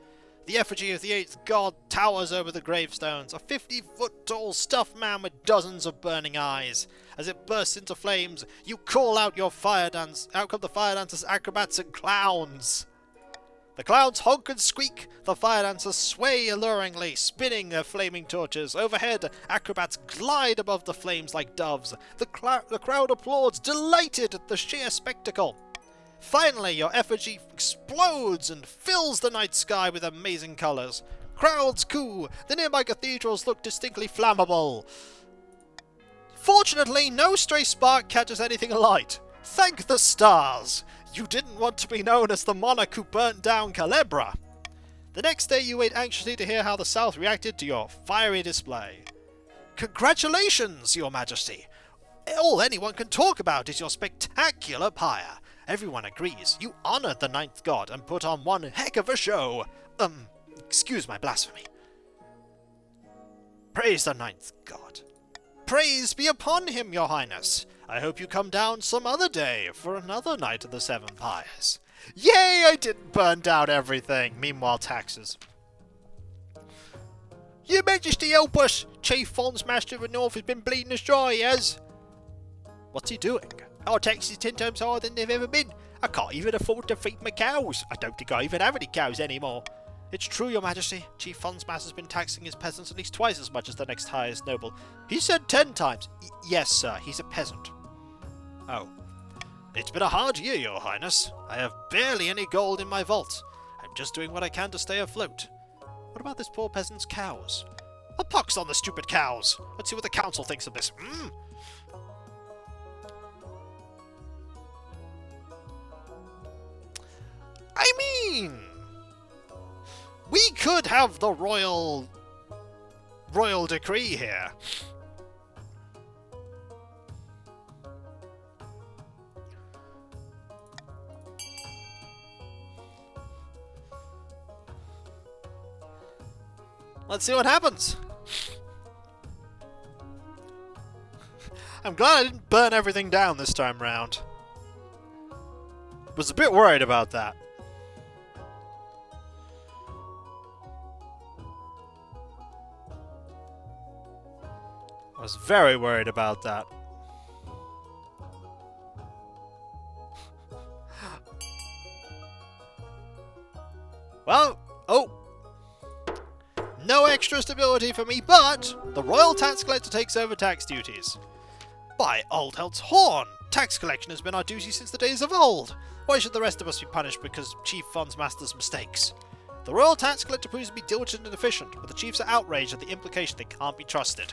[SPEAKER 1] The effigy of the 8th god towers over the gravestones, a 50-foot-tall stuffed man with dozens of burning eyes. As it bursts into flames, you call out your fire dance. Out come the fire dancers, acrobats, and clowns. The clowns honk and squeak. The fire dancers sway alluringly, spinning their flaming torches. Overhead, acrobats glide above the flames like doves. The crowd applauds, delighted at the sheer spectacle. Finally, your effigy explodes and fills the night sky with amazing colours. Crowds coo. The nearby cathedrals look distinctly flammable. Fortunately, no stray spark catches anything alight. Thank the stars! You didn't want to be known as the monarch who burnt down Calibra. The next day you wait anxiously to hear how the South reacted to your fiery display. Congratulations, Your Majesty! All anyone can talk about is your spectacular pyre. Everyone agrees you honoured the ninth god and put on one heck of a show. Excuse my blasphemy. Praise the ninth god. Praise be upon him, your highness. I hope you come down some other day for another night of the Seven Pyres. Yay, I didn't burn down everything. Meanwhile, taxes. Your Majesty, help us! Chief Fonz Master of the North has been bleeding us dry, he has. What's he doing? Our taxes are 10 times higher than they've ever been. I can't even afford to feed my cows. I don't think I even have any cows anymore. It's true, your majesty. Chief Fonz Master's been taxing his peasants at least twice as much as the next highest noble. He said 10 times. Yes, sir, he's a peasant. Oh. It's been a hard year, your highness. I have barely any gold in my vault. I'm just doing what I can to stay afloat. What about this poor peasant's cows? A pox on the stupid cows! Let's see what the council thinks of this. I mean, we could have the royal decree here. Let's see what happens. I'm glad I didn't burn everything down this time round. Was a bit worried about that. I was very worried about that. Well, no extra stability for me, but the royal tax collector takes over tax duties. By old Helt's horn! Tax collection has been our duty since the days of old. Why should the rest of us be punished because Chief Fonz Master's mistakes? The royal tax collector proves to be diligent and efficient, but the chiefs are outraged at the implication they can't be trusted.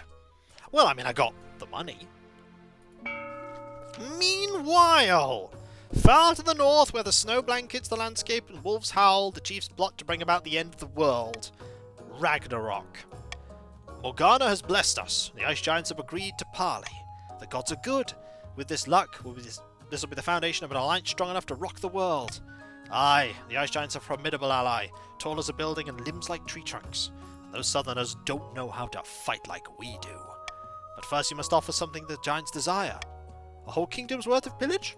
[SPEAKER 1] Well, I mean, I got the money. Meanwhile, far to the north, where the snow blankets the landscape and wolves howl, the chiefs plot to bring about the end of the world. Ragnarok. Morgana has blessed us. The ice giants have agreed to parley. The gods are good. With this luck, this will be the foundation of an alliance strong enough to rock the world. Aye, the ice giants are a formidable ally, tall as a building and limbs like tree trunks. And those southerners don't know how to fight like we do. But first you must offer something the giants desire. A whole kingdom's worth of pillage?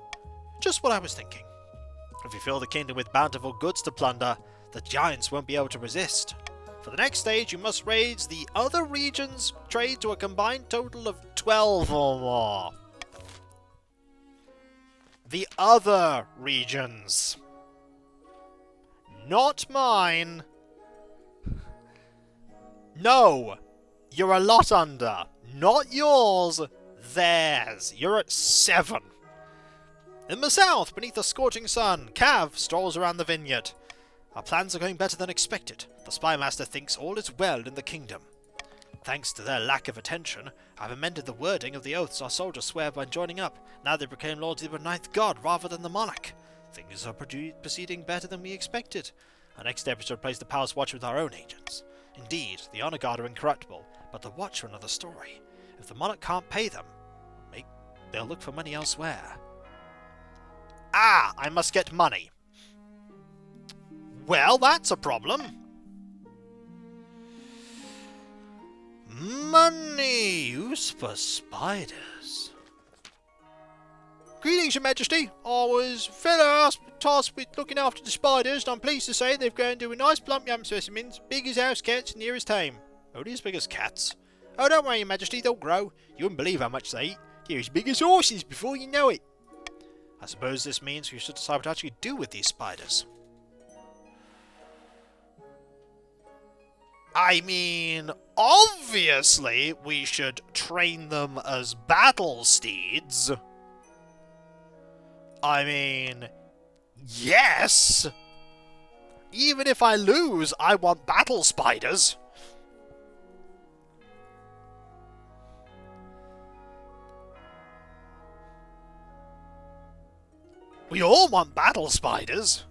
[SPEAKER 1] Just what I was thinking. If you fill the kingdom with bountiful goods to plunder, the giants won't be able to resist. For the next stage, you must raise the other regions' trade to a combined total of 12 or more. The other regions. Not mine. No, you're a lot under. Not yours, theirs. You're at 7. In the south, beneath the scorching sun, Cav strolls around the vineyard. Our plans are going better than expected. The spy master thinks all is well in the kingdom. Thanks to their lack of attention, I've amended the wording of the oaths our soldiers swear by joining up. Now they proclaim lords of the ninth god rather than the monarch. Things are proceeding better than we expected. Our next episode plays the Palace Watch with our own agents. Indeed, the Honor Guard are incorruptible, but the Watch are another story. If the monarch can't pay them, they'll look for money elsewhere. Ah, I must get money. Well, that's a problem. Money used for spiders. Greetings, Your Majesty. I was tasked with looking after the spiders, and I'm pleased to say they've grown to a nice plump young specimens, big as house cats, near as tame. Only as big as cats? Oh, don't worry, Your Majesty, they'll grow. You wouldn't believe how much they eat. They're as big as horses before you know it. I suppose this means we should decide what to actually do with these spiders. I mean, obviously, we should train them as battle steeds. I mean, yes! Even if I lose, I want battle spiders. We all want battle spiders.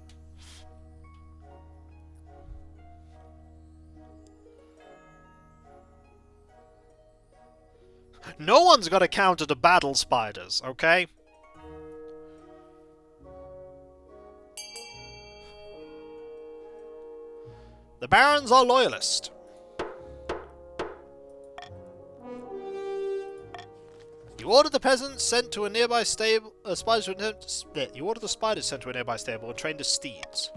[SPEAKER 1] No one's got a counter to battle spiders, okay? The barons are loyalist. You order the peasants sent to a nearby stable. You order the spiders sent to a nearby stable and trained as steeds.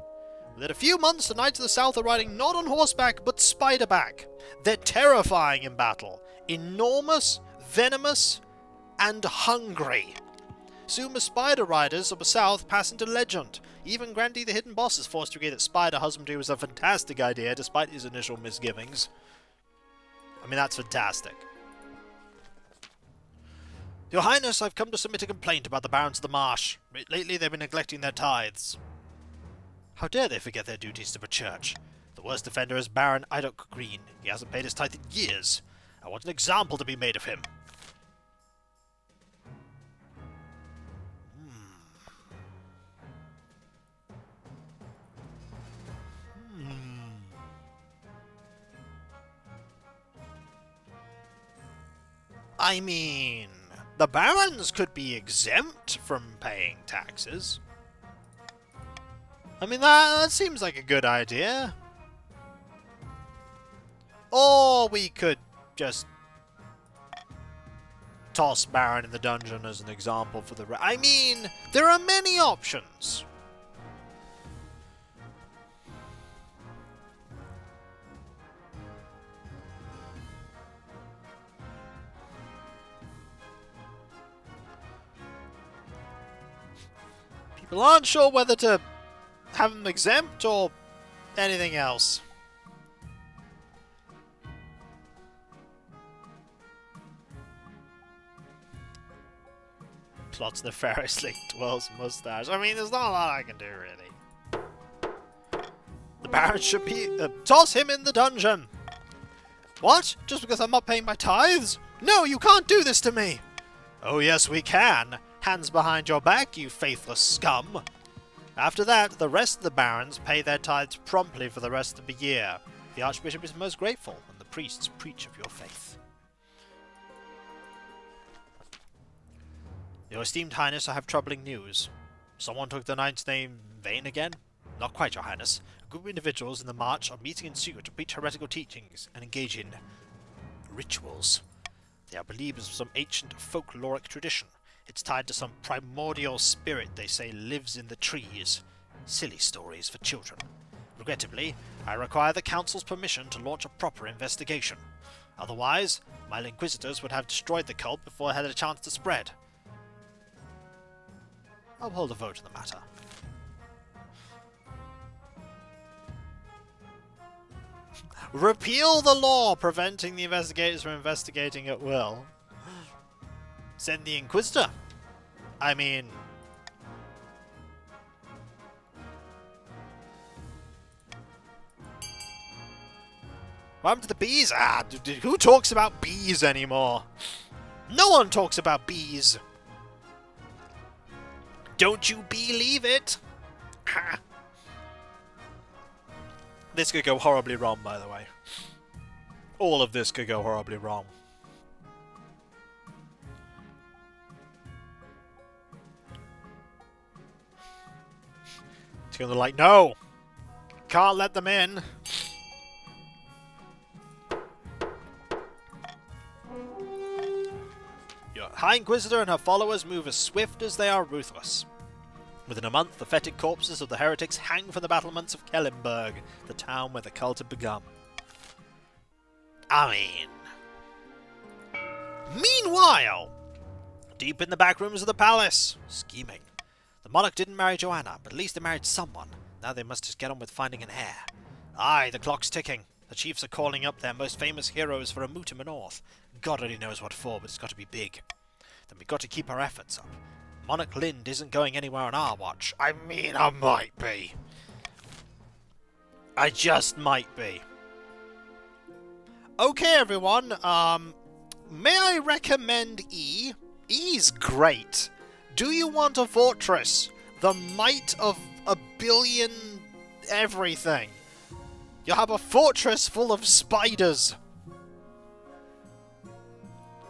[SPEAKER 1] Within a few months, the knights of the south are riding not on horseback, but spiderback. They're terrifying in battle. Enormous, venomous, and hungry. Soon the spider riders of the south pass into legend. Even Grandy the Hidden Boss is forced to agree that spider husbandry was a fantastic idea, despite his initial misgivings. I mean, that's fantastic. Your Highness, I've come to submit a complaint about the barons of the marsh. Lately they've been neglecting their tithes. How dare they forget their duties to the church? The worst offender is Baron Idok Green. He hasn't paid his tithe in years. I want an example to be made of him. I mean, the barons could be exempt from paying taxes. I mean, that seems like a good idea. Or we could just toss Baron in the dungeon as an example for the... I mean, there are many options. People aren't sure whether to have them exempt or anything else. Plots nefariously twirls mustache. I mean, there's not a lot I can do, really. The Baron should be... toss him in the dungeon! What? Just because I'm not paying my tithes? No, you can't do this to me! Oh yes, we can. Hands behind your back, you faithless scum. After that, the rest of the barons pay their tithes promptly for the rest of the year. The Archbishop is most grateful, and the priests preach of your faith. Your esteemed Highness, I have troubling news. Someone took the knight's name vain again? Not quite, Your Highness. A group of individuals in the march are meeting in secret to preach heretical teachings and engage in rituals. They are believers of some ancient folkloric tradition. It's tied to some primordial spirit they say lives in the trees. Silly stories for children. Regrettably, I require the Council's permission to launch a proper investigation. Otherwise, my Inquisitors would have destroyed the cult before it had a chance to spread. I'll hold a vote on the matter. Repeal the law preventing the investigators from investigating at will. Send the Inquisitor. I mean... what happened to the bees? Who talks about bees anymore? No one talks about bees. Don't you believe it? Ha. This could go horribly wrong, by the way. All of this could go horribly wrong. It's gonna be like, no! Can't let them in! Your High Inquisitor and her followers move as swift as they are ruthless. Within a month, the fetid corpses of the heretics hang from the battlements of Kellenberg, the town where the cult had begun. I mean... Meanwhile, deep in the back rooms of the palace, scheming. The monarch didn't marry Joanna, but at least they married someone. Now they must just get on with finding an heir. Aye, the clock's ticking. The chiefs are calling up their most famous heroes for a moot in the north. God only knows what for, but it's got to be big. Then we've got to keep our efforts up. Monarch Lind isn't going anywhere on our watch. I mean, I might be. I just might be. Okay, everyone. May I recommend E? E's great. Do you want a fortress? The might of a billion everything. You'll have a fortress full of spiders.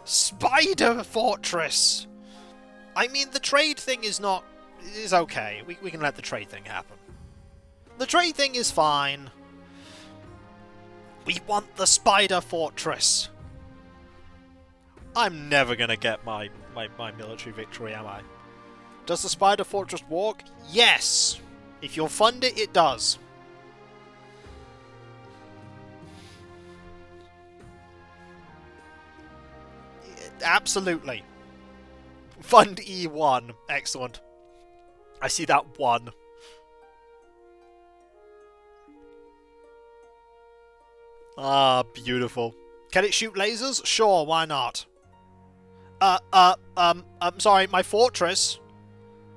[SPEAKER 1] Spider fortress. I mean, the trade thing is okay. We can let the trade thing happen. The trade thing is fine. We want the spider fortress. I'm never gonna get my military victory, am I? Does the spider fortress walk? Yes! If you'll fund it, it does. Absolutely. Fund E1. Excellent. I see that one. Ah, beautiful. Can it shoot lasers? Sure, why not? I'm sorry, my fortress.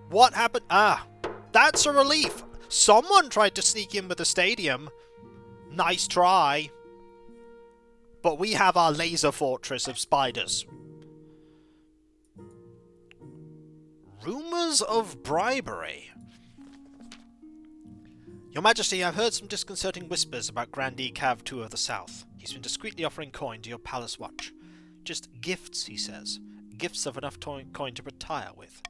[SPEAKER 1] What happened? Ah, that's a relief. Someone tried to sneak in with the stadium. Nice try. But we have our laser fortress of spiders. Rumours of bribery. Your Majesty, I've heard some disconcerting whispers about Grandee Cav II of the South. He's been discreetly offering coin to your palace watch. Just gifts, he says. Gifts of enough coin to retire with.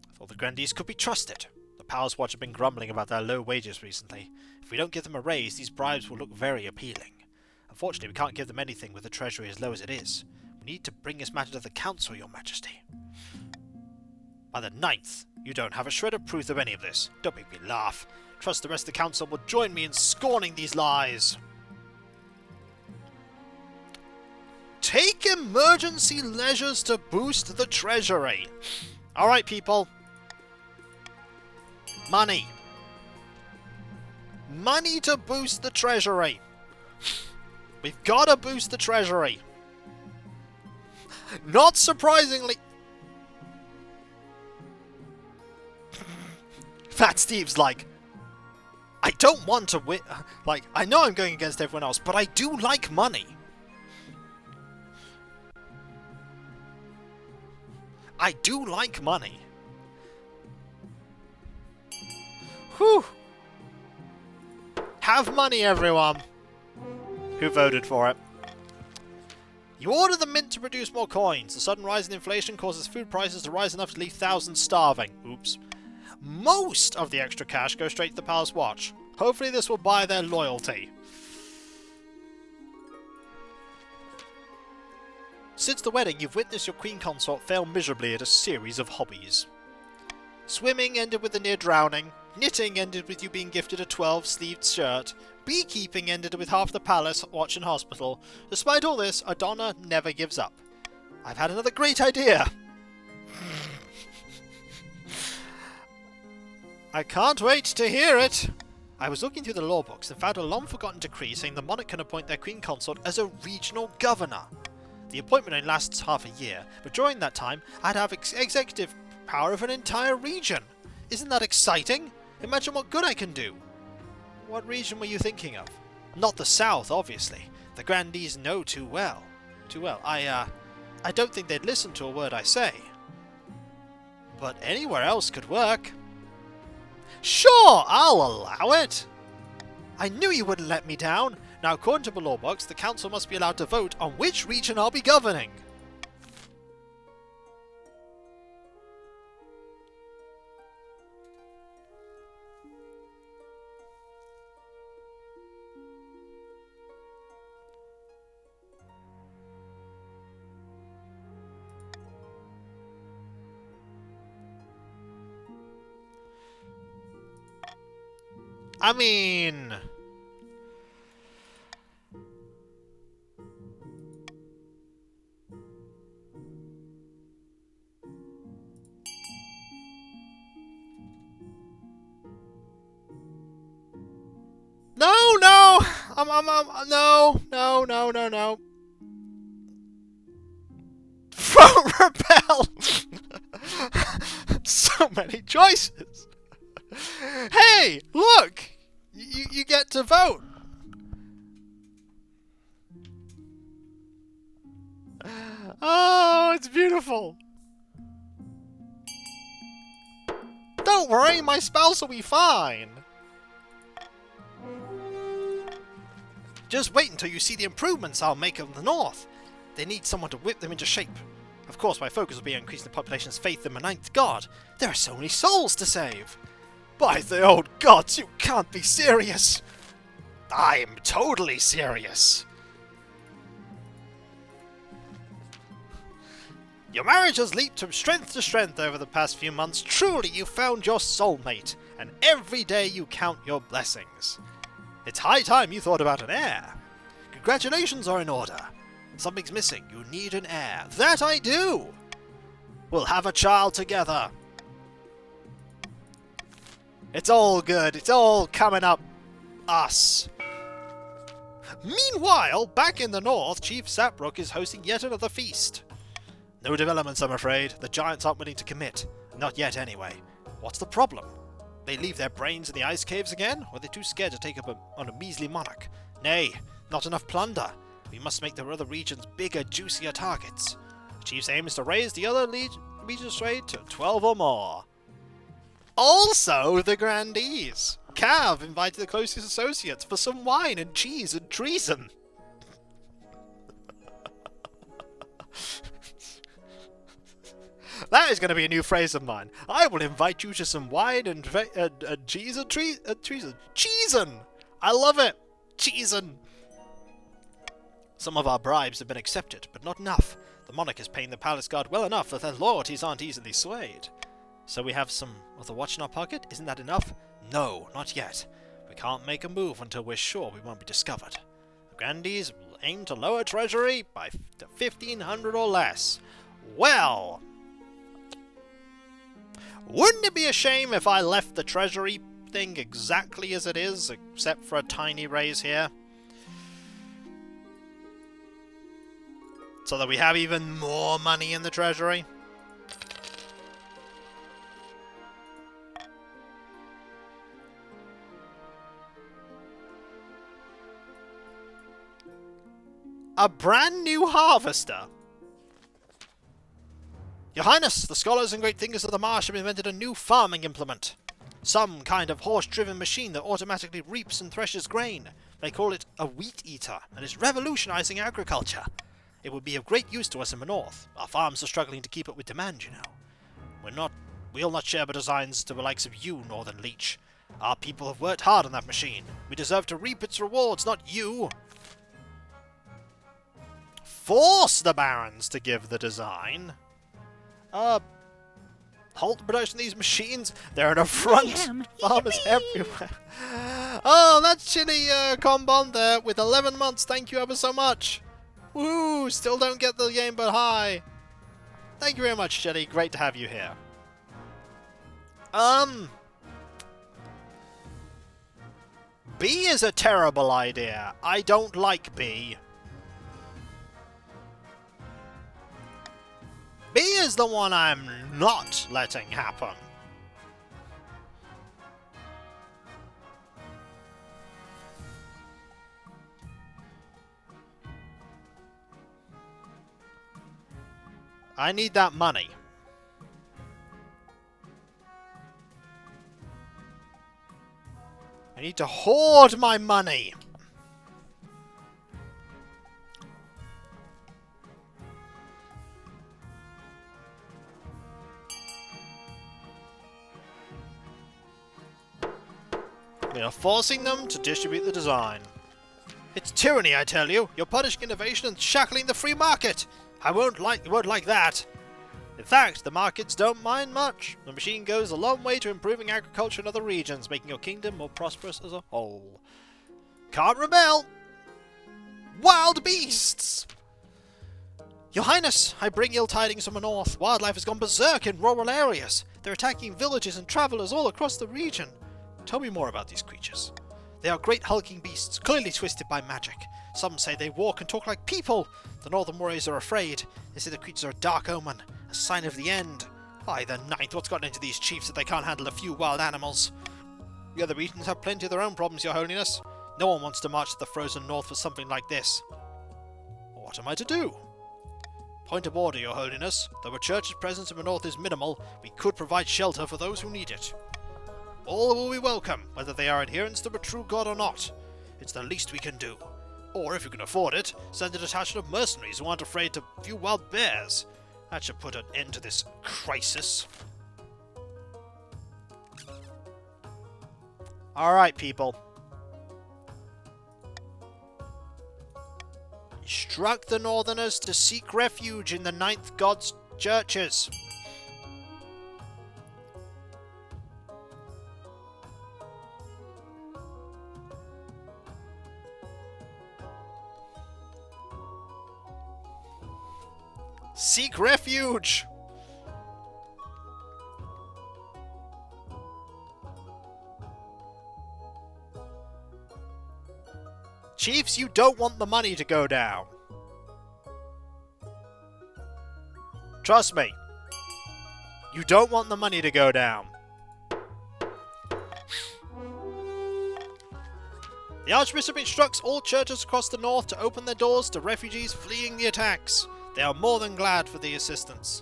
[SPEAKER 1] I thought the Grandees could be trusted. The palace watch have been grumbling about their low wages recently. If we don't give them a raise, these bribes will look very appealing. Unfortunately, we can't give them anything with the treasury as low as it is. We need to bring this matter to the council, your Majesty. By the 9th, you don't have a shred of proof of any of this. Don't make me laugh. Trust the rest of the council will join me in scorning these lies. Take emergency measures to boost the treasury. Alright, people. Money. Money to boost the treasury. We've got to boost the treasury. Not surprisingly... Fat Steve's like, I don't want to win. Like, I know I'm going against everyone else, but I do like money. I do like money. Whew. Have money, everyone. Who voted for it? You order the mint to produce more coins. The sudden rise in inflation causes food prices to rise enough to leave thousands starving. Oops. Most of the extra cash goes straight to the palace watch. Hopefully this will buy their loyalty. Since the wedding, you've witnessed your queen consort fail miserably at a series of hobbies. Swimming ended with the near drowning. Knitting ended with you being gifted a 12-sleeved shirt. Beekeeping ended with half the palace watch in hospital. Despite all this, Adonna never gives up. I've had another great idea. I can't wait to hear it. I was looking through the law books and found a long-forgotten decree saying the monarch can appoint their queen consort as a regional governor. The appointment only lasts half a year, but during that time, I'd have executive power of an entire region. Isn't that exciting? Imagine what good I can do. What region were you thinking of? Not the South, obviously. The Grandees know too well. I don't think they'd listen to a word I say. But anywhere else could work. Sure, I'll allow it. I knew you wouldn't let me down. Now, according to the law books, the council must be allowed to vote on which region I'll be governing. I mean... No! No. Vote repel! So many choices! Hey, look! You get to vote! Oh, it's beautiful! Don't worry, my spouse will be fine! Just wait until you see the improvements I'll make in the north. They need someone to whip them into shape. Of course, my focus will be on increasing the population's faith in the ninth god. There are so many souls to save. By the old gods, you can't be serious. I'm totally serious. Your marriage has leaped from strength to strength over the past few months. Truly, you found your soulmate, and every day you count your blessings. It's high time you thought about an heir. Congratulations are in order. Something's missing. You need an heir. That I do! We'll have a child together. It's all good. It's all coming up us. Meanwhile, back in the north, Chief Sapbrook is hosting yet another feast. No developments, I'm afraid. The giants aren't willing to commit. Not yet, anyway. What's the problem? They leave their brains in the ice caves again? Or are they too scared to take up on a measly monarch? Nay, not enough plunder. We must make the other regions bigger, juicier targets. The chief's aim is to raise the other regions' trade to 12 or more. Also, the grandees. Cav invited the closest associates for some wine and cheese and treason. That is going to be a new phrase of mine. I will invite you to some wine and cheese and treason. Cheason! I love it! Cheason! Some of our bribes have been accepted, but not enough. The monarch is paying the palace guard well enough that their loyalties aren't easily swayed. So we have some of the watch in our pocket? Isn't that enough? No, not yet. We can't make a move until we're sure we won't be discovered. The grandees will aim to lower treasury by 1,500 or less. Well, wouldn't it be a shame if I left the treasury thing exactly as it is, except for a tiny raise here? So that we have even more money in the treasury? A brand new harvester! Your Highness, the scholars and great thinkers of the marsh have invented a new farming implement. Some kind of horse-driven machine that automatically reaps and threshes grain. They call it a wheat eater, and it's revolutionizing agriculture. It would be of great use to us in the north. Our farms are struggling to keep up with demand, you know. We'll not share the designs to the likes of you, Northern Leech. Our people have worked hard on that machine. We deserve to reap its rewards, not you. Force the barons to give the design. Halt the production of these machines. They're an affront. Farmers everywhere. Oh, that's Chili Combon there with 11 months. Thank you ever so much. Woo! Still don't get the game, but hi. Thank you very much, Chili. Great to have you here. B is a terrible idea. I don't like B. B is the one I'm not letting happen. I need that money. I need to hoard my money. We are forcing them to distribute the design. It's tyranny, I tell you. You're punishing innovation and shackling the free market. You won't like that. In fact, the markets don't mind much. The machine goes a long way to improving agriculture in other regions, making your kingdom more prosperous as a whole. Can't rebel. Wild beasts! Your Highness, I bring ill tidings from the north. Wildlife has gone berserk in rural areas. They're attacking villages and travellers all across the region. Tell me more about these creatures. They are great hulking beasts, clearly twisted by magic. Some say they walk and talk like people. The northern warriors are afraid. They say the creatures are a dark omen, a sign of the end. By the ninth, what's gotten into these chiefs that they can't handle a few wild animals? The other regions have plenty of their own problems, Your Holiness. No one wants to march to the frozen north for something like this. What am I to do? Point of order, Your Holiness. Though a church's presence in the north is minimal, we could provide shelter for those who need it. All will be welcome, whether they are adherents to the true God or not. It's the least we can do. Or, if you can afford it, send a detachment of mercenaries who aren't afraid to view wild bears. That should put an end to this crisis. Alright, people. Instruct the Northerners to seek refuge in the Ninth God's churches. Seek refuge! Chiefs, you don't want the money to go down. Trust me. You don't want the money to go down. The Archbishop instructs all churches across the north to open their doors to refugees fleeing the attacks. They are more than glad for the assistance.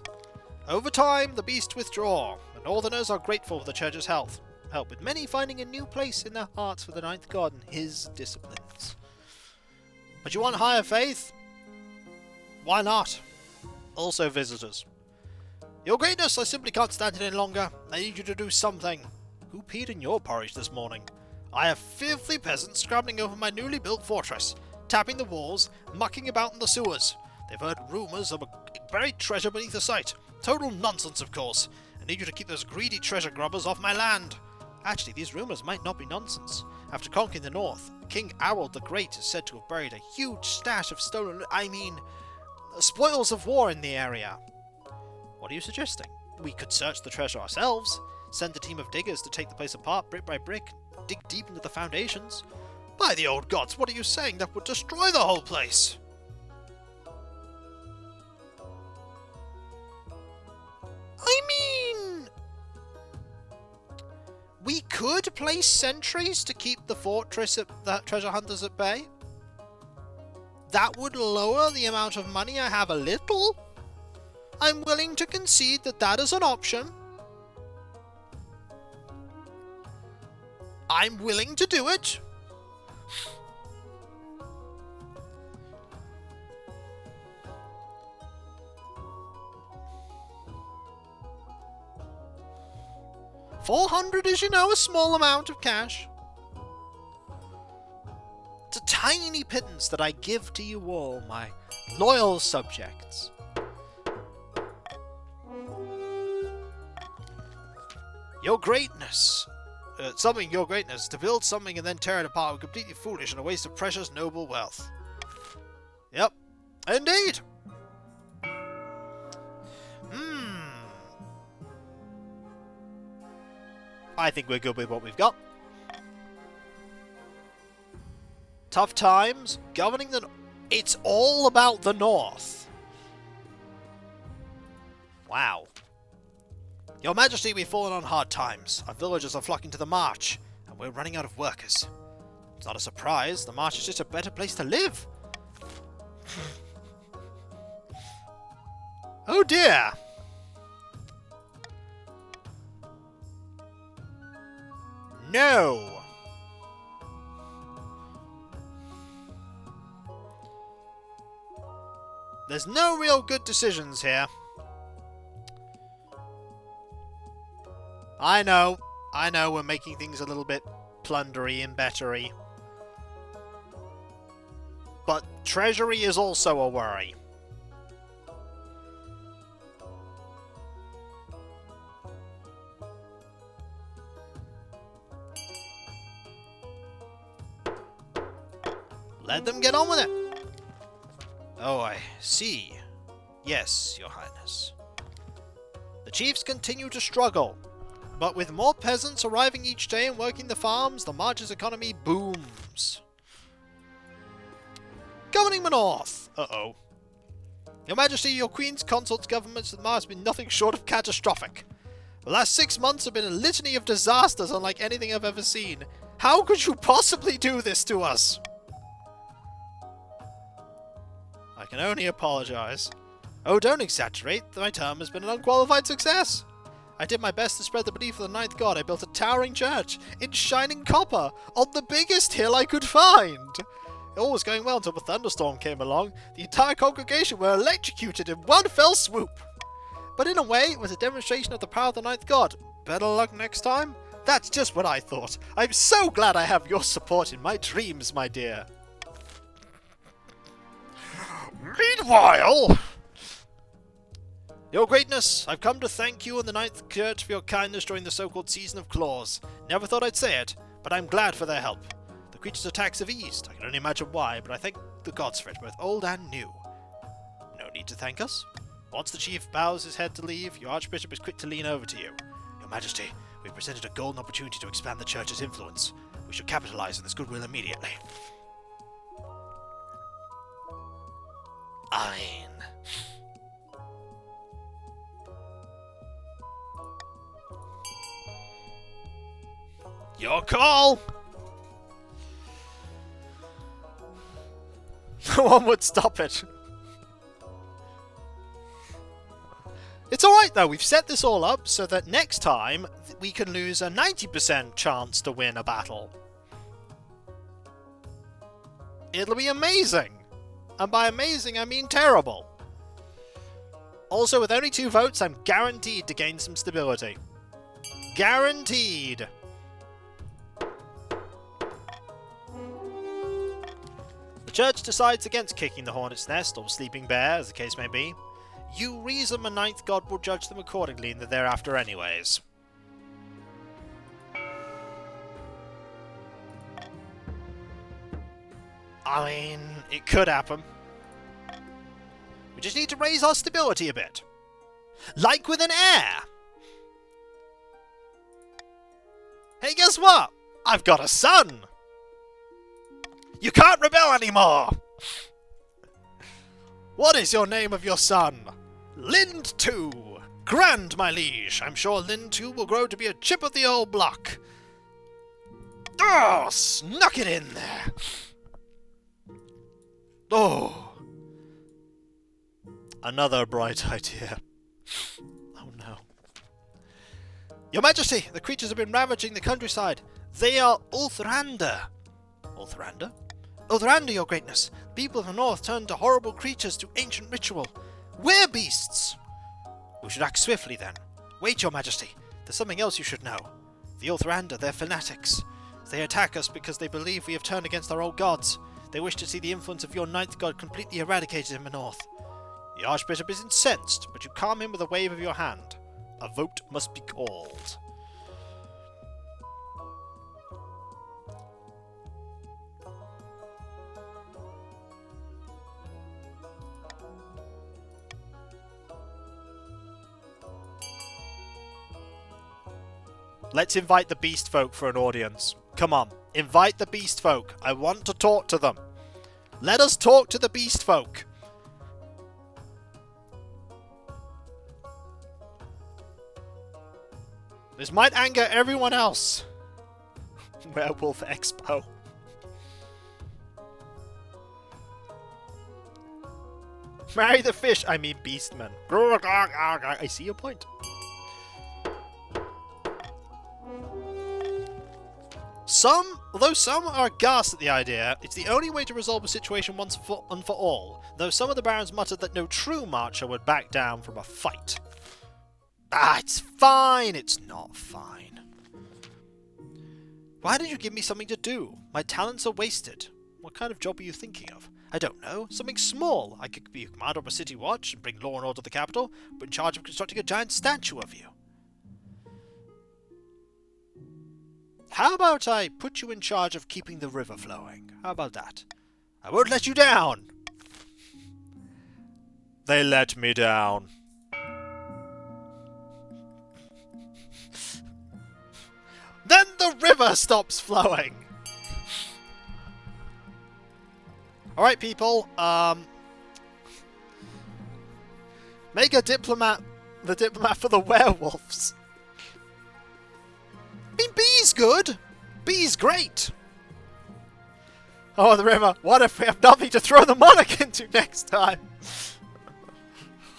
[SPEAKER 1] Over time, the beasts withdraw. The Northerners are grateful for the church's help, with many finding a new place in their hearts for the Ninth God and his disciplines. But you want higher faith? Why not? Also visitors. Your Greatness, I simply can't stand it any longer. I need you to do something. Who peed in your porridge this morning? I have filthy peasants scrambling over my newly built fortress, tapping the walls, mucking about in the sewers. They've heard rumours of a buried treasure beneath the site. Total nonsense, of course. I need you to keep those greedy treasure grubbers off my land. Actually, these rumours might not be nonsense. After conquering the north, King Harold the Great is said to have buried a huge stash of spoils of war in the area. What are you suggesting? We could search the treasure ourselves, send a team of diggers to take the place apart brick by brick, dig deep into the foundations. By the old gods, what are you saying? That would destroy the whole place! I mean, we could place sentries to keep the fortress the treasure hunters at bay. That would lower the amount of money I have a little. I'm willing to concede that that is an option. I'm willing to do it. $400 is, you know, a small amount of cash. It's a tiny pittance that I give to you all, my loyal subjects. Your Greatness. Your Greatness. To build something and then tear it apart would be completely foolish and a waste of precious noble wealth. Yep. Indeed. I think we're good with what we've got. Tough times. Governing the... It's all about the north. Wow. Your Majesty, we've fallen on hard times. Our villagers are flocking to the march, and we're running out of workers. It's not a surprise. The march is just a better place to live. Oh dear. No! There's no real good decisions here. I know we're making things a little bit plundery and bettery. But treasury is also a worry. Let them get on with it. Oh, I see. Yes, Your Highness. The chiefs continue to struggle, but with more peasants arriving each day and working the farms, the march's economy booms. Governing the north. Uh-oh. Your Majesty, your Queen's consort's government's at Mars has been nothing short of catastrophic. The last 6 months have been a litany of disasters unlike anything I've ever seen. How could you possibly do this to us? I can only apologize. Oh, don't exaggerate. My term has been an unqualified success. I did my best to spread the belief of the Ninth God. I built a towering church in shining copper on the biggest hill I could find. All was going well until a thunderstorm came along. The entire congregation were electrocuted in one fell swoop. But in a way, it was a demonstration of the power of the Ninth God. Better luck next time? That's just what I thought. I'm so glad I have your support in my dreams, my dear. Meanwhile... Your Greatness, I've come to thank you and the Ninth Church for your kindness during the so-called Season of Claws. Never thought I'd say it, but I'm glad for their help. The creature's attacks have eased. I can only imagine why, but I thank the gods for it, both old and new. No need to thank us. Once the chief bows his head to leave, your Archbishop is quick to lean over to you. Your Majesty, we've presented a golden opportunity to expand the Church's influence. We should capitalize on this goodwill immediately. Ein. Your call! No one would stop it. It's alright though, we've set this all up so that next time we can lose a 90% chance to win a battle. It'll be amazing! And by amazing I mean terrible. Also, with only 2 votes, I'm guaranteed to gain some stability. Guaranteed! The Church decides against kicking the Hornet's Nest, or Sleeping Bear, as the case may be. You reason the Ninth God will judge them accordingly in the thereafter anyways. I mean, it could happen. We just need to raise our stability a bit. Like with an heir! Hey, guess what? I've got a son! You can't rebel anymore! What is your name of your son? Lind 2. Grand, my liege. I'm sure Lind 2 will grow to be a chip of the old block. Oh, snuck it in there. Oh. Another bright idea. Oh no. Your Majesty, the creatures have been ravaging the countryside. They are Ulthrander. Ulthrander? Ulthrander, your greatness. People of the north turned to horrible creatures through ancient ritual. We're beasts! We should act swiftly then. Wait, your majesty. There's something else you should know. The Ulthrander, they're fanatics. They attack us because they believe we have turned against our old gods. They wish to see the influence of your ninth god completely eradicated in the north. The Archbishop is incensed, but you calm him with a wave of your hand. A vote must be called. Let's invite the beast folk for an audience. Come on, invite the beast folk. I want to talk to them. Let us talk to the beast folk. This might anger everyone else. Werewolf Expo. Marry the fish, I mean beastman. I see your point. Although some are aghast at the idea, it's the only way to resolve a situation once and for all, though some of the barons muttered that no true marcher would back down from a fight. Ah, it's fine! It's not fine. Why did you give me something to do? My talents are wasted. What kind of job are you thinking of? I don't know. Something small. I could be a commander of a city watch and bring law and order to the capital, but in charge of constructing a giant statue of you. How about I put you in charge of keeping the river flowing? How about that? I won't let you down! They let me down. Then the river stops flowing! Alright people, make a diplomat, the diplomat for the werewolves. I mean, B's good. B's great. Oh, the river. What if we have nothing to throw the monarch into next time?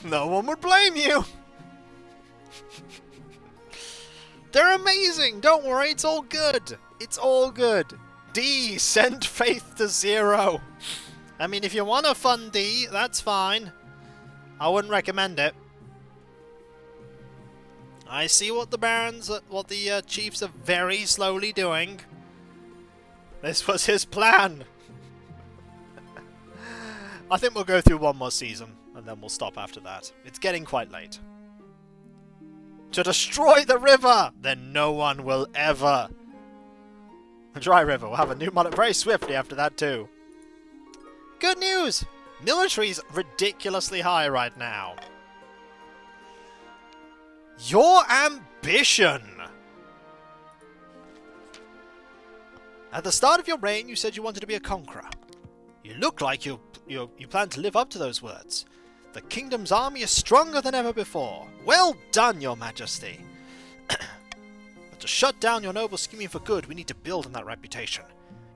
[SPEAKER 1] No one would blame you. They're amazing. Don't worry. It's all good. It's all good. D, send faith to 0. I mean, if you want to fund D, that's fine. I wouldn't recommend it. I see what the barons, what the chiefs are very slowly doing. This was his plan. I think we'll go through one more season, and then we'll stop after that. It's getting quite late. To destroy the river! Then no one will ever. A dry river will have a new monarch very swiftly after that too. Good news! Military's ridiculously high right now. Your ambition! At the start of your reign, you said you wanted to be a conqueror. You look like you plan to live up to those words. The kingdom's army is stronger than ever before. Well done, your majesty. But to shut down your noble scheming for good, we need to build on that reputation.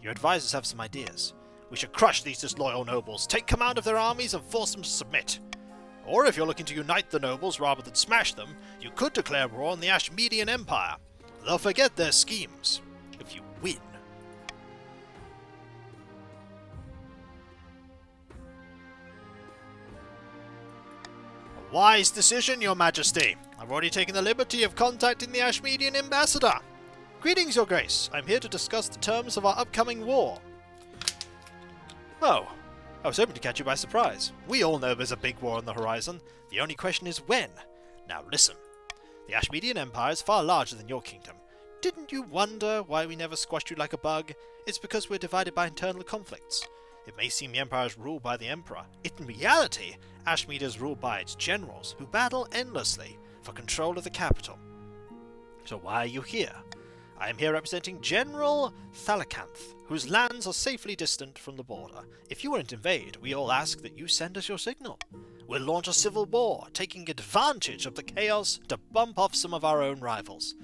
[SPEAKER 1] Your advisors have some ideas. We should crush these disloyal nobles, take command of their armies, and force them to submit. Or if you're looking to unite the nobles rather than smash them, you could declare war on the Ashmedian Empire. They'll forget their schemes if you win. A wise decision, your majesty. I've already taken the liberty of contacting the Ashmedian ambassador. Greetings, your grace. I'm here to discuss the terms of our upcoming war. Oh, I was hoping to catch you by surprise. We all know there's a big war on the horizon. The only question is when. Now listen. The Ashmedian Empire is far larger than your kingdom. Didn't you wonder why we never squashed you like a bug? It's because we're divided by internal conflicts. It may seem the Empire is ruled by the Emperor. In reality, Ashmedia is ruled by its generals, who battle endlessly for control of the capital. So why are you here? I am here representing General Thalacanth, whose lands are safely distant from the border. If you won't invade, we all ask that you send us your signal. We'll launch a civil war, taking advantage of the chaos to bump off some of our own rivals.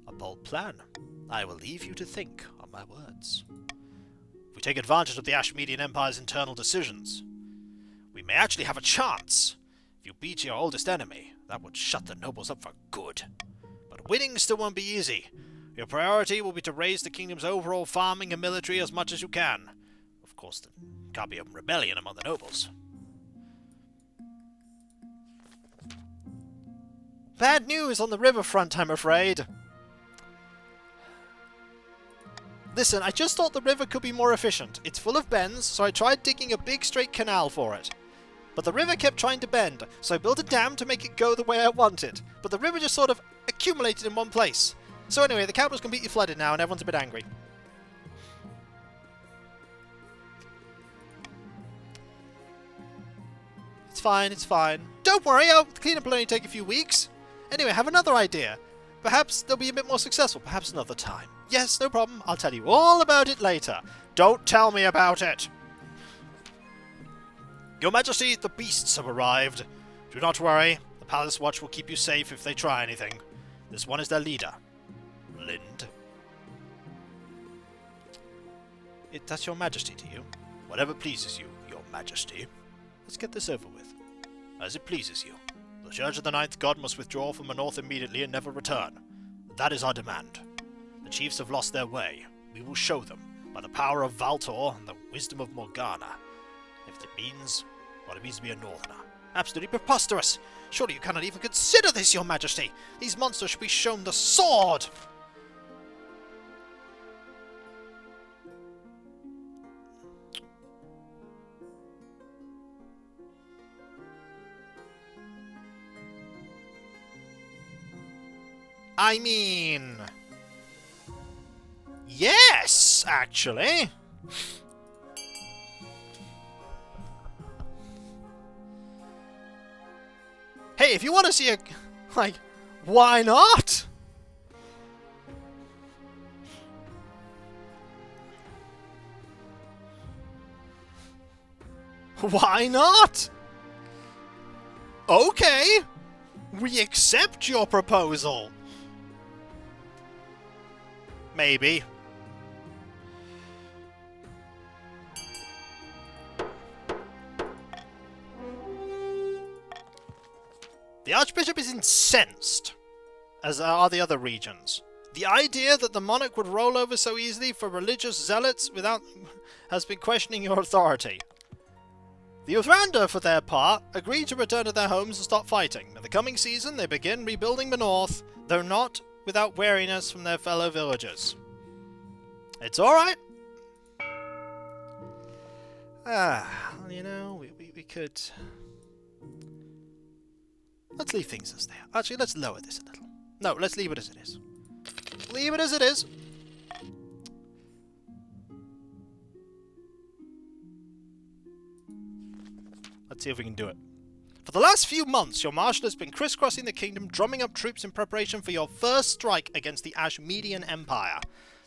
[SPEAKER 1] A bold plan. I will leave you to think on my words. If we take advantage of the Ashmedian Empire's internal decisions, we may actually have a chance. If you beat your oldest enemy, that would shut the nobles up for good. But winning still won't be easy. Your priority will be to raise the kingdom's overall farming and military as much as you can. Of course, there can't be a rebellion among the nobles. Bad news on the riverfront, I'm afraid. Listen, I just thought the river could be more efficient. It's full of bends, so I tried digging a big straight canal for it. But the river kept trying to bend, so I built a dam to make it go the way I wanted. But the river just sort of accumulated in one place. So anyway, the capital's completely flooded now and everyone's a bit angry. It's fine, it's fine. Don't worry, the cleanup will only take a few weeks. Anyway, I have another idea. Perhaps they'll be a bit more successful, perhaps another time. Yes, no problem, I'll tell you all about it later. Don't tell me about it! Your Majesty, the beasts have arrived. Do not worry, the Palace Watch will keep you safe if they try anything. This one is their leader. Lind. That's your Majesty to you? Whatever pleases you, your Majesty. Let's get this over with. As it pleases you. The Church of the Ninth God must withdraw from the north immediately and never return. That is our demand. The chiefs have lost their way. We will show them, by the power of Valtor and the wisdom of Morgana. If it means what it means to be a northerner. Absolutely preposterous! Surely you cannot even consider this, your Majesty! These monsters should be shown the sword! I mean... yes, actually. Hey, if you want to see a... like, why not? Why not? Okay. We accept your proposal. Maybe. The Archbishop is incensed, as are the other regions. The idea that the monarch would roll over so easily for religious zealots has been questioning your authority. The Uthranda, for their part, agreed to return to their homes and stop fighting. In the coming season, they begin rebuilding the north, though not without wariness from their fellow villagers. It's alright. Well, you know, we could... Let's leave things as they are. Actually, let's lower this a little. No, let's leave it as it is. Leave it as it is. Let's see if we can do it. For the last few months, your marshal has been crisscrossing the kingdom, drumming up troops in preparation for your first strike against the Ashmedian Empire.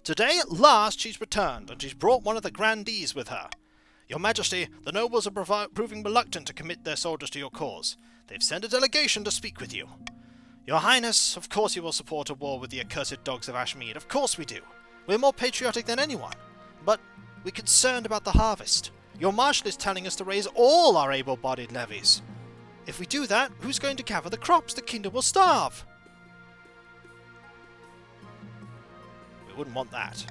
[SPEAKER 1] Today, at last, she's returned, and she's brought one of the grandees with her. Your Majesty, the nobles are proving reluctant to commit their soldiers to your cause. They've sent a delegation to speak with you. Your Highness, of course you will support a war with the accursed dogs of Ashmead. Of course we do. We're more patriotic than anyone. But we're concerned about the harvest. Your marshal is telling us to raise all our able-bodied levies. If we do that, who's going to gather the crops? The kingdom will starve. We wouldn't want that.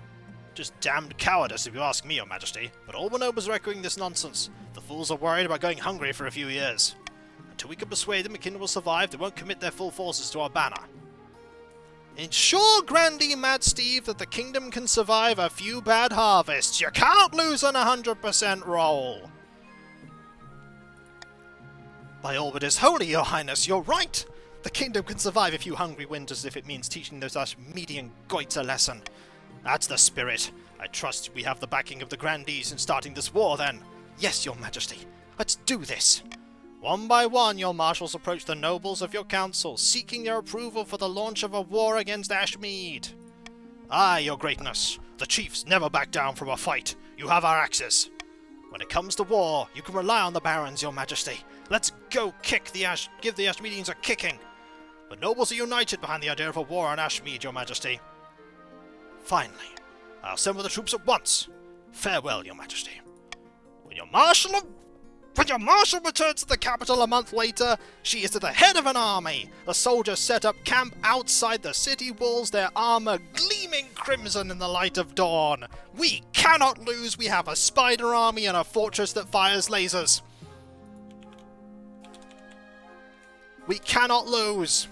[SPEAKER 1] Just damned cowardice if you ask me, Your Majesty. But all the nobles are echoing this nonsense. The fools are worried about going hungry for a few years. Until we can persuade them the kingdom will survive, they won't commit their full forces to our banner. Ensure Grandee Mad Steve that the kingdom can survive a few bad harvests. You can't lose on 100% roll. By all that is holy, Your Highness, you're right. The kingdom can survive a few hungry winters if it means teaching those Ashmedian goits a lesson. That's the spirit. I trust we have the backing of the grandees in starting this war, then. Yes, Your Majesty. Let's do this. One by one, your marshals approach the nobles of your council, seeking their approval for the launch of a war against Ashmead. Aye, Your Greatness. The chiefs never back down from a fight. You have our axes. When it comes to war, you can rely on the barons, Your Majesty. Let's go give the Ashmedians a kicking. The nobles are united behind the idea of a war on Ashmead, Your Majesty. Finally, I'll assemble the troops at once. Farewell, Your Majesty. When your marshal returns to the capital a month later, she is at the head of an army. The soldiers set up camp outside the city walls, their armor gleaming crimson in the light of dawn. We cannot lose. We have a spider army and a fortress that fires lasers. We cannot lose.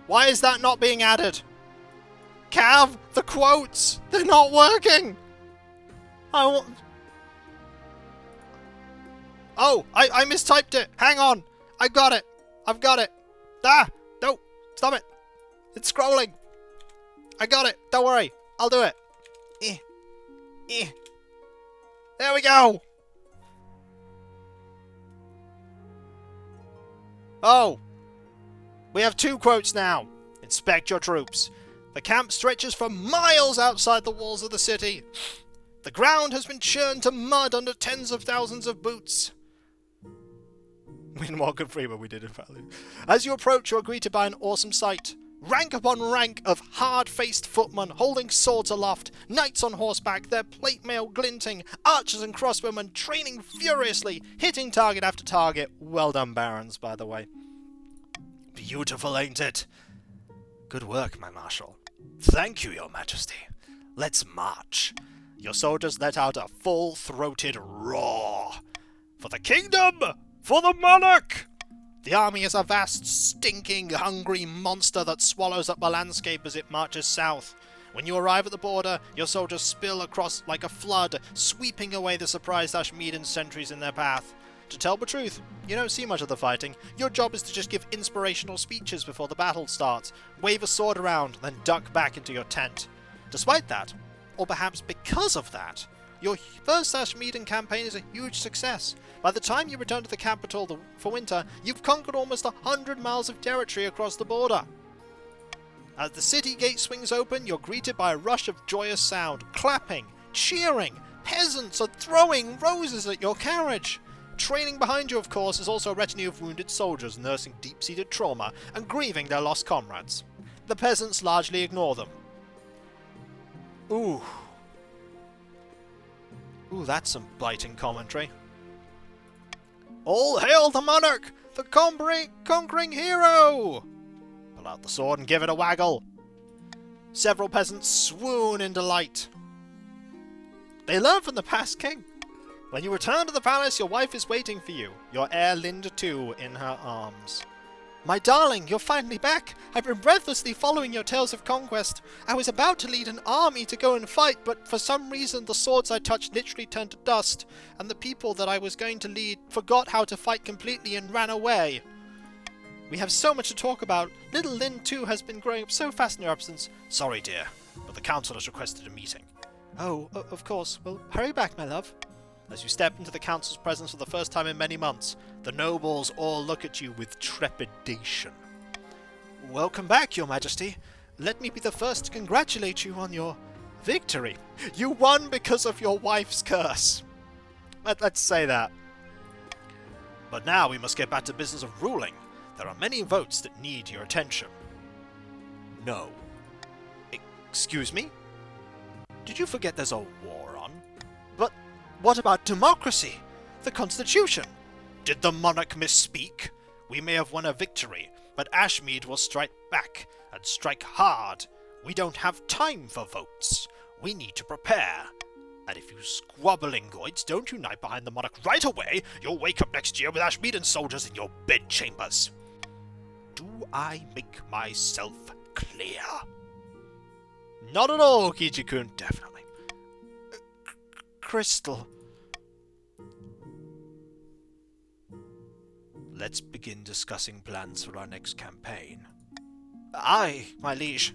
[SPEAKER 1] Why is that not being added? Cav, the quotes! They're not working! Oh, I mistyped it! Hang on! I've got it! I've got it! Ah! No! Stop it! It's scrolling! I got it! Don't worry! I'll do it! There we go! Oh! We have 2 quotes now. Inspect your troops. The camp stretches for miles outside the walls of the city. The ground has been churned to mud under tens of thousands of boots. In Morgan Freeman we did in value. As you approach, you are greeted by an awesome sight. Rank upon rank of hard-faced footmen holding swords aloft, knights on horseback, their plate mail glinting, archers and crossbowmen training furiously, hitting target after target. Well done, barons, by the way. Beautiful, ain't it? Good work, my marshal. Thank you, Your Majesty. Let's march. Your soldiers let out a full-throated roar. For the kingdom! For the monarch! The army is a vast, stinking, hungry monster that swallows up the landscape as it marches south. When you arrive at the border, your soldiers spill across like a flood, sweeping away the surprised Ashmedan sentries in their path. To tell the truth, you don't see much of the fighting. Your job is to just give inspirational speeches before the battle starts, wave a sword around, then duck back into your tent. Despite that, or perhaps because of that, your first Ashmedan campaign is a huge success. By the time you return to the capital for winter, you've conquered almost 100 miles of territory across the border. As the city gate swings open, you're greeted by a rush of joyous sound, clapping, cheering. Peasants are throwing roses at your carriage. Trailing behind you, of course, is also a retinue of wounded soldiers nursing deep-seated trauma and grieving their lost comrades. The peasants largely ignore them. Ooh, that's some biting commentary. All hail the monarch, the conquering hero! Pull out the sword and give it a waggle. Several peasants swoon in delight. They learn from the past king. When you return to the palace, your wife is waiting for you, your heir Lind too, in her arms. My darling, you're finally back! I've been breathlessly following your tales of conquest. I was about to lead an army to go and fight, but for some reason the swords I touched literally turned to dust, and the people that I was going to lead forgot how to fight completely and ran away. We have so much to talk about. Little Lind too has been growing up so fast in your absence. Sorry, dear, but the council has requested a meeting. Oh, of course. Well, hurry back, my love. As you step into the council's presence for the first time in many months, the nobles all look at you with trepidation. Welcome back, your majesty. Let me be the first to congratulate you on your victory. You won because of your wife's curse. Let's say that. But now we must get back to business of ruling. There are many votes that need your attention. No. Excuse me? Did you forget there's a war on? But what about democracy? The Constitution? Did the monarch misspeak? We may have won a victory, but Ashmead will strike back, and strike hard. We don't have time for votes. We need to prepare. And if you squabbling goits don't unite behind the monarch right away, you'll wake up next year with Ashmead and soldiers in your bedchambers. Do I make myself clear? Not at all, Kijikun, definitely. Crystal. Let's begin discussing plans for our next campaign. Aye, my liege.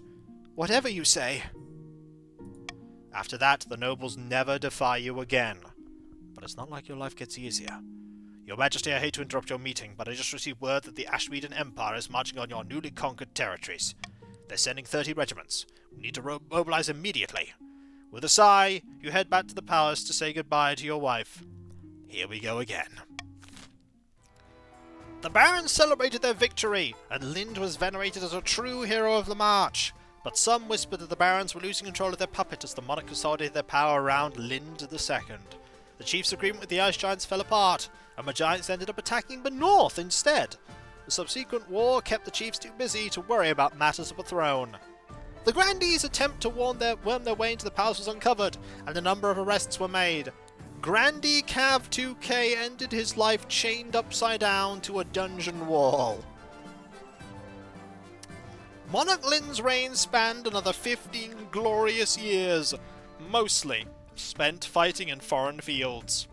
[SPEAKER 1] Whatever you say. After that, the nobles never defy you again. But it's not like your life gets easier. Your Majesty, I hate to interrupt your meeting, but I just received word that the Ashmeaden Empire is marching on your newly conquered territories. They're sending 30 regiments. We need to mobilize immediately. With a sigh, you head back to the palace to say goodbye to your wife. Here we go again. The barons celebrated their victory, and Lind was venerated as a true hero of the march. But some whispered that the barons were losing control of their puppet as the monarch consolidated their power around Lind II. The chief's agreement with the Ice Giants fell apart, and the Giants ended up attacking the north instead. The subsequent war kept the chiefs too busy to worry about matters of the throne. The Grandee's attempt to worm their way into the palace was uncovered, and a number of arrests were made. Grandee Cav 2K ended his life chained upside down to a dungeon wall. Monarch Lind's reign spanned another 15 glorious years, mostly spent fighting in foreign fields.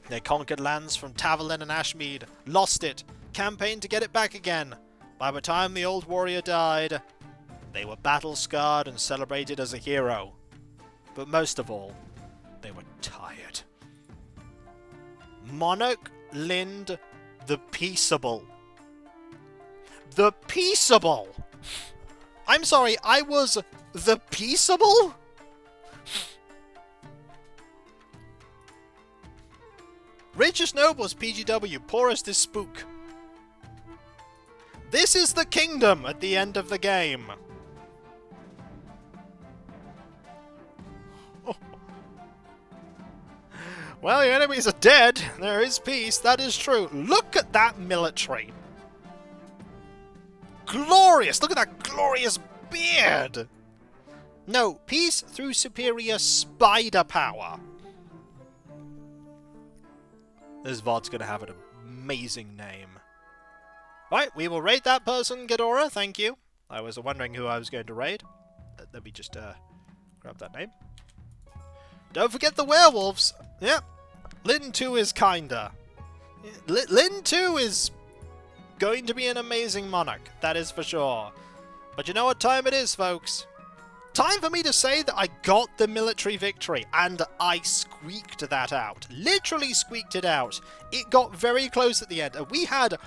[SPEAKER 1] They conquered lands from Tavalen and Ashmead, lost it, campaigned to get it back again. By the time the old warrior died, they were battle-scarred and celebrated as a hero. But most of all, they were tired. Monarch Lind the Peaceable. The Peaceable! I'm sorry, I was the Peaceable? Richest nobles PGW, poorest is spook. This is the kingdom at the end of the game. Well, your enemies are dead. There is peace. That is true. Look at that military. Glorious. Look at that glorious beard. No, peace through superior spider power. This VOD's going to have an amazing name. Right, we will raid that person, Ghidorah. Thank you. I was wondering who I was going to raid. Let me just grab that name. Don't forget the werewolves. Yep. Lind 2 is kinda. Lind 2 is going to be an amazing monarch. That is for sure. But you know what time it is, folks? Time for me to say that I got the military victory. And I squeaked that out. Literally squeaked it out. It got very close at the end. We had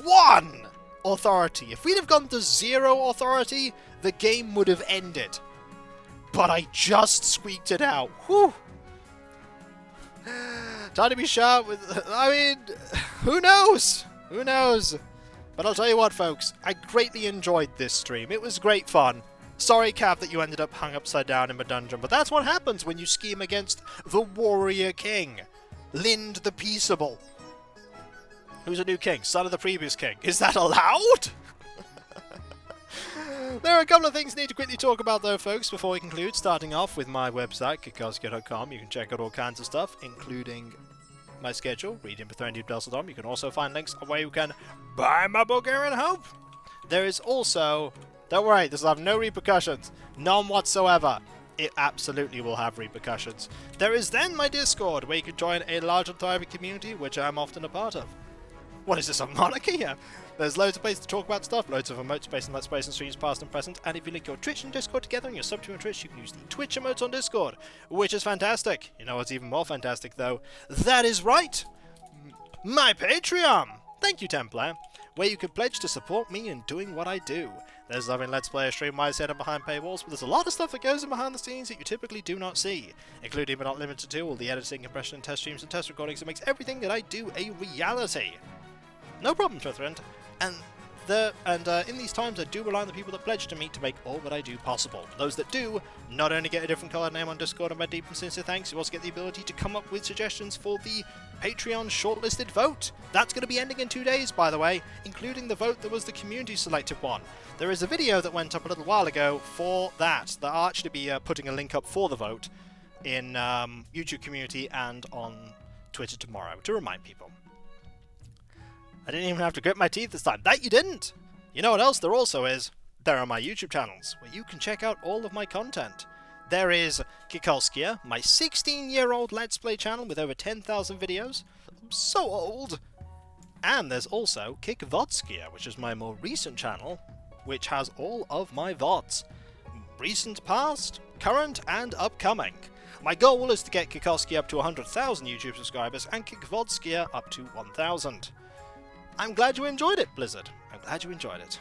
[SPEAKER 1] 1 authority. If we'd have gone to 0 authority, the game would have ended. But I just squeaked it out. Whew. Time to be sharp with... I mean, who knows? Who knows? But I'll tell you what, folks. I greatly enjoyed this stream. It was great fun. Sorry, Cav, that you ended up hung upside down in the dungeon, but that's what happens when you scheme against the Warrior King. Lind the Peaceable. Who's a new king? Son of the previous king. Is that allowed? There are a couple of things I need to quickly talk about though, folks, before we conclude, starting off with my website, kikoskia.com. You can check out all kinds of stuff, including my schedule, readingbethrendy.com. You can also find links where you can buy my Bulgarian Hope. There is also... Don't worry, this will have no repercussions. None whatsoever. It absolutely will have repercussions. There is then my Discord, where you can join a large and thriving community, which I am often a part of. What is this, a monarchy here? There's loads of places to talk about stuff, loads of emote space and let's plays and streams past and present, and if you link your Twitch and Discord together and you're sub to on Twitch, you can use the Twitch emotes on Discord, which is fantastic. You know what's even more fantastic though? That is right! My Patreon! Thank you, Templar, where you can pledge to support me in doing what I do. There's loving Let's Play, stream-wise set up behind paywalls, but there's a lot of stuff that goes in behind the scenes that you typically do not see, including but not limited to all the editing, compression, and test streams and test recordings that makes everything that I do a reality. No problem, Twitherend. And in these times, I do rely on the people that pledge to me to make all that I do possible. Those that do, not only get a different coloured name on Discord and my deep and sincere thanks, you also get the ability to come up with suggestions for the Patreon shortlisted vote. That's going to be ending in 2 days, by the way, including the vote that was the community selected one. There is a video that went up a little while ago for that. I'll actually be putting a link up for the vote in YouTube community and on Twitter tomorrow to remind people. I didn't even have to grit my teeth this time. That you didn't! You know what else there also is? There are my YouTube channels, where you can check out all of my content. There is Kikolskia, my 16-year-old Let's Play channel with over 10,000 videos. I'm so old! And there's also KikVodskia, which is my more recent channel, which has all of my VODs. Recent, past, current, and upcoming. My goal is to get Kikolskia up to 100,000 YouTube subscribers and KikVodskia up to 1,000. I'm glad you enjoyed it, Blizzard. I'm glad you enjoyed it.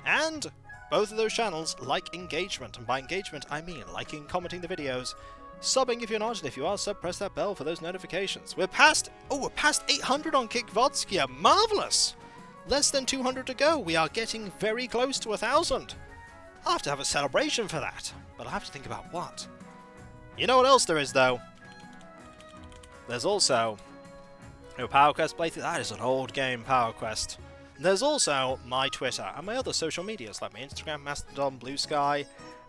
[SPEAKER 1] And both of those channels like engagement, and by engagement I mean liking, commenting the videos, subbing if you're not, and if you are sub, press that bell for those notifications. We're past 800 on KikVodskia. Marvellous! Less than 200 to go. We are getting very close to 1,000. I'll have to have a celebration for that, but I'll have to think about what. You know what else there is, though? There's also no Power Quest playthrough. That is an old game, Power Quest. There's also my Twitter and my other social medias like my Instagram, Mastodon, Blue Sky,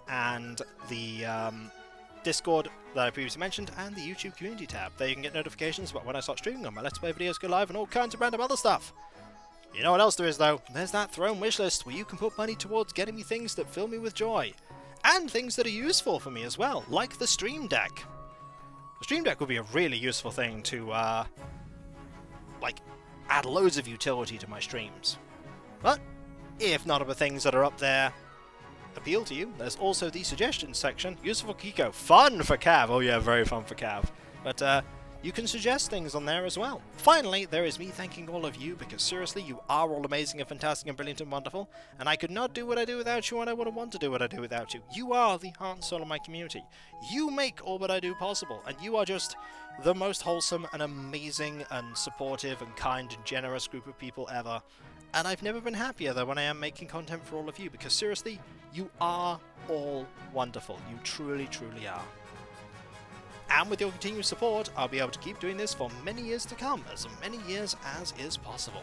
[SPEAKER 1] and the Discord that I previously mentioned, and the YouTube community tab. There you can get notifications about when I start streaming on my Let's Play videos go live and all kinds of random other stuff. You know what else there is though? There's that throne wishlist where you can put money towards getting me things that fill me with joy. And things that are useful for me as well, like the Stream Deck. The Stream Deck would be a really useful thing to add loads of utility to my streams. But if none of the things that are up there appeal to you, there's also the suggestions section. Useful for Kiko, fun for Cav. Oh yeah, very fun for Cav. But you can suggest things on there as well. Finally, there is me thanking all of you, because seriously, you are all amazing and fantastic and brilliant and wonderful, and I could not do what I do without you, and I wouldn't want to do what I do without you. You are the heart and soul of my community. You make all that I do possible, and you are just the most wholesome and amazing and supportive and kind and generous group of people ever. And I've never been happier than when I am making content for all of you, because seriously, you are all wonderful. You truly, truly are. And with your continued support, I'll be able to keep doing this for many years to come, as many years as is possible.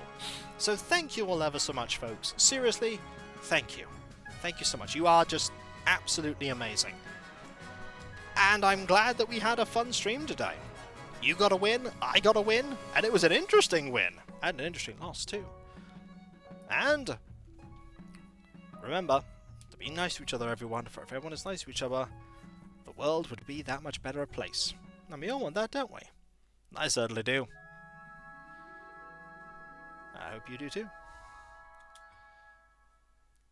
[SPEAKER 1] So thank you all ever so much, folks. Seriously, thank you. Thank you so much. You are just absolutely amazing. And I'm glad that we had a fun stream today. You got a win, I got a win, and it was an interesting win. And an interesting loss, too. And remember to be nice to each other, everyone. For if everyone is nice to each other, the world would be that much better a place. And we all want that, don't we? I certainly do. I hope you do too.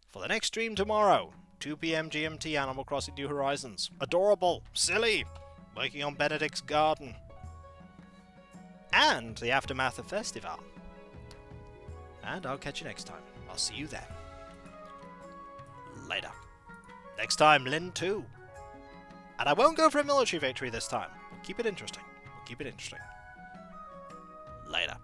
[SPEAKER 1] For the next stream tomorrow, 2 PM GMT, Animal Crossing New Horizons. Adorable, silly, working on Benedict's garden. And the aftermath of Festival. And I'll catch you next time. I'll see you then. Later. Next time, Lynn 2. And I won't go for a military victory this time. We'll keep it interesting. We'll keep it interesting. Later.